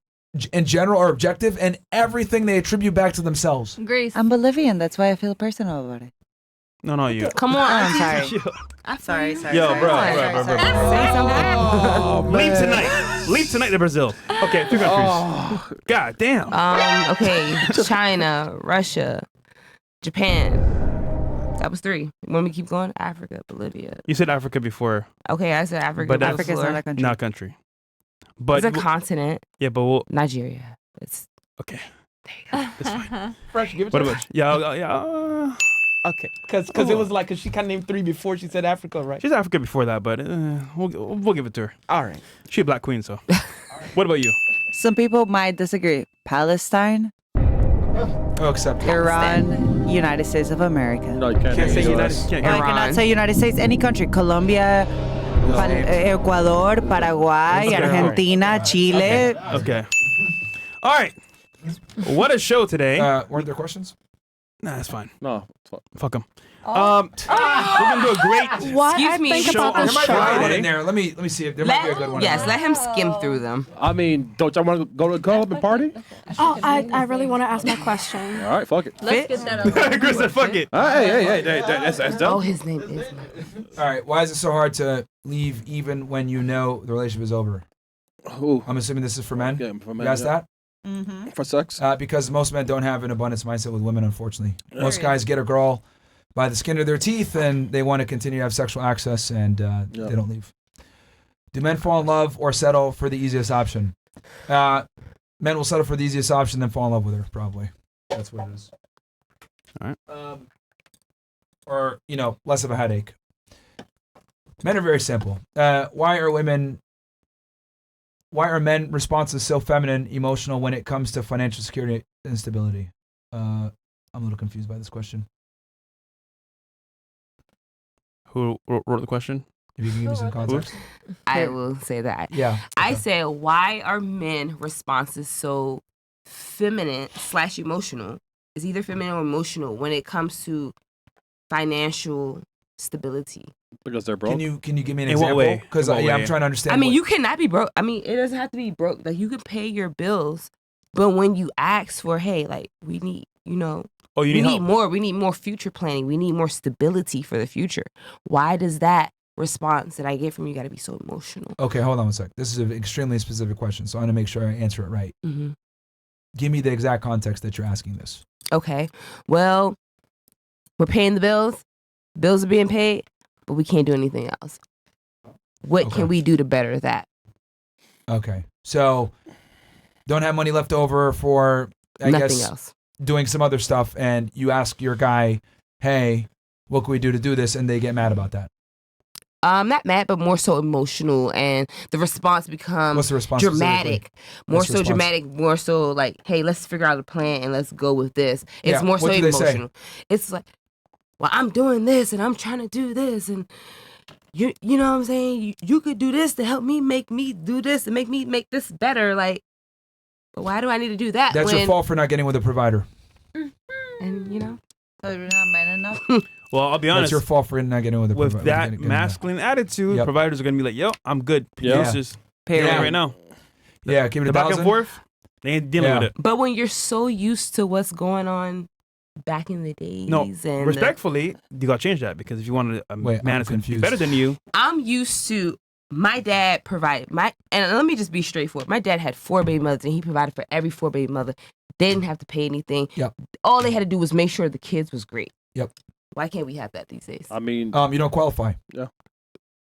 in general or objective, and everything they attribute back to themselves. Greece. I'm Bolivian. That's why I feel personal about it. No, you. Come on. I'm sorry. Sorry. Yo, sorry, bro, sorry, bro. Say something. Leave tonight. Leave tonight to Brazil. Okay, 2 countries. God damn. Okay. China, Russia, Japan. That was 3. When we keep going, Africa, Bolivia. You said Africa before. Okay, I said Africa. But Africa's not a country. Not a country. But It's a continent. Yeah, but Nigeria. It's okay. It's fine. Fresh, give it What to about you? Yeah. Okay, because it was like, cause she kind of named 3 before she said Africa, right? She's Africa before that, but we'll give it to her. All right. She's a black queen, so. What about you? Some people might disagree. Palestine, Oh, accept it. Iran, United States of America. No, you can't say name United US. States. I cannot say United States. Any country. Colombia, Ecuador, Paraguay, Okay, Argentina, Chile. Okay. All right. What a show today. Weren't there questions? Nah, that's fine. No. Fuck them. We're gonna do a great. What Excuse I me, think show about There this might be a good show. one in there. Let me see if there might be a good one. Yes, in there. let him skim through them. I mean, don't y'all want to go to the club and party? Oh, I really want to ask my question. All right, fuck it. Let's get that on. Chris said, "Fuck it." Hey, that's Oh, dope. his name is. All right. Why is it so hard to leave even when you know the relationship is over? Ooh. I'm assuming this is for men. Yeah, for men, You asked yeah. that? For sex? Because most men don't have an abundance mindset with women, unfortunately. Most guys get a girl by the skin of their teeth, and they want to continue to have sexual access, and they don't leave. Do men fall in love or settle for the easiest option? Men will settle for the easiest option, then fall in love with her, probably. That's what it is. All right. Or, less of a headache. Men are very simple. Why are men responses so feminine, emotional when it comes to financial security and stability? I'm a little confused by this question. Who wrote the question? If you can give me some context. I will say that. Yeah. I said, why are men responses so feminine / emotional? It's either feminine or emotional when it comes to financial stability. Because they're broke. Can you give me an In what example? way? Because In what I'm way? trying to understand. I mean, you cannot be broke. I mean, it doesn't have to be broke. Like, you can pay your bills, but when you ask for, hey, like, we need, Oh, you need help. more. We need more future planning. We need more stability for the future. Why does that response that I get from you got to be so emotional? Okay, hold on one sec. This is an extremely specific question, so I'm going to make sure I answer it right. Mm-hmm. Give me the exact context that you're asking this. Okay. Well, we're paying the bills. Bills are being paid, but we can't do anything else. What can we do to better that? Okay. So, don't have money left over for, I Nothing guess, else. doing some other stuff, and you ask your guy, hey, what can we do to do this? And they get mad about that. Not mad, but more so emotional, and the response becomes What's the response dramatic. More What's the so response? dramatic, more so like, hey, let's figure out a plan and let's go with this. It's Yeah, more so what do they say? emotional. It's like, well, I'm doing this and I'm trying to do this, and you know what I'm saying? You could do this to help me make me do this and make me make this better. Like, but why do I need to do that? That's when, your fault for not getting with a provider. And So you're not man enough? Well, I'll be honest. That's your fault for not getting with a provider. With that masculine attitude, Yep. providers are gonna be like, "Yo, I'm good. Yeah. Producers, Pay pay rent. right now." Yeah, give it the a back thousand. and forth. They ain't dealing with it. But when you're so used to what's going on back in the days, No, and respectfully, you gotta change that because if you want a Wait, man I'm that's gonna be confused. better than you, I'm used to my dad provided and let me just be straightforward. My dad had 4 baby mothers, and he provided for every 4 baby mother. They didn't have to pay anything. Yep. All they had to do was make sure the kids was great. Yep. Why can't we have that these days? I mean, you don't qualify. Yeah.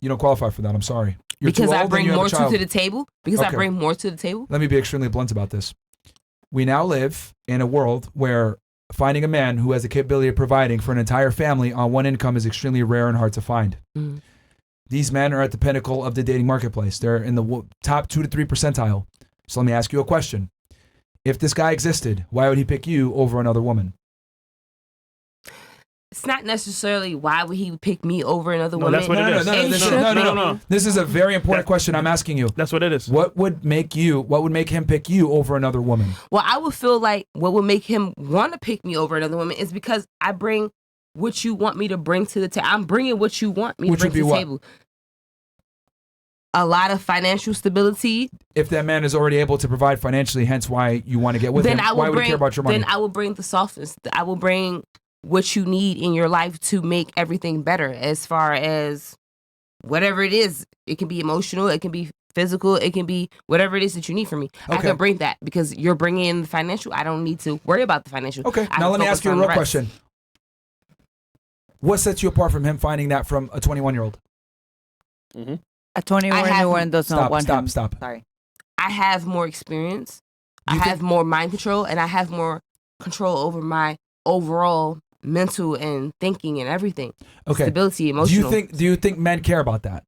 You don't qualify for that. I'm sorry. You're because too I old bring and you have a more to child. the table. Because I Okay. bring more to the table. Let me be extremely blunt about this. We now live in a world where finding a man who has the capability of providing for an entire family on one income is extremely rare and hard to find. Mm. These men are at the pinnacle of the dating marketplace. They're in the top 2 to 3 percentile. So let me ask you a question. If this guy existed, why would he pick you over another woman? It's not necessarily why would he pick me over another woman. That's what it is. No. This is a very important question I'm asking you. That's what it is. What would make him pick you over another woman? Well, I would feel like what would make him want to pick me over another woman is because I bring what you want me to bring to the table. I'm bringing what you want me to bring to the table. A lot of financial stability. If that man is already able to provide financially, hence why you want to get with him, why would he care about your money? Then I will bring the softness. I will bring what you need in your life to make everything better as far as whatever it is. It can be emotional, it can be physical, it can be whatever it is that you need from me. Okay. I can bring that because you're bringing in the financial. I don't need to worry about the financial. Okay, now let me ask you a real question. What sets you apart from him finding that from a 21-year-old? Mm-hmm. A 21-year-old does not want him. Stop. Sorry. I have more experience. I have more mind control, and I have more control over my overall mental and thinking and everything. Okay. Stability, emotional. Do you think men care about that?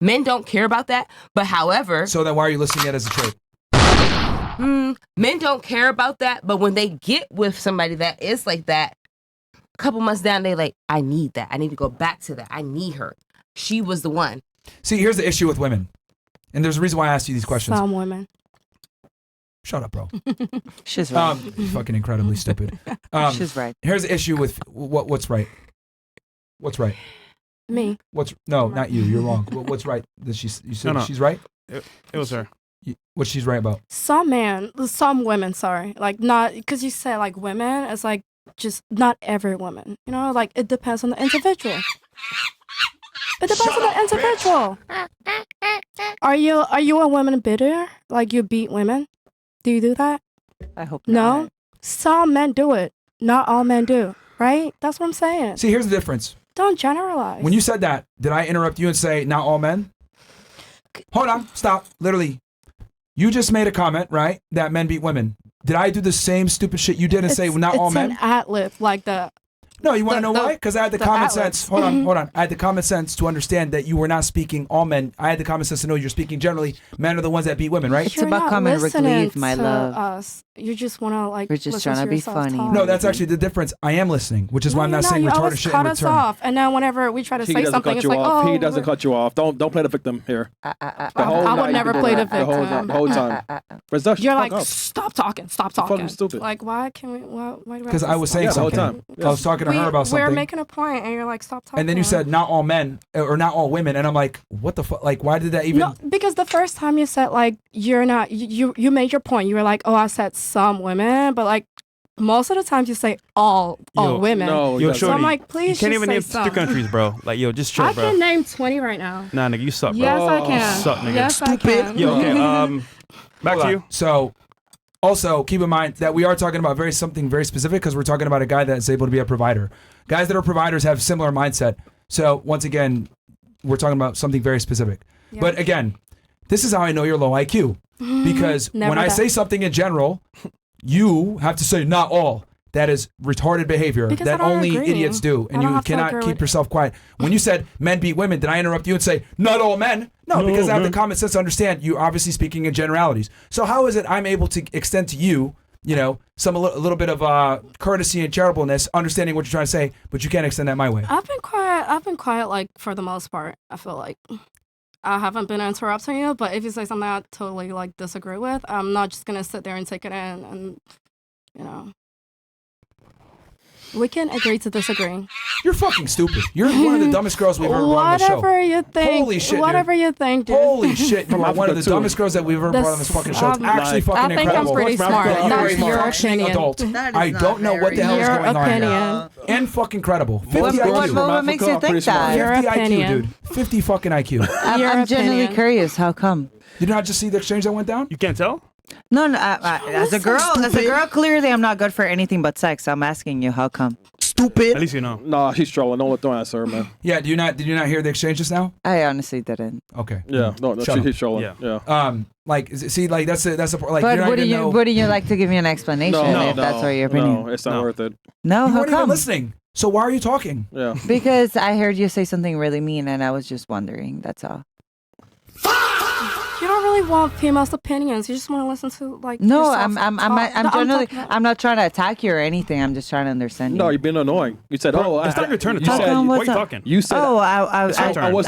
Men don't care about that, but however. So then why are you listing it as a trait? Men don't care about that, but when they get with somebody that is like that, a couple months down, they like, I need that. I need to go back to that. I need her. She was the one. See, here's the issue with women. And there's a reason why I asked you these questions. Some women. Shut up, bro. She's right. Fucking incredibly stupid. She's right. Here's the issue with what's right. What's right? Me. No, not you. You're wrong. What's right? You said No. she's right? It was her. What she's right about? Some women, sorry. Like, not, because you say, like, women, it's like, just not every woman. You know, like, it depends on the individual. It depends on the individual. Are you a woman beater? Like, you beat women? Do you do that? I hope no. not. Some men do it. Not all men do. Right? That's what I'm saying. See, here's the difference. Don't generalize. When you said that, did I interrupt you and say not all men? Hold on, stop. Literally, you just made a comment, right? That men beat women. Did I do the same stupid shit you did and say not all men? It's an ad-lib, like the. No, you want to know why? Because I had the common sense. Hold Mm-hmm. on. I had the common sense to understand that you were not speaking all men. I had the common sense to know you're speaking generally. Men are the ones that beat women, right? It's about common relief, my love. Us. You just want to like. We're just trying to be funny. No, that's actually the difference. I am listening, which is why I'm not saying you retarded always shit cut in us return. off, and then whenever we try to say something, it's like, oh, He doesn't cut you off. Don't play the victim here. I would never play the victim. The whole time. You're like, stop talking. Fucking stupid. Like, why can we? Why do we? Because I was saying something. I was talking to her about something. We're making a point, and you're like, stop talking. And then you said not all men or not all women, and I'm like, what the fuck? Like, why did that even? No, because the first time you said like you're not, you made your point. You were like, oh, I said some women, but like most of the times you say all women. No, yo, so shorty, I'm like, please. You can't just even say name some. 2 countries, bro. Like, yo, just chill, I bro. can name 20 right now. Nah, nigga, you suck, bro. Yes, I can. You suck, nigga. Yes, I can. Yo, okay. Back to you. So, also keep in mind that we are talking about something very specific because we're talking about a guy that's able to be a provider. Guys that are providers have similar mindset. So once again, we're talking about something very specific. Yeah. But again, this is how I know you're low IQ because when I say something in general, you have to say not all. That is retarded behavior because that only idiots do, and you cannot keep yourself quiet. When you said men beat women, did I interrupt you and say not all men? No, because I have the common sense to understand you're obviously speaking in generalities. So how is it I'm able to extend to you, a little bit of courtesy and charitableness, understanding what you're trying to say, but you can't extend that my way? I've been quiet, like for the most part. I feel like I haven't been interrupting you, but if you say something I totally like disagree with, I'm not just gonna sit there and take it in and. We can agree to disagree. You're fucking stupid. You're one of the dumbest girls we've ever brought on the show. Whatever you think. Holy shit, Whatever dude. you think, dude. Holy shit, you're one of the Africa, too. dumbest girls that we've ever brought on this fucking show. It's actually fucking I think incredible. I'm pretty smart. You're That's a your functioning opinion. adult. That is I not don't know what the hell is Your going on opinion. here. And fucking credible. 50 What, IQ. what makes you think that? Your 50 opinion. IQ, dude. 50 fucking IQ. Your I'm genuinely opinion. curious. How come? Did you not just see the exchange that went down? You can't tell? No, as a girl, clearly I'm not good for anything but sex. I'm asking you, how come? At least you know. Nah, she's trolling. Don't answer her, man. Yeah, did you not hear the exchange just now? I honestly didn't. Okay. Yeah, no, Shut up. she's trolling. Yeah. Like, see, like that's a like. But you're not gonna know. wouldn't you like to give me an explanation if that's what your opinion? No, it's not worth it. No, You how weren't even come? listening. So why are you talking? Yeah. Because I heard you say something really mean, and I was just wondering. That's all. You don't really want females' opinions. You just want to listen to like. No, yourself I'm talk. generally talking about- I'm not trying to attack you or anything. I'm just trying to understand you. No, you've been annoying. You said, Bro, it's not your turn to talk. How come, Why are what's you up? talking? You said. Oh, I was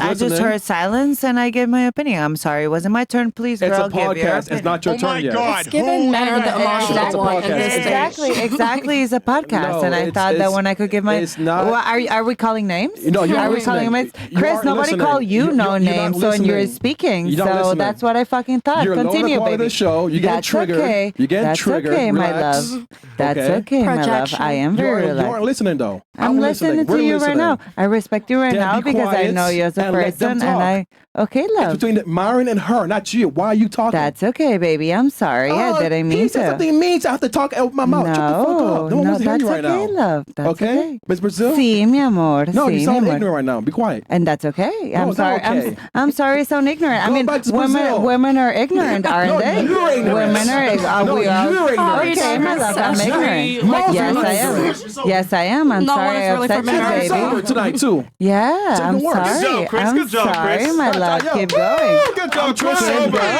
just listening. heard silence and I gave my opinion. I'm sorry. It wasn't my turn. Please, It's girl, a give your podcast. opinion. It's not your Oh turn my yet. God. It's given men are the emotional It's a one in podcast. this stage. Exactly. It's a podcast, No, and I it's- thought that it's- when I could give my. it's not- Well, are we calling names? No, you're Are not we calling listening. names? You Chris, aren't nobody listening. called you You're no not names when you were listening. speaking. You're not So listening. that's what I fucking thought. You're lowering Continue, the quality baby. of the show. You're getting That's triggered. okay. You're getting That's triggered. okay, my Relax. love. That's okay, my love. Projection. I am very You relaxed. aren't listening though. I'm listening to We're you right now. I respect you right Then now be because I quiet know you as a and let them person, and I. Okay, It's love. between Myron and her, not you. Why are you talking? That's okay, baby. I'm sorry. I didn't mean He to. said something mean. I have to talk out my mouth. Shut the fuck up. No one No, wants to hear that's you right okay, now. love. That's okay. Miss Brazil? Sí, mi amor. No, sí, you sound mi amor. ignorant right now. Be quiet. And that's okay. No, I'm it's sorry. not okay. I'm sorry. I sound ignorant. I Go mean, back to Brazil. women are ignorant, aren't No, they? you're ignorant. Women are. No, We are. you're ignorant. Okay, my love. I'm ignorant. Yes, I am. Yes, I am. I'm No sorry. one's I really upset from you, America. I'm sober baby. tonight too. Yeah, So I'm good work. Good sorry. job, Chris. I'm Good job, sorry, Chris. my love. Yo. Keep going. Good job, Chris. Keep Sober. going.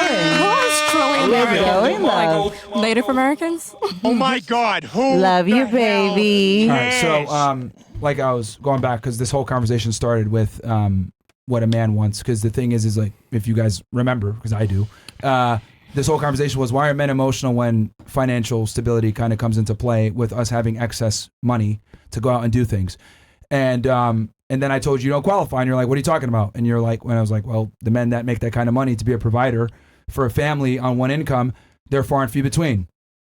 Who's trolling Keep going, love. Native Americans? Oh my God. Who? Love you, the hell? baby. All right, so like I was going back because this whole conversation started with what a man wants. Because the thing is like if you guys remember, because I do, this whole conversation was why are men emotional when financial stability kind of comes into play with us having excess money to go out and do things, and then I told you don't qualify, and you're like, what are you talking about? And you're like, when I was like, well, the men that make that kind of money to be a provider for a family on one income, they're far and few between.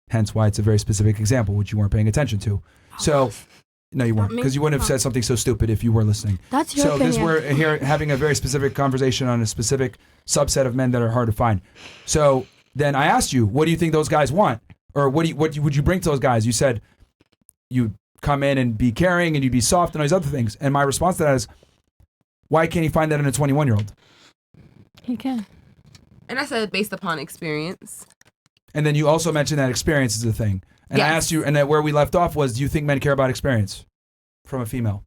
Hence why it's a very specific example, which you weren't paying attention to. So, no, you weren't, because you wouldn't have said something so stupid if you were listening. That's your so opinion. this we're here having a very specific conversation on a specific subset of men that are hard to find. So then I asked you, what do you think those guys want, or what would you bring to those guys? You said you come in and be caring and you'd be soft and all these other things. And my response to that is, why can't he find that in a 21-year-old? He can. And I said based upon experience. And then you also mentioned that experience is a thing. And I Yes. asked you, and that where we left off was, do you think men care about experience from a female?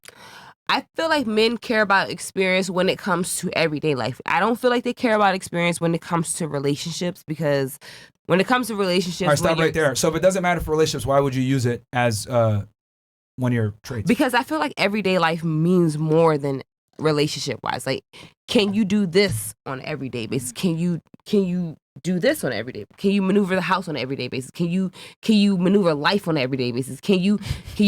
I feel like men care about experience when it comes to everyday life. I don't feel like they care about experience when it comes to relationships, because when it comes to relationships, All right, stop when right there. So if it doesn't matter for relationships, why would you use it as one of your traits? because I feel like everyday life means more than relationship wise. Like, can you do this on an everyday basis? Can you do this on an everyday? Can you maneuver the house on an everyday basis? Can you maneuver life on an everyday basis? Can you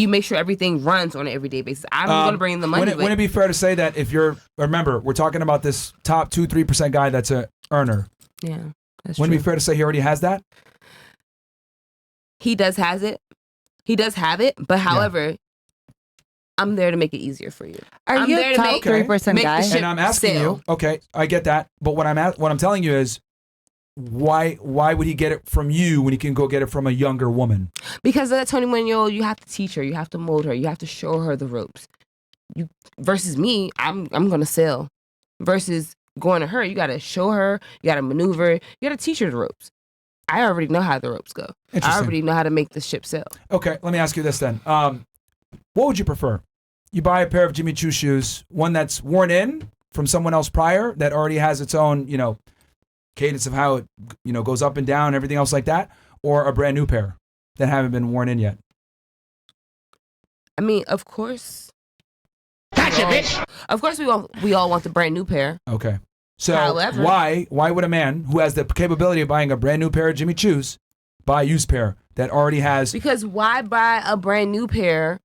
make sure everything runs on an everyday basis? I'm gonna bring in the money. Wouldn't it be fair to say that if you're, remember, we're talking about this top 2-3% guy that's a earner. Yeah, that's Wouldn't it true. be fair to say he already has that? He does have it, but however, I'm there to make it easier for you. Are I'm you there a to top make 3% make the guy? ship And I'm asking sail. you, okay, I get that, but what I'm telling you is, why would he get it from you when he can go get it from a younger woman? Because of that 21-year-old, you have to teach her, you have to mold her, you have to show her the ropes. You versus me, I'm gonna sell. Versus going to her, you gotta show her, you gotta maneuver, you gotta teach her the ropes. I already know how the ropes go. I Interesting. already know how to make the ship sail. Okay, let me ask you this then. What would you prefer? You buy a pair of Jimmy Choo shoes, one that's worn in from someone else prior that already has its own, cadence of how it, goes up and down, everything else like that, or a brand new pair that haven't been worn in yet? I mean, of course. Gotcha, bitch. Of course, we all want the brand new pair. Okay. So However- why would a man who has the capability of buying a brand new pair of Jimmy Choo's buy a used pair that already has? Because why buy a brand new pair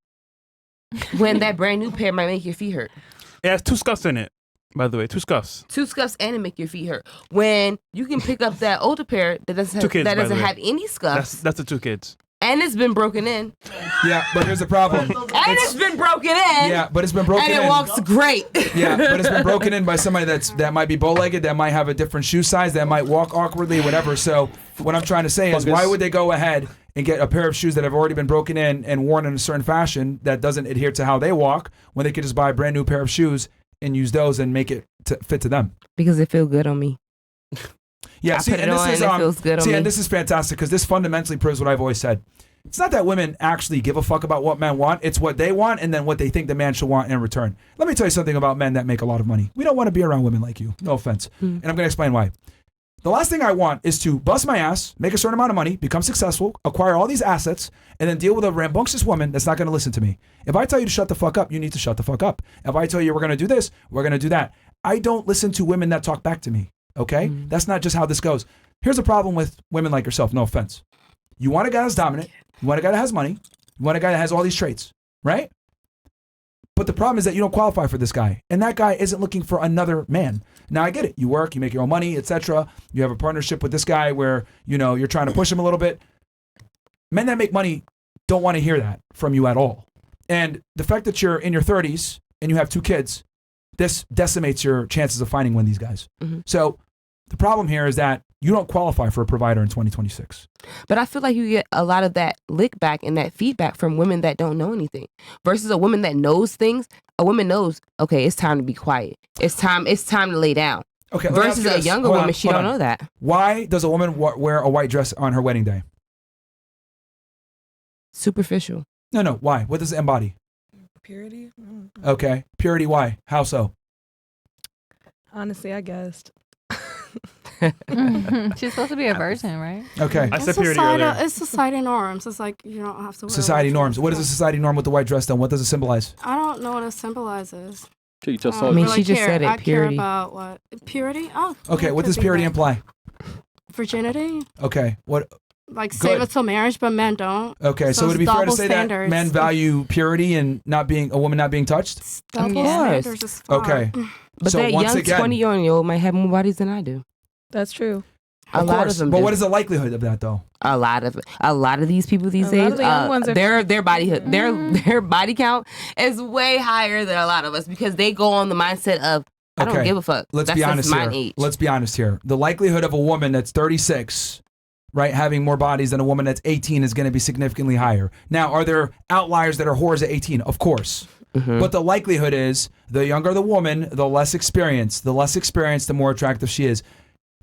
when that brand new pair might make your feet hurt. It has 2 scuffs in it, by the way. 2 scuffs. 2 scuffs and it make your feet hurt. When you can pick up that older pair that doesn't Two kids, by the doesn't way. have any scuffs That's the 2 kids. and it's been broken in. Yeah, but here's the problem. And it's been broken in. Yeah, but it's been broken and in. it walks great. Yeah, but it's been broken in by somebody that might be bow-legged, that might have a different shoe size, that might walk awkwardly, whatever. So what I'm trying to say is, why would they go ahead and get a pair of shoes that have already been broken in and worn in a certain fashion that doesn't adhere to how they walk, when they could just buy a brand new pair of shoes and use those and make it fit to them? Because it feels good on me. Yeah, I see, put it and this on is and it feels good on see, me. and this is fantastic because this fundamentally proves what I've always said. It's not that women actually give a fuck about what men want. It's what they want and then what they think the man should want in return. Let me tell you something about men that make a lot of money. We don't want to be around women like you. No offense. And I'm going to explain why. The last thing I want is to bust my ass, make a certain amount of money, become successful, acquire all these assets, and then deal with a rambunctious woman that's not going to listen to me. If I tell you to shut the fuck up, you need to shut the fuck up. If I tell you we're going to do this, we're going to do that. I don't listen to women that talk back to me, okay? That's not just how this goes. Here's the problem with women like yourself, no offense. You want a guy that's dominant, you want a guy that has money, you want a guy that has all these traits, right? But the problem is that you don't qualify for this guy, and that guy isn't looking for another man. Now I get it. You work, you make your own money, etc. You have a partnership with this guy where, you know, you're trying to push him a little bit. Men that make money don't want to hear that from you at all. And the fact that you're in your 30s and you have 2 kids, this decimates your chances of finding one of these guys. So the problem here is that you don't qualify for a provider in 2026. But I feel like you get a lot of that lick back and that feedback from women that don't know anything versus a woman that knows things. A woman knows, okay, it's time to be quiet. It's time to lay down. Okay. let me ask Versus you a this. younger Hold woman, on, she hold don't on. know that. Why does a woman wear a white dress on her wedding day? Superficial. No. Why? What does it embody? Purity? Okay. Purity, why? How so? Honestly, I guessed. She's supposed to be a virgin, right? Okay. I It's said purity earlier. It's society norms. It's like you don't have to wear Society white norms. dress. What is a society norm with the white dress then? What does it symbolize? I don't know what it symbolizes. You just I mean, but she just care- said it, I purity. care about what? Purity? Oh. Okay, it what could does be purity that. imply? Virginity? Okay. What Like Good. save it till marriage, but men don't. Okay, so would it it's be fair to double say standards. that men value purity and not being a woman not being touched? Double course. standards is fine. Okay. But So that once young again- 20-year-old might have more bodies than I do. That's true. A Of lot course, of them but do. what is the likelihood of that though? A lot of these people these A lot days, of the young ones are- their body count is way higher than a lot of us because they go on the mindset of I don't give a fuck. Let's That's be just honest my here. age. Let's be honest here. The likelihood of a woman that's 36, right, having more bodies than a woman that's 18 is going to be significantly higher. Now, are there outliers that are whores at 18? Of course. But the likelihood is the younger the woman, the less experienced. The less experienced, the more attractive she is.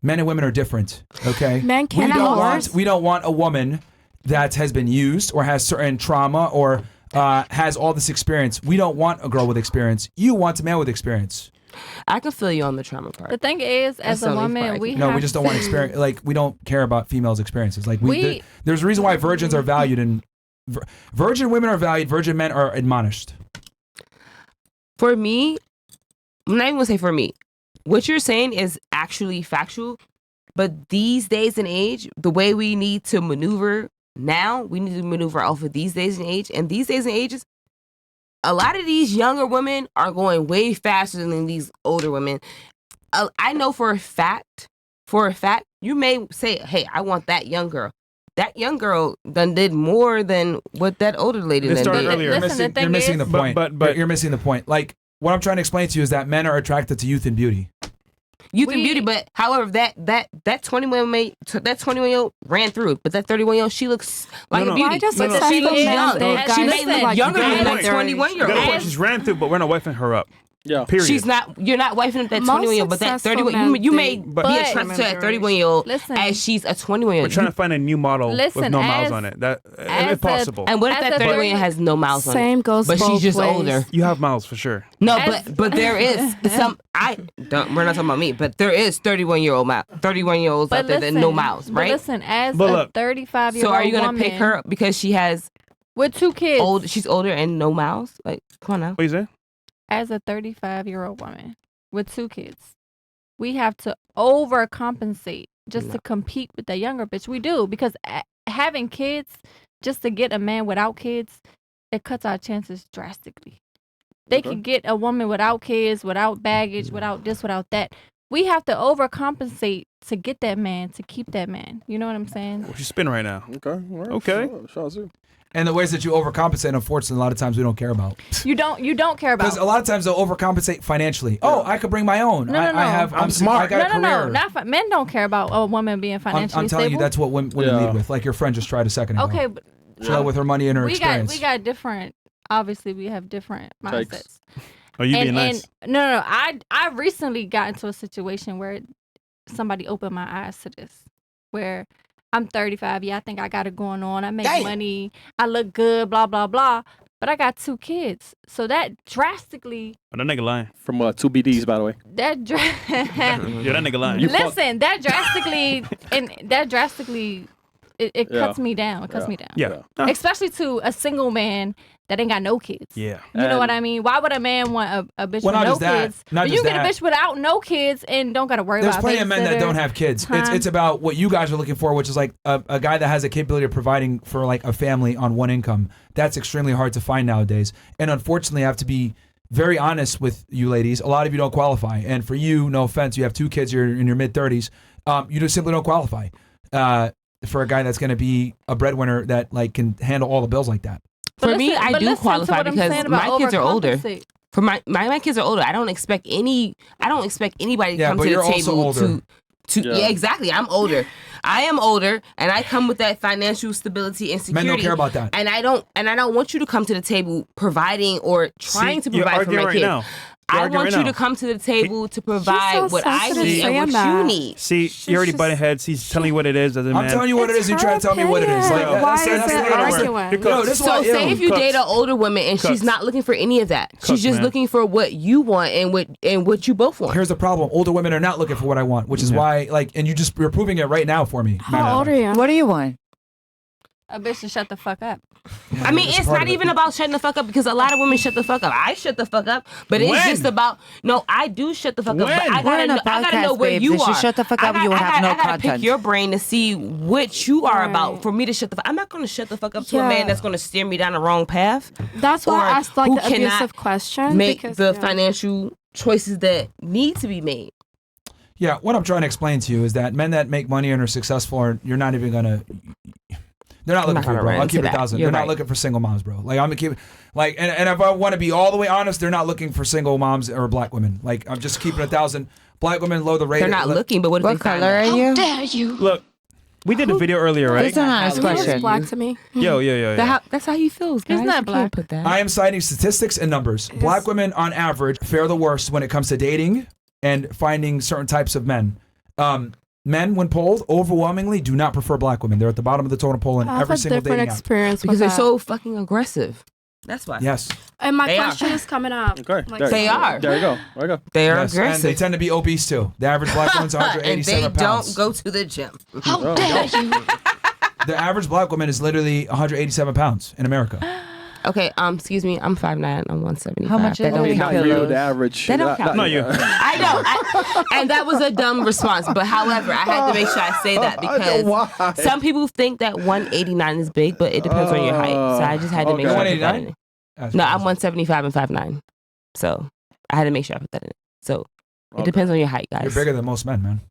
Men and women are different, okay? Men can't have we don't want a woman that has been used or has certain trauma or has all this experience. We don't want a girl with experience. You want a man with experience. I can feel you on the trauma part. The thing is, as That's a the only woman, part I we can- No, have we just don't want to- experience. Like, we don't care about females' experiences. Like, We- there's a reason why virgins are valued and virgin women are valued, virgin men are admonished. For me, I'm not even gonna say for me. What you're saying is actually factual, but these days and age, the way we need to maneuver now, we need to maneuver off of these days and age. And these days and ages, a lot of these younger women are going way faster than these older women. I know for a fact, you may say, hey, I want that young girl. That young girl done did more than what that older lady It done started did. earlier. You're missing the point. But You're missing the point. Like, what I'm trying to explain to you is that men are attracted to youth and beauty. Youth and beauty, but however, that 21-year-old ran through it, but that 31-year-old, she looks like a beauty. I just She accept looks men young. that- She listen, may look younger than that You got a 21-year-old. point. She's ran through, but we're not wifing her up. Yeah. Period. She's not. You're not wifing up that Most 21-year-old, but that successful 31. You may men be date attracted to that women 31-year-old Listen. as she's a We're 21-year-old. trying to find a new model with Listen, no miles as- on it. That as impossible. And what if As that a 31-year-old has no miles on it? Same goes But both she's just ways. older. You have miles for sure. No, As- but there is some. We're not talking about me, but there is 31-year-olds out there that no miles, but right? listen, as But a look, 35-year-old So are you gonna woman pick her up because she has with 2 kids? She's older and no miles? Like, come on now. What you say? As a 35-year-old woman with 2 kids, we have to overcompensate just to compete with the younger bitch. We do, because having kids, just to get a man without kids, it cuts our chances drastically. They could get a woman without kids, without baggage, without this, without that. We have to overcompensate to get that man, to keep that man. You know what I'm saying? What you spin right now? Okay. All right. Okay. Sure. And the ways that you overcompensate, unfortunately, a lot of times we don't care about. You don't care about. Because a lot of times they'll overcompensate financially. Oh, I could bring my own. No. I'm smart. I got a career. No. Men don't care about a woman being financially I'm telling stable. you, that's what women lead with. Like your friend just tried a second ago. Okay, but she led with her money and her experience. We got different. Obviously, we have different mindsets. Oh, you being nice? No. I recently got into a situation where somebody opened my eyes to this, where I'm 35. Yeah, I think I got it going on. I make money. I look good. Blah blah blah. But I got 2 kids, so that drastically. Oh, that nigga lying. From 2 BDs, by the way. Yeah, that nigga lying. Listen, that drastically, it cuts me down. It cuts me down. Yeah. Especially to a single man that ain't got no kids. Yeah. You know what I mean? Why would a man want a bitch Well, with not no just that. kids? Not But you just get a that. bitch without no kids and don't got to worry There's about plenty of men that babysitter, don't have kids. time. It's about what you guys are looking for, which is like a guy that has the capability of providing for like a family on one income. That's extremely hard to find nowadays. And unfortunately, I have to be very honest with you ladies. A lot of you don't qualify. And for you, no offense, you have 2 kids, you're in your mid-30s. You just simply don't qualify for a guy that's going to be a breadwinner that like can handle all the bills like that. For me, I do qualify because my kids are older. For my kids are older. I don't expect anybody to come to the table to exactly. I'm older. I am older, and I come with that financial stability and security. Men don't care about that. And I don't want you to come to the table providing or trying to provide for my kids. Now. I want you to come to the table to provide what I need and what you need. See, you already butted heads. He's telling you what it is as a man. I'm telling you what it is. You try to tell me what it is. Like, Why is it arguing? So say if you date an older woman and she's not looking for any of that. She's just looking for what you want and what you both want. Here's the problem. Older women are not looking for what I want, which is why, like, and you're proving it right now for me. How old are you? What do you want? A bitch to shut the fuck up. I mean, it's not even about shutting the fuck up because a lot of women shut the fuck up. I shut the fuck up, but it's just about I do shut the fuck up. But I gotta know where you are. If you shut the fuck up, you will have no content. I gotta pick your brain to see what you are about for me to shut the fuck. I'm not gonna shut the fuck up to a man that's gonna steer me down the wrong path. That's why I asked like the abusive question. Make the financial choices that need to be made. Yeah, what I'm trying to explain to you is that men that make money and are successful you're not even gonna. They're not looking for you, bro. I'll keep it 1,000. They're not looking for single moms, bro. Like I'm gonna keep, like, and if I want to be all the way honest, they're not looking for single moms or black women. Like I'm just keeping 1,000. Black women low the rate. They're not looking, but what color are you? How dare you? Look, we did a video earlier, right? That's an honest question. Black to me. Yo. That's how he feels, guys. He's not black. Put that. I am citing statistics and numbers. Black women, on average, fare the worst when it comes to dating and finding certain types of men. Men, when polled, overwhelmingly do not prefer black women. They're at the bottom of the totem pole in every single dating app. Experience because they're so fucking aggressive. That's why. Yes. And my question is coming up. Okay. Like, they are. There you go. There you go. They are Yes, aggressive. and they tend to be obese too. The average black woman's 187 and they pounds. don't go to the gym. How dare you? The average black woman is literally 187 pounds in America. Okay, excuse me, I'm 5'9", I'm 175. How much is that don't Not count. you, the average. That don't count. Not you. I know, and that was a dumb response. But however, I had to make sure I say that because some people think that 189 is big, but it depends on your height. So I just had to make sure I put that in it. No, I'm 175 and 5'9", so I had to make sure I put that in it. So it depends on your height, guys. You're bigger than most men, man.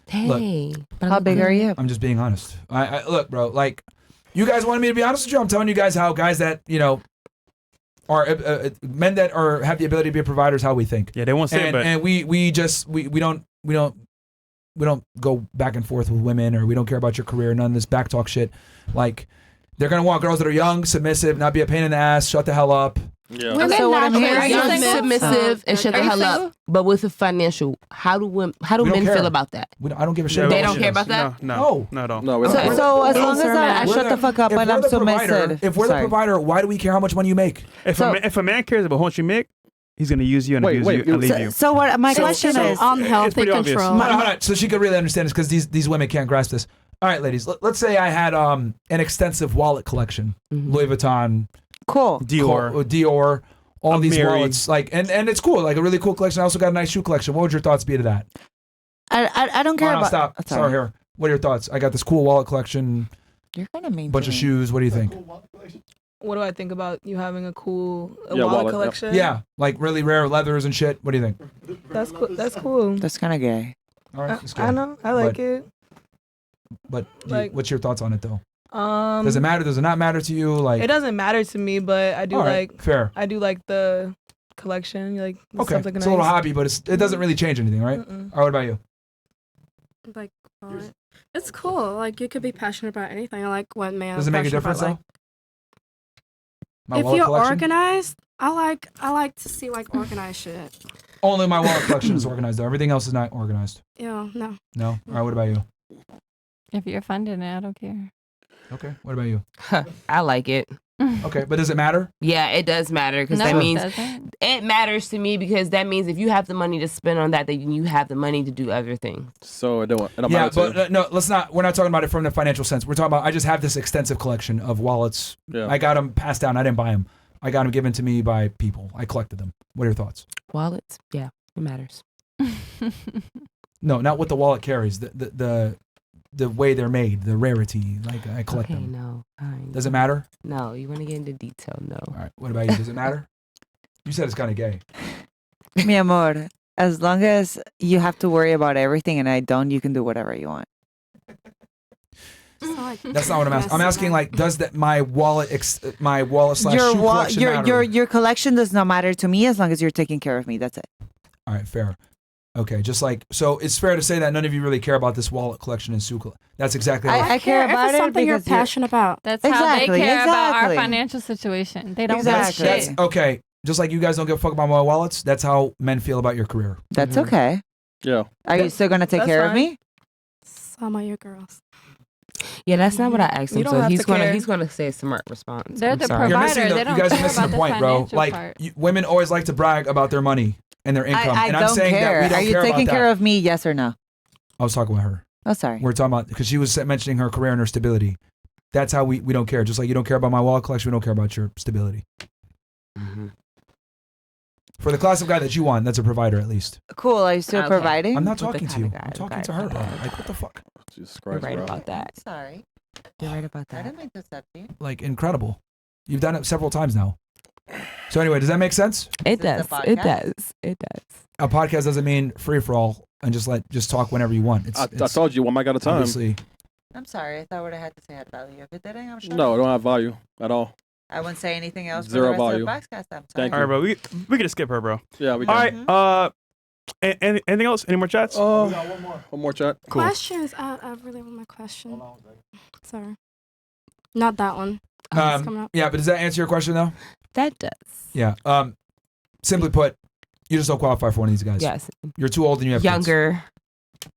Hey, look, how big are you? I'm just being honest. I look, bro, like. You guys wanted me to be honest with you. I'm telling you guys how guys that are men that have the ability to be providers, how we think. Yeah, they won't say it, but and we don't go back and forth with women, or we don't care about your career. None of this backtalk shit. Like they're gonna want girls that are young, submissive, not be a pain in the ass, shut the hell up. Yeah. Women So what I'm naturally hearing, are young, single? submissive, and shut the hell up. But with the financial, how do men care. feel about that? I don't give a shit. They about don't care about that. No, not at all. No, So as long as I shut the fuck up and I'm submissive. If we're the provider, why do we care how much money you make? If a man cares about how much you make, he's gonna use you and abuse you and leave you. So what my question is unhealthy control. Hold on. So she could really understand this because these women can't grasp this. All right, ladies. Let's say I had an extensive wallet collection, Louis Vuitton, cool, Dior. All these Mary. wallets, like, and it's cool, like a really cool collection. I also got a nice shoe collection. What would your thoughts be to that? I don't care about. Stop. Sorry, here. What are your thoughts? I got this cool wallet collection. You're kind of mean. Bunch of shoes. What do you think? What do I think about you having a cool Yeah, wallet wallet, collection? Yeah, like really rare leathers and shit. What do you think? That's cool. That's cool. That's kind of gay. All right, it's good. I know. I like it. But Like- what's your thoughts on it though? Does it matter? Does it not matter to you? Like It doesn't matter to me, but I do all right, like. fair. I do like the collection. Like it Okay, sounds like it's a little nice. hobby, but it doesn't really change anything, right? Mm-mm. All right, what about you? Like, it's cool. Like, you could be passionate about anything. I like when man. Does it make a difference though? My If wallet you're collection? organized, I like to see like organized shit. Only my wallet collection is organized though. Everything else is not organized. Yeah, no. No. All right, what about you? If you're funding it, I don't care. Okay, what about you? I like it. Okay, but does it matter? Yeah, it does matter because No, that it means doesn't. it matters to me because that means if you have the money to spend on that, then you have the money to do other things. So it don't Yeah, matter to but no, let's not. We're not talking about it from the financial sense. We're talking about. I just have this extensive collection of wallets. Yeah. I got them passed down. I didn't buy them. I got them given to me by people. I collected them. What are your thoughts? Wallets, yeah, it matters. No, not what the wallet carries. The way they're made, the rarity. Like I collect Okay, them. no. Fine. Does it matter? No, you want to get into detail? No. All right. What about you? Does it matter? You said it's kind of gay. Mi amor, as long as you have to worry about everything and I don't, you can do whatever you want. That's not what I'm asking. I'm asking like, does that my wallet slash Your shoe collection matter? your collection does not matter to me as long as you're taking care of me. That's it. All right, fair. Okay, just like so, it's fair to say that none of you really care about this wallet collection and shoe collection. That's exactly. how I care about if it's it something you're because you're- passionate about. That's how Exactly, they care about our exactly. financial situation. They don't Exactly. give a That's shit. okay. Just like you guys don't give a fuck about my wallets, that's how men feel about your career. That's okay. Yeah. Are you still gonna take That's care of fine. me? Some of you girls. Yeah, that's not what I asked You him. don't So have he's to gonna care. he's gonna say a smart response. They're I'm the sorry. You're provider. missing the, They you don't guys are care missing about the the point, bro. financial Like part. women always like to brag about their money and their income, I and I'm don't saying care. that we don't Are you care taking about care that. of me? Yes or no? I was talking with her. Oh, sorry. We're talking about because she was mentioning her career and her stability. That's how we don't care. Just like you don't care about my wallet collection, we don't care about your stability. Mm-hmm. For the class of guy that you want, that's a provider at least. Cool. Are you still Okay. providing? I'm not With the talking to kinda you. guy, I'm the talking guy, to her, the bro. guy. Like what the fuck? Jesus You're Christ, right bro. about that. Sorry. You're right about I that. didn't make this up to you. Like incredible. You've done it several times now. So anyway, does that make sense? It Is this does. a It podcast? does. It does. A podcast doesn't mean free for all and just talk whenever you want. I told you one mic at a time. Obviously, I'm sorry. I thought what I had to say had value. If it didn't, I'm sure. No, it don't have value at all. I wouldn't say anything else Zero for the value. rest of the podcast. I'm sorry. Thank All right, bro. We can just skip her, bro. Yeah, we All can. right. Anything else? Any more chats? One more chat. Cool. Questions. I really want my question. Sorry. Not that one. It's coming up. yeah, but does that answer your question though? That does. Yeah. Simply put, you just don't qualify for one of these guys. Yes. You're too old and you have kids. Younger.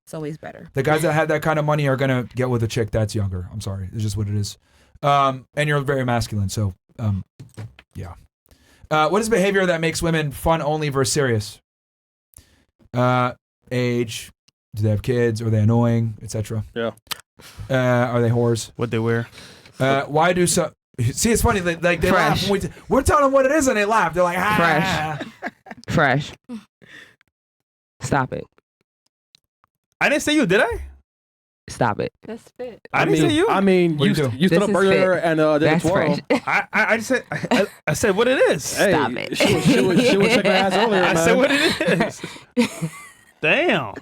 It's always better. The guys that have that kind of money are gonna get with a chick that's younger. I'm sorry, it's just what it is. And you're very masculine, so yeah. What is behavior that makes women fun only versus serious? Age, do they have kids? Are they annoying, etc.? Yeah. Are they whores? What they wear? Why do some? See, it's funny. They laugh. When we're telling them what it is, and they laugh. They're like, ah. Fresh. Stop it. I didn't say you, did I? Stop it. That's fit. I didn't say you. I mean, What'd you you This stood up is earlier fit. and did a That's twirl. fresh. I just said I said what it is. Hey, Stop it. She was checking her ass earlier, I man. said what it is. Damn.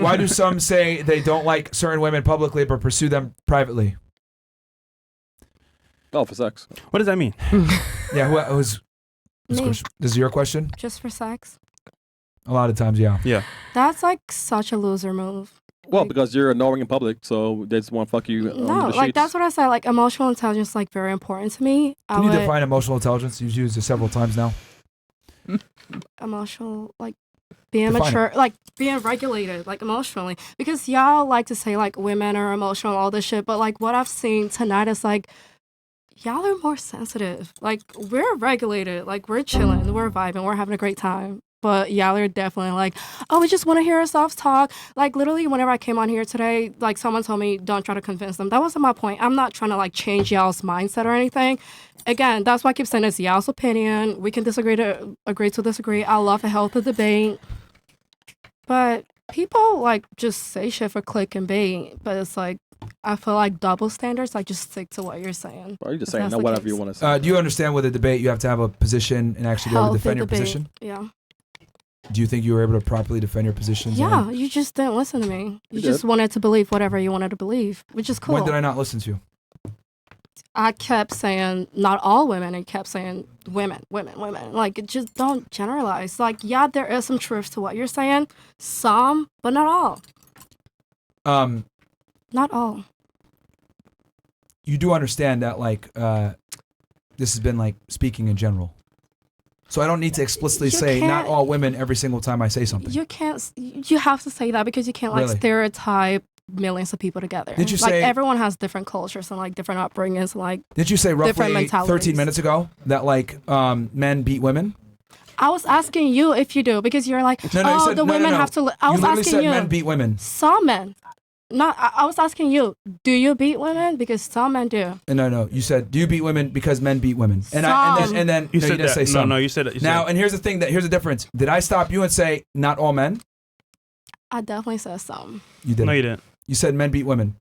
Why do some say they don't like certain women publicly but pursue them privately? Oh, for sex. What does that mean? Yeah, who's this Me. question? This is your question? Just for sex. A lot of times, yeah. Yeah. That's like such a loser move. Well, because you're annoying in public, so they just want to fuck you under No, the like sheets. that's what I said. Like emotional intelligence, is, like very important to me. I Can you would define emotional intelligence? You've used it several times now. emotional, like being Define mature, like being regulated, like emotionally. Because y'all like to say like women are emotional, all this shit, but like what I've seen tonight is like y'all are more sensitive. Like we're regulated, like we're chilling, we're vibing, we're having a great time. But y'all are definitely like, oh, we just want to hear ourselves talk. Like literally, whenever I came on here today, like someone told me, don't try to convince them. That wasn't my point. I'm not trying to like change y'all's mindset or anything. Again, that's why I keep saying it's y'all's opinion. We can disagree to agree to disagree. I love a healthy debate. But people like just say shit for click and bait. But it's like, I feel like double standards. Like, just stick to what you're saying. Bro, you're just If saying that's now the whatever case. you want to say. Do you understand with a debate you have to have a position and actually be able to Healthy defend your debate. position? Yeah. Do you think you were able to properly defend your positions? Yeah, you just didn't listen to me. You just did. wanted to believe whatever you wanted to believe, which is cool. When did I not listen to you? I kept saying not all women, and kept saying women. Like, just don't generalize. Like, yeah, there is some truth to what you're saying, some, but not all. Not all. You do understand that, like, this has been like speaking in general. So I don't need to explicitly say not can't- all women every single time I say something. You can't. You have to say that because you can't like Really? stereotype millions of people together. Did you like say- everyone has different cultures and like different upbringings and like Did you say different roughly mentalities. 13 minutes ago that like men beat women? I was asking you if you do because you're like, No, you said, the women have to. I was you literally asking said you. men beat women. Some men. Not. I was asking you. Do you beat women? Because some men do. No. You said, do you beat women because men beat women? And Some. and then You no, said you didn't that. say No, some. no, you said it. You now, said- and here's the thing. Here's the difference. Did I stop you and say not all men? I definitely said some. You didn't. No, you didn't. You said men beat women.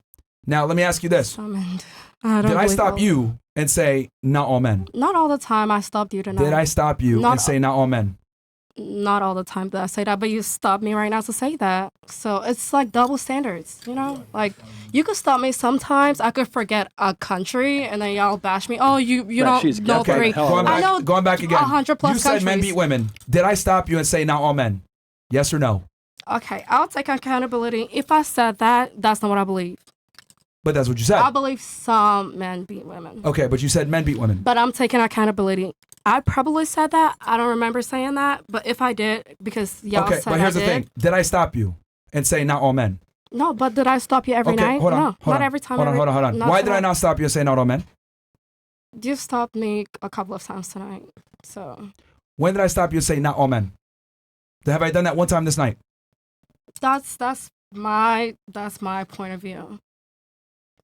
Now let me ask you this. Some men. I don't Did I believe stop all- you and say not all men? Not all the time. I stopped you tonight. Did I stop you Not- and say not all men? Not all the time that I say that, but you stopped me right now to say that. So it's like double standards, you know? Like you could stop me sometimes. I could forget a country and then y'all bash me. Oh, you Man, she's don't know okay. three. Hell, I know Going back again. 100 plus You said men countries. beat women. Did I stop you and say not all men? Yes or no? Okay, I'll take accountability. If I said that, that's not what I believe. But that's what you said. I believe some men beat women. Okay, but you said men beat women. But I'm taking accountability. I probably said that. I don't remember saying that. But if I did, because y'all Okay, said but here's I the did. thing. Did I stop you and say not all men? No, but did I stop you every Okay, night? hold on. No, hold not on, every time. Hold on. not Why did I tonight. not stop you and say not all men? You stopped me a couple of times tonight. So When did I stop you and say not all men? Have I done that one time this night? that's my point of view.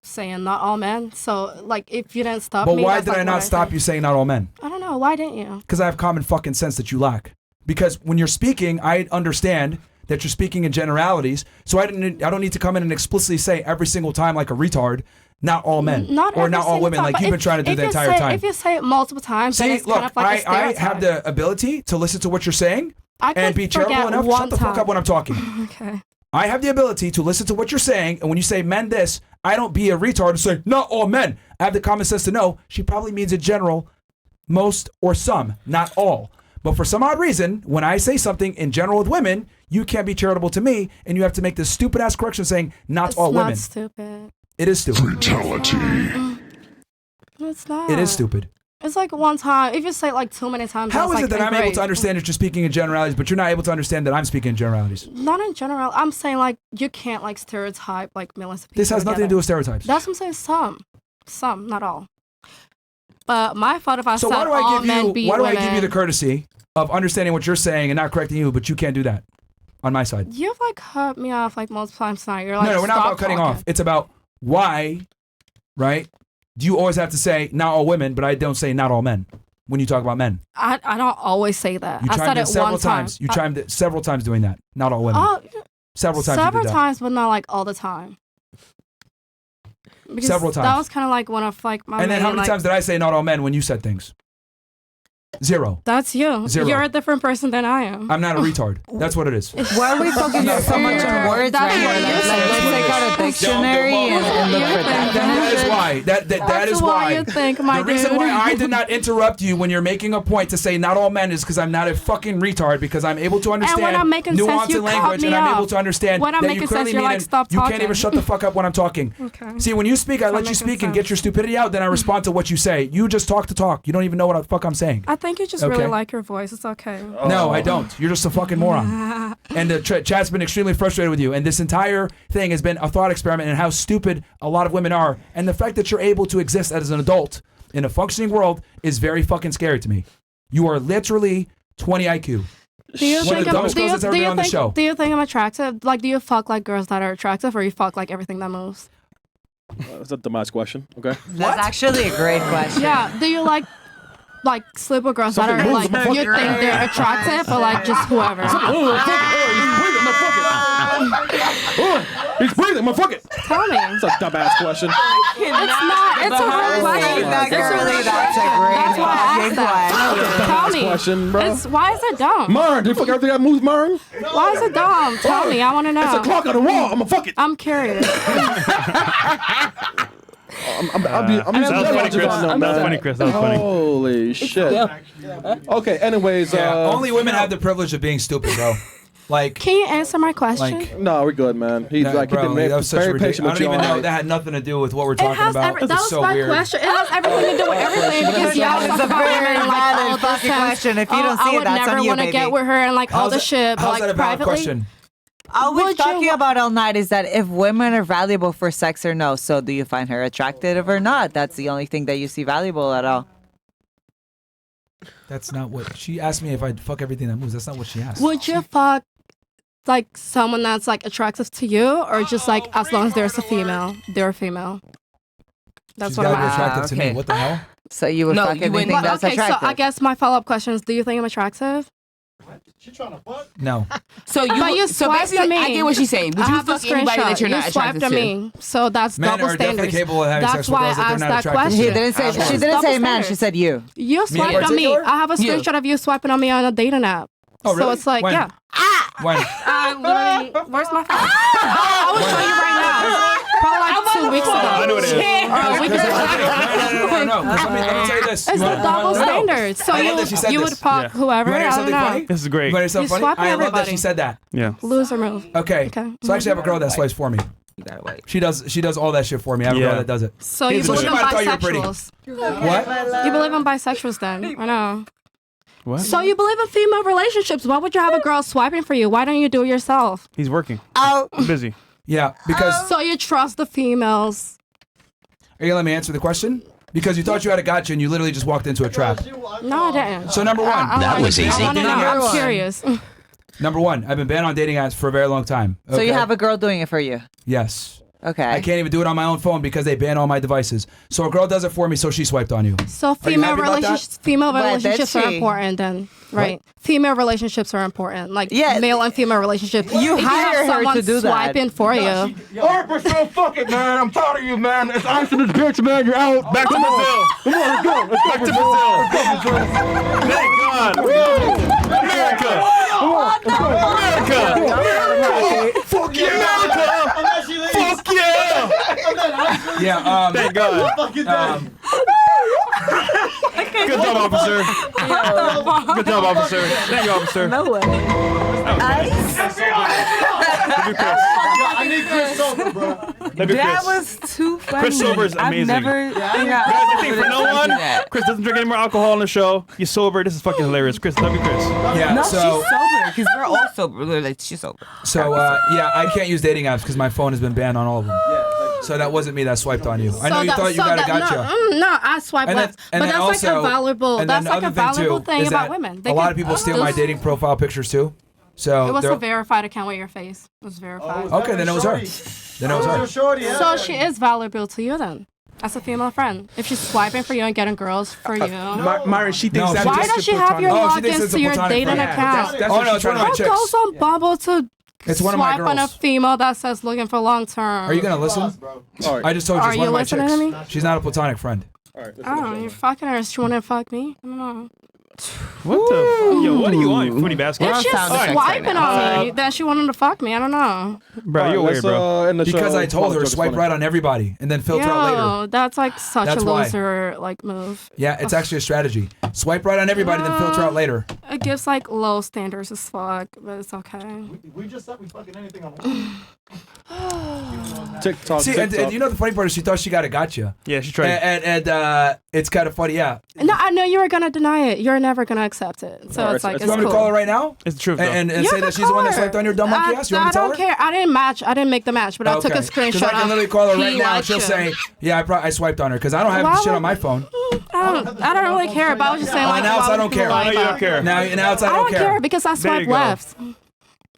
Saying not all men. So like if you didn't stop But me. why that's did like I what not stop said. you saying not all men? I don't know. Why didn't you? Because I have common fucking sense that you lack. Because when you're speaking, I understand that you're speaking in generalities. So I don't need to come in and explicitly say every single time like a retard, not all men Not or every not all single women time, like but you've been trying to do if the you entire say- time. If you say it multiple times, then See, it's look, kind of like a I stereotype. have the ability to listen to what you're saying I and could be charitable forget enough. one Shut the fuck time. up when I'm talking. Okay. I have the ability to listen to what you're saying, and when you say men this, I don't be a retard and say, not all men. I have the common sense to know she probably means in general, most or some, not all. But for some odd reason, when I say something in general with women, you can't be charitable to me, and you have to make this stupid ass correction saying, not all women. It's not stupid. It is stupid. It's not. It is stupid. It's like one time. If you say it like too many times, How that's is it like that I'm able engraved. to understand that you're speaking in generalities, but you're not able to understand that I'm speaking in generalities? Not in general. I'm saying like you can't like stereotype like millions of people. This has nothing to do with stereotypes. That's what I'm saying. Some, not all. But my fault if I So said why do I all give men you beat why do I women. give you the courtesy of understanding what you're saying and not correcting you, but you can't do that on my side? You've like cut me off like multiple times tonight. You're like, No, we're not stop about cutting talking. off. It's about why, right? Do you always have to say not all women, but I don't say not all men when you talk about men? I don't always say that. You I said chimed in it several one time. times. You chimed in several times doing that. Not all women. Oh, Several times you several did that. times, but not like all the time. Because Several times. That was kind of like one of like my. And then how main, many like, times did I say not all men when you said things? Zero. That's you. Zero. You're a different person than I am. I'm not a retard. That's what it is. Why are we focusing so much on words That's right what now? you're Like, let's saying. take out a dictionary and look for that. That is why. That That's is why why. you think, my The reason dude. why I did not interrupt you when you're making a point to say not all men is because I'm not a fucking retard, because I'm able to understand when I'm making sense, nuance you in cut language, me and I'm able off. to understand When I'm that making you sense, clearly you're mean like, it. stop You can't even talking. shut the fuck up when I'm talking. Okay. See, when you speak, I Stop let you making speak and get sense. your stupidity out, then I respond to what you say. You just talk to talk. You don't even know what the fuck I'm saying. I think you just Okay. really like your voice. It's okay. No, I don't. You're just a fucking moron. And the chat's been extremely frustrated with you. And this entire thing has been a thought experiment in how stupid a lot of women are. And the fact that you're able to exist as an adult in a functioning world is very fucking scary to me. You are literally 20 IQ. Do you One of think the I'm, dumbest do girls you, that's ever do been you on the think show. do you think I'm attractive? Like, do you fuck like girls that are attractive, or you fuck like everything that moves? That's a dumbass question. Okay. That's actually a great question. Yeah. Do you like sleep with girls that Something are moves, like you motherfucker. think they're attractive, or like just whoever? Oh, fuck, oh, he's breathing, motherfucker. He's breathing, motherfucker. Tell me. That's a dumbass question. It's not. It's a real question. That's a That's why I asked that. Tell me. Question, bro. Why is it dumb? Myron, do you fuck everything that moves, Myron? Why is it dumb? Tell me. I want to know. It's a clock on the wall. I'ma fuck it. I'm curious. That was funny, Chris. That was funny. Holy shit. Okay, anyways. Only women have the privilege of being stupid, bro. Like, can you answer my question? No, we're good, man. He's like, bro, he that was such very patient I with don't you. even know. That had nothing to do with what we're talking about. That was so my weird. question. It has everything to do with everything because y'all talk about women and like all this fucking question. If you don't see I it, would that's on never you, want to baby. get with her and like all the shit. But How's like that a valid privately. question? All we're talking about all night is that if women are valuable for sex or no. So do you find her attractive or not? That's the only thing that you see valuable at all. That's not what she asked me. If I'd fuck everything that moves. That's not what she asked. Would you fuck like someone that's like attractive to you, or just like as long as there's a female, they're a female? That's She's what gotta I'm be asking. attractive to me. What the hell? So you would fuck anything that's okay, attractive. so I guess my follow-up question is: do you think I'm attractive? She trying to fuck? No. So But you so swiped basically, at me. I get what she's saying. Would I you have a fuck anybody that you're screenshot. not You swiped attracted at to? me, so that's Men double are definitely standards. capable of having That's sex with why girls that I they're asked not that attracted question. to. She didn't say. She didn't say man. She said you. You swiped on me. particular? I have a screenshot of you swiping on me on a dating app. Oh, really? So it's like, When? yeah. When? Literally, where's my phone? I will show you right now. Probably like 2 weeks ago. I know what it is. Or a week ago. No. Let me tell you this. It's You the wanna- double no. standards. So I love that she said you would this. fuck Yeah. whoever. You wanna hear I don't something know. funny? This is great. You wanna hear something You funny? swiping I love that everybody. she said that. Yeah. Loser move. Okay. So I actually have a girl that swipes for me. You gotta wait. She does all that shit for me. I have a Yeah. girl that does it. So you He's a believe in bitch. I thought you were pretty. bisexuals. What? You believe in bisexuals then? I know. What? So you believe in female relationships. Why would you have a girl swiping for you? Why don't you do it yourself? He's working. Oh. He's busy. Yeah, because So you trust the females. are you gonna let me answer the question? Because you thought you had a gotcha and you literally just walked into a trap. No, I didn't. So number one. That was easy. I want to know. I'm curious. Number one, I've been banned on dating apps for a very long time. So you okay? have a girl doing it for you. Yes. Okay. I can't even do it on my own phone because they ban all my devices. So a girl does it for me, so she swiped on you. So Are you female happy about that? relationships did are she? important then, right? Female relationships are important, like Yeah. male and female relationships. You if hire have her someone to do that. swiping for you. 100% fuck it, man. I'm tired of you, man. It's ice in this bitch, man. You're out. Back to Brazil. Come on, let's go. Let's Back to Brazil. Thank God. America. America. Fuck yeah, America. Unless she leaves. Fuck yeah. Yeah. Thank God. Fucking day. Good job, officer. Good job, officer. Thank you, officer. No way. I need Chris sober, bro. That was too funny. Chris sober is amazing. I've never. Guys, I think for no one, Chris doesn't drink any more alcohol on the show. He's sober. This is fucking hilarious. Chris, love you, Chris. Yeah. No, so she's sober because we're all sober. Like, she's sober. yeah, I can't use dating apps because my phone has been banned on all of them. So that wasn't me that swiped on you. I know you thought you got a gotcha. No, I swipe And then- left. and But then that's like a also- valuable. and That's then like the a other thing, valuable too, thing is about that women. A lot of people steal my dating profile pictures too. So It was they're- a verified account with your face. It was verified. okay, then it was her. Then it was her. So she is valuable to you then, as a female friend. If she's swiping for you and getting girls for you. Myron, she thinks No, that's she- Why just does she have your Oh, she thinks logins it's a to your platonic dating friend. account? That's Oh what no, she's it's one of trying my Who chicks. goes on Bumble to It's one of my swipe on a girls. female that says looking for long term? Are you gonna listen? All right. I just told you Are it's one you of my listening chicks. to me? She's not a platonic friend. All right. I don't know. You're fucking her. She want to fuck me? I don't know. What the? Yo, what are you on, you fruity basket? If she's sound effects swiping right now. on me, then she wanted to fuck me. I don't know. Bro, you're weird, bro. End the Because show. I told her Joke is swipe funny. right on everybody and then filter out later. Yo, that's like such That's a why. loser like move. Yeah, it's actually a strategy. Swipe right on everybody, then filter out later. It gives like low standards as fuck, but it's okay. We just said we fucking anything on TikTok. See, and you know the funny part is she thought she got a gotcha. Yeah, she tried. And it's kind of funny, yeah. No, I know you were gonna deny it. You're never gonna accept it. So Alright, it's like so You it's want me cool. to call her right now? It's the truth, though. And You say can that she's the one that call her. swiped on your dumb monkey ass? You want me I to tell don't her? care. I didn't match. I didn't make the match, but I took a Because screenshot. I can literally call her He right now and liked she'll you. say, yeah, I swiped on her because I don't have Why the shit would- on my phone. I don't really care. But I was just saying, like, now it's why I don't would people care. like I know you that? don't care. Now it's I I don't don't care because I There you swipe go. left.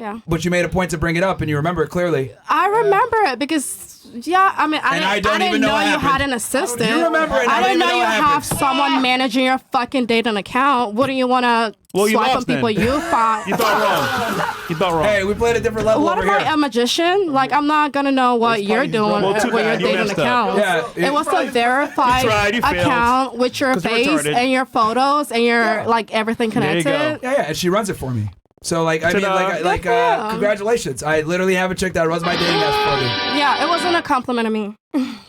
Yeah. But you made a point to bring it up, and you remember it clearly. I remember it because, I mean, I didn't know you had an assistant. You remember it? I didn't know you have someone managing your fucking dating account. Wouldn't you want to swipe on people you find? You thought wrong. Hey, we played a different level What over am I, here. a magician? Like, I'm not going to know what you're doing with your dating account. Yeah, it was a verified you failed. account with your 'Cause you're face retarded. and your photos and your, like, everything There you connected. go. Yeah, and she runs it for me. So like, I mean, Ta-da. like, Good for you. congratulations. I literally have a chick that runs my dating app for me. Yeah, it wasn't a compliment to me.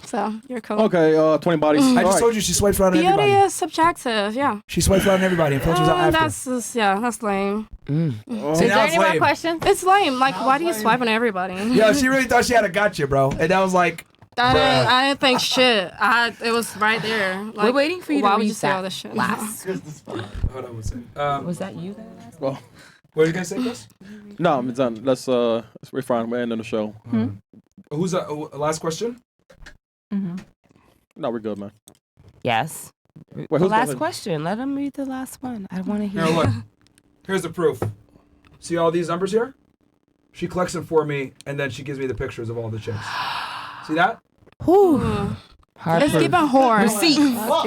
So, you're cool. Okay, 20 bodies. I just told you she swipes right on Beauty everybody. is subjective, yeah. She swipes right on everybody and filters out after. That's just, that's lame. Is now there it's any more lame. questions? It's lame. Like, why do you swipe on everybody? Yeah, she really thought she had a gotcha, bro. And that was like, I didn't think shit. It was right there. Like, We're waiting for you to why read would you say that all this shit? last. hold on one second. Was that you that asked? Well, What are you gonna say, Chris? no, I'm done. Let's refine. We're ending the show. Who's last question? No, we're good, man. Yes. Wait, The who's last going? question. Let him read the last one. I want to hear. Here, look. Here's the proof. See all these numbers here? She collects them for me, and then she gives me the pictures of all the chicks. See that? Whew. It's given whore. Receipt.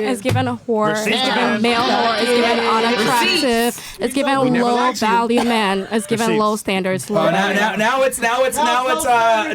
It's given a whore. It's Receipt. given male whore. It's given unattractive. It's given low value man. It's given Receipts. low standards. Low Oh, value.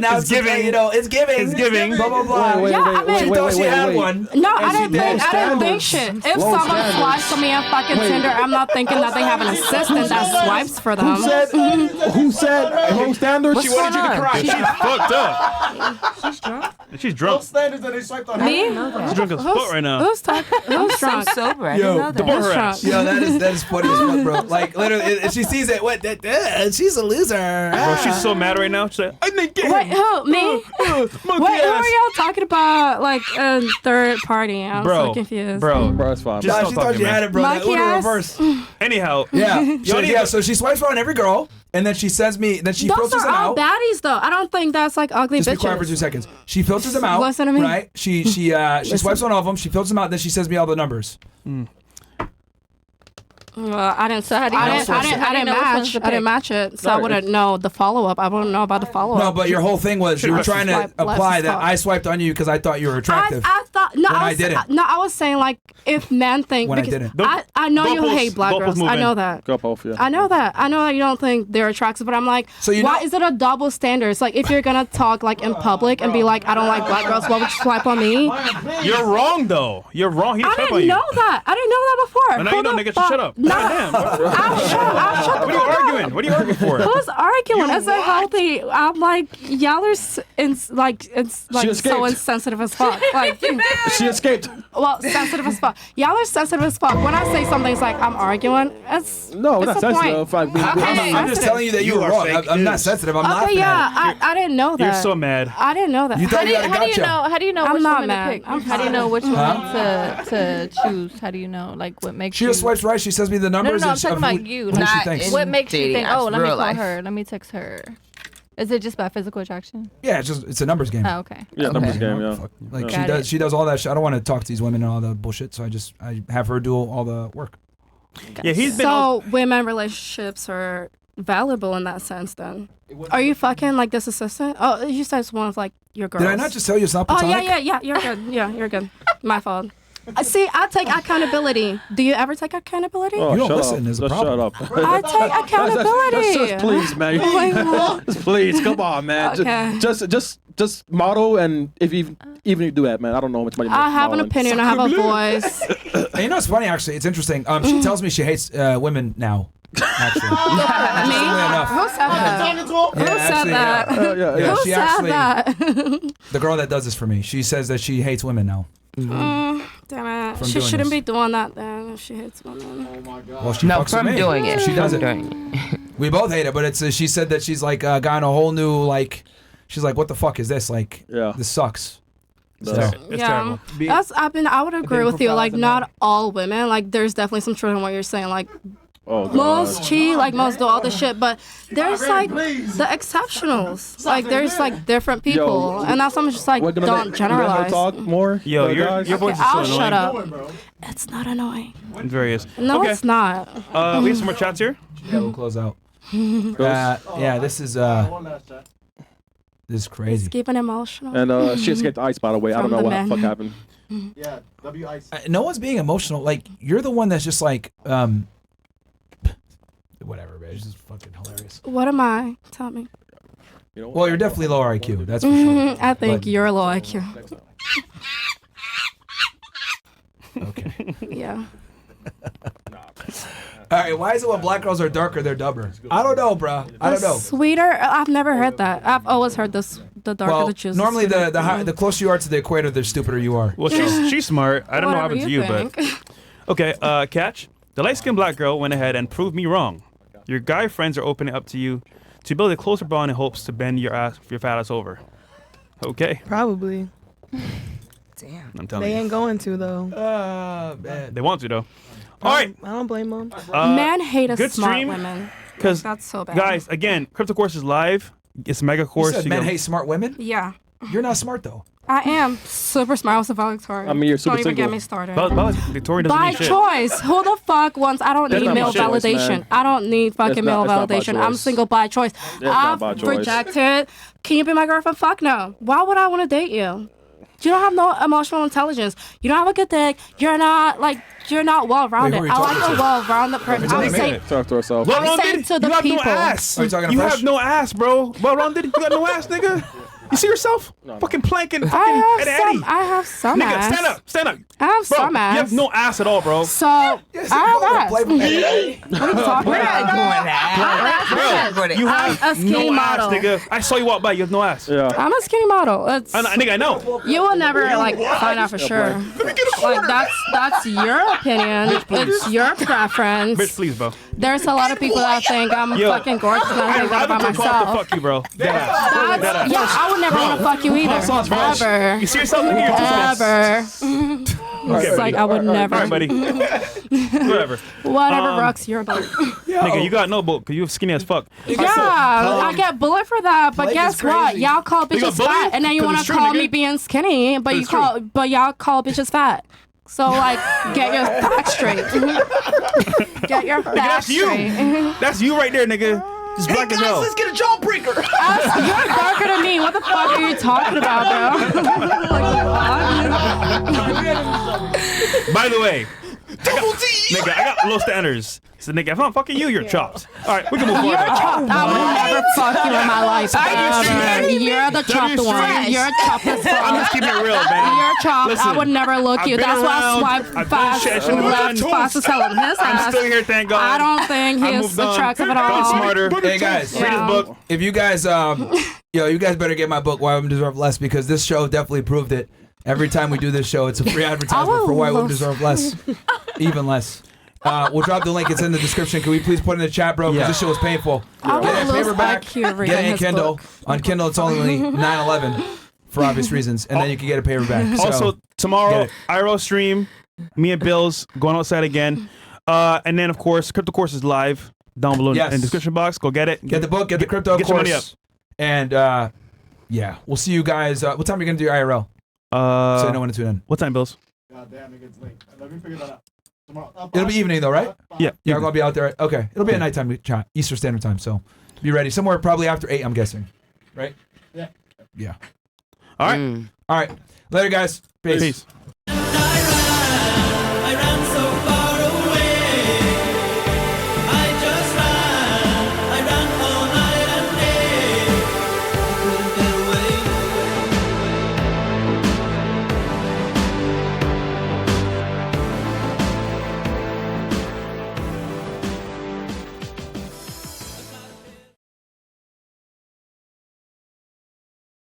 now it's giving. You know, it's giving. It's giving. Blah blah blah. Wait, Yeah, I mean- She thought she had one. No, And I she didn't think. I didn't think shit. If Low someone standards. swipes on me on fucking Tinder, I'm not thinking that they have an assistant that swipes for them. Who said low standards? What's going on? She's fucked up. She's drunk. She's drunk. Standards that they swiped on. Me? She's drunk as fuck right now. Who's talking? Who's So drunk? sober. I Yo, didn't know that. Deport Who's her drunk? ass. Yo, that is funny as fuck, bro. Like literally, if she sees it, what? She's a loser. Bro, she's so mad right now. She's like, I didn't get Wait, who? Me? Wait, who are y'all talking about? Like a third party? I'm so confused. Bro, Bro, it's fine. Just Nah, stop she thought talking, she man. had it, bro. That Monkey Uno ass. reverse. Anyhow. Yeah. So she swipes around every girl, and then she sends me. Then she Those filters are them all out. baddies, though. I don't think that's like ugly Just be bitches. quiet for 2 seconds. She filters them out. Listen to me. Right? She swipes on all of them. She filters them out. Then she sends me all the numbers. Well, I didn't. So how do you I know didn't, which I one- didn't, how I do you didn't know which match. one's the I didn't pick? match it, so I Right. wouldn't know the follow up. I wouldn't know about the follow up. No, but your whole thing was you were trying to Swipe left apply as that fuck. I swiped on you because I thought you were attractive. I thought no. When I I was, didn't. No, I was saying like if men think When I because didn't. I know you Goalposts- hate black goalposts girls. move I in. know that. Go off, yeah. I know that. I know that you don't think they're attractive, but I'm like, So you why know- is it a double standard? It's like if you're gonna talk like in public and be like, I don't like black girls, why would you swipe on me? You're wrong, though. You're wrong. He I tripped on didn't you. know that. I didn't know that before. And now Who you know, the nigga, fuck- shut up. No, Goddamn. I'll shut the What are you fuck up. arguing? What are you arguing for? Who's arguing? Is it healthy? I'm like, y'all are so escaped. insensitive as fuck. Like, She escaped. well, sensitive as fuck. Y'all are sensitive as fuck. When I say something, it's like I'm arguing. It's No, we're not it's a sensitive. point. Like, Okay. I'm just telling you that you You were are wrong. fake I'm not news. sensitive. I'm Okay, laughing yeah, at it. I didn't know that. You're so mad. I didn't know that. You thought you had a How do you gotcha. know? How do you know I'm which not one mad. to pick? I'm How do you know which Huh? one to choose? How do you know like what makes She you? just swipes right. She sends me the No, numbers. I'm and talking of who- about you. who she Not thinks. in- What makes you dating think? apps, Oh, let me real call life. her. Let me text her. Is it just by physical attraction? Yeah, it's a numbers game. Oh, okay. yeah, Okay. numbers game, yeah. Fuck. Like Got she does all that shit. I don't want to talk to these women and all the bullshit, so I have her do all the work. Yeah, he's been. So women relationships are valuable in that sense. Then, are you fucking like this assistant? Oh, you said it's one of like your girls. Did I not just tell you it's not Oh platonic? yeah. You're good. Yeah, you're good. My fault. See, I take accountability. Do you ever take accountability? Oh, You don't shut listen, up. there's a Just problem. shut up. I take accountability. Just please, man. Like what? Just please, come on, man. Okay. Just model, and if even you do that, man, I don't know how much money. I have an modeling. opinion. I have a voice. And you know, it's funny actually. It's interesting. She tells me she hates women now. Actually, Me? Interestingly enough. Who said that? Yeah, Who said actually, that? Yeah. Yeah, Who she said actually, that? the girl that does this for me, she says that she hates women now. Damn it. From She doing shouldn't this. be doing that then if she hates women. Well, she No, fucks from with me. doing it. She does From it. doing it. We both hate it, but it's she said that she's like gotten a whole new like. She's like, what the fuck is this? Like, Yeah. this sucks. So, It's terrible. I would agree with you. Like, not all women. Like, there's definitely some truth in what you're saying. Like, Oh, God. most cheat, like most do all this shit, but there's like the exceptionals. Like, there's like different people, and that's something just like We're gonna don't let her generalize. talk more. Yo, your guys. voice is so I'll annoying. shut up. It's not annoying. It very is. No, Okay. it's not. We have some more chats here. yeah, we'll close out. Yeah, this is One last chat. this is crazy. Keeping emotional. And she escaped the ice, by the way. I don't From know the what men. the fuck happened. Yeah, W-I-C. No one's being emotional. Like, you're the one that's just like, whatever, man. It's just fucking hilarious. What am I? Tell me. You know, Well, you're definitely lower IQ. That's for sure. I think But- you're low IQ. Okay. Yeah. All right. Why is it when black girls are darker, they're dumber? I don't know, bro. I don't know. Sweeter? I've never heard that. I've always heard this. The darker Well, the juice. normally the closer you are to the equator, the stupider you are. Well, she's smart. I don't know what happened to you, but okay. Catch. The light-skinned black girl went ahead and proved me wrong. Your guy friends are opening up to you to build a closer bond in hopes to bend your fat ass over. Okay. Probably. Damn. I'm telling They you. ain't going to though. Man. They want to though. All right. I don't blame them. Men hate good smart stream, women. Because That's so bad. guys, again, Crypto Course is live. It's a mega You course. said You men can- hate smart women? Yeah. You're not smart though. I am super smart. I was a valedictorian. I mean, you're super Don't even single. get me started. Victoria doesn't By mean shit. choice. Who the fuck wants? I don't That's need not male by choice, validation. man. I don't need fucking male It's not by validation. I'm choice. single by choice. not by I've choice. rejected. Can you be my girlfriend? Fuck no. Why would I want to date you? You don't have no emotional intelligence. You don't have a good dick. You're not well-rounded. Wait, who are you I like talking a to? well-rounded person. Who are you I'm talking saying, to? Talk to herself. Well I'm rounded. saying to You the have people. no ass. Are you talking to You Fresh? have no ass, bro. Well rounded. You got no ass, nigga. You see yourself? Fucking planking. Fucking I have some Nigga, ass. stand up. I have Bro, some ass. you have no ass at all, bro. So I have ass. What are you talking We're not about? going that. Bro, you have I'm a skinny no model. ass, nigga. I saw you walk by. You have no ass. Yeah. I'm a skinny model. It's, Nigga, I know. you will never find out for sure. Like that's your opinion. It's your preference. Bitch, please, bro. There's a lot of people that think I'm Yo, fucking gorgeous and I I'd think that rather about take off to myself. fuck you, bro. Dead ass. Dead That's, ass. yeah, I would never want to fuck you either. Ever. You see yourself? Look at your Ever. Okay, It's like I would never. All right, buddy. Whatever. Whatever rocks your boat. Nigga, you got no boat because you skinny as fuck. Yeah, I get bullied for that, but Blake guess is what? crazy. Y'all call You got bitches bullied? fat, and then you 'Cause want it's to true, call nigga. me being skinny, but It's y'all call bitches fat. So like, get your facts straight. Get your facts That's you. straight. That's you right there, nigga. Just black as hell. Let's get a jawbreaker. You're darker than me. What the fuck are you talking about, bro? By the way, nigga, I got low standards. So, nigga, if I'm fucking you, you're chopped. All right, we can move You're forward. chopped. I would never fuck you in my life. Ever. You're the chopped you one. serious? You're chopped as fuck. I'm just keeping it real, man. You're chopped. Listen, I would never look I've you. been That's why around. I I've swipe done fast, shit I shouldn't have left done. fast as hell in his I'm ass. still here, thank God. I don't think I he's moved on. attractive at Got all. smarter. Hey guys, Read his book. if you guys you guys better get my book Why Women Deserve Less, because this show definitely proved it. Every time we do this show, it's a free advertisement for Why Women Deserve Less. Even less. We'll drop the link. It's in the description. Can we please put it in the chat, bro? Because this show is painful. I Get it in would lose paperback. IQ Get reading it in his Kindle. book. On Kindle, it's only $9.11 for obvious reasons, and then you can get a paperback. So, Also, get tomorrow, it. IRL stream, me and Bill's going outside again. And then, of course, Crypto Course is live down below Yes. in the description box. Go get it. Get the book. Get the crypto get your money course. And yeah, we'll see you guys. What time are you gonna do your IRL? So you know when to tune in. What time, Bills? God damn, it gets late. Let me figure that out. Tomorrow. It'll be evening though, right? Yeah. Yeah, we're gonna be out there. Okay, it'll be a nighttime chat, Eastern Standard Time. So be ready somewhere probably after 8. I'm guessing, right? Yeah. Yeah. All right. All right. Later, guys. Peace. Peace.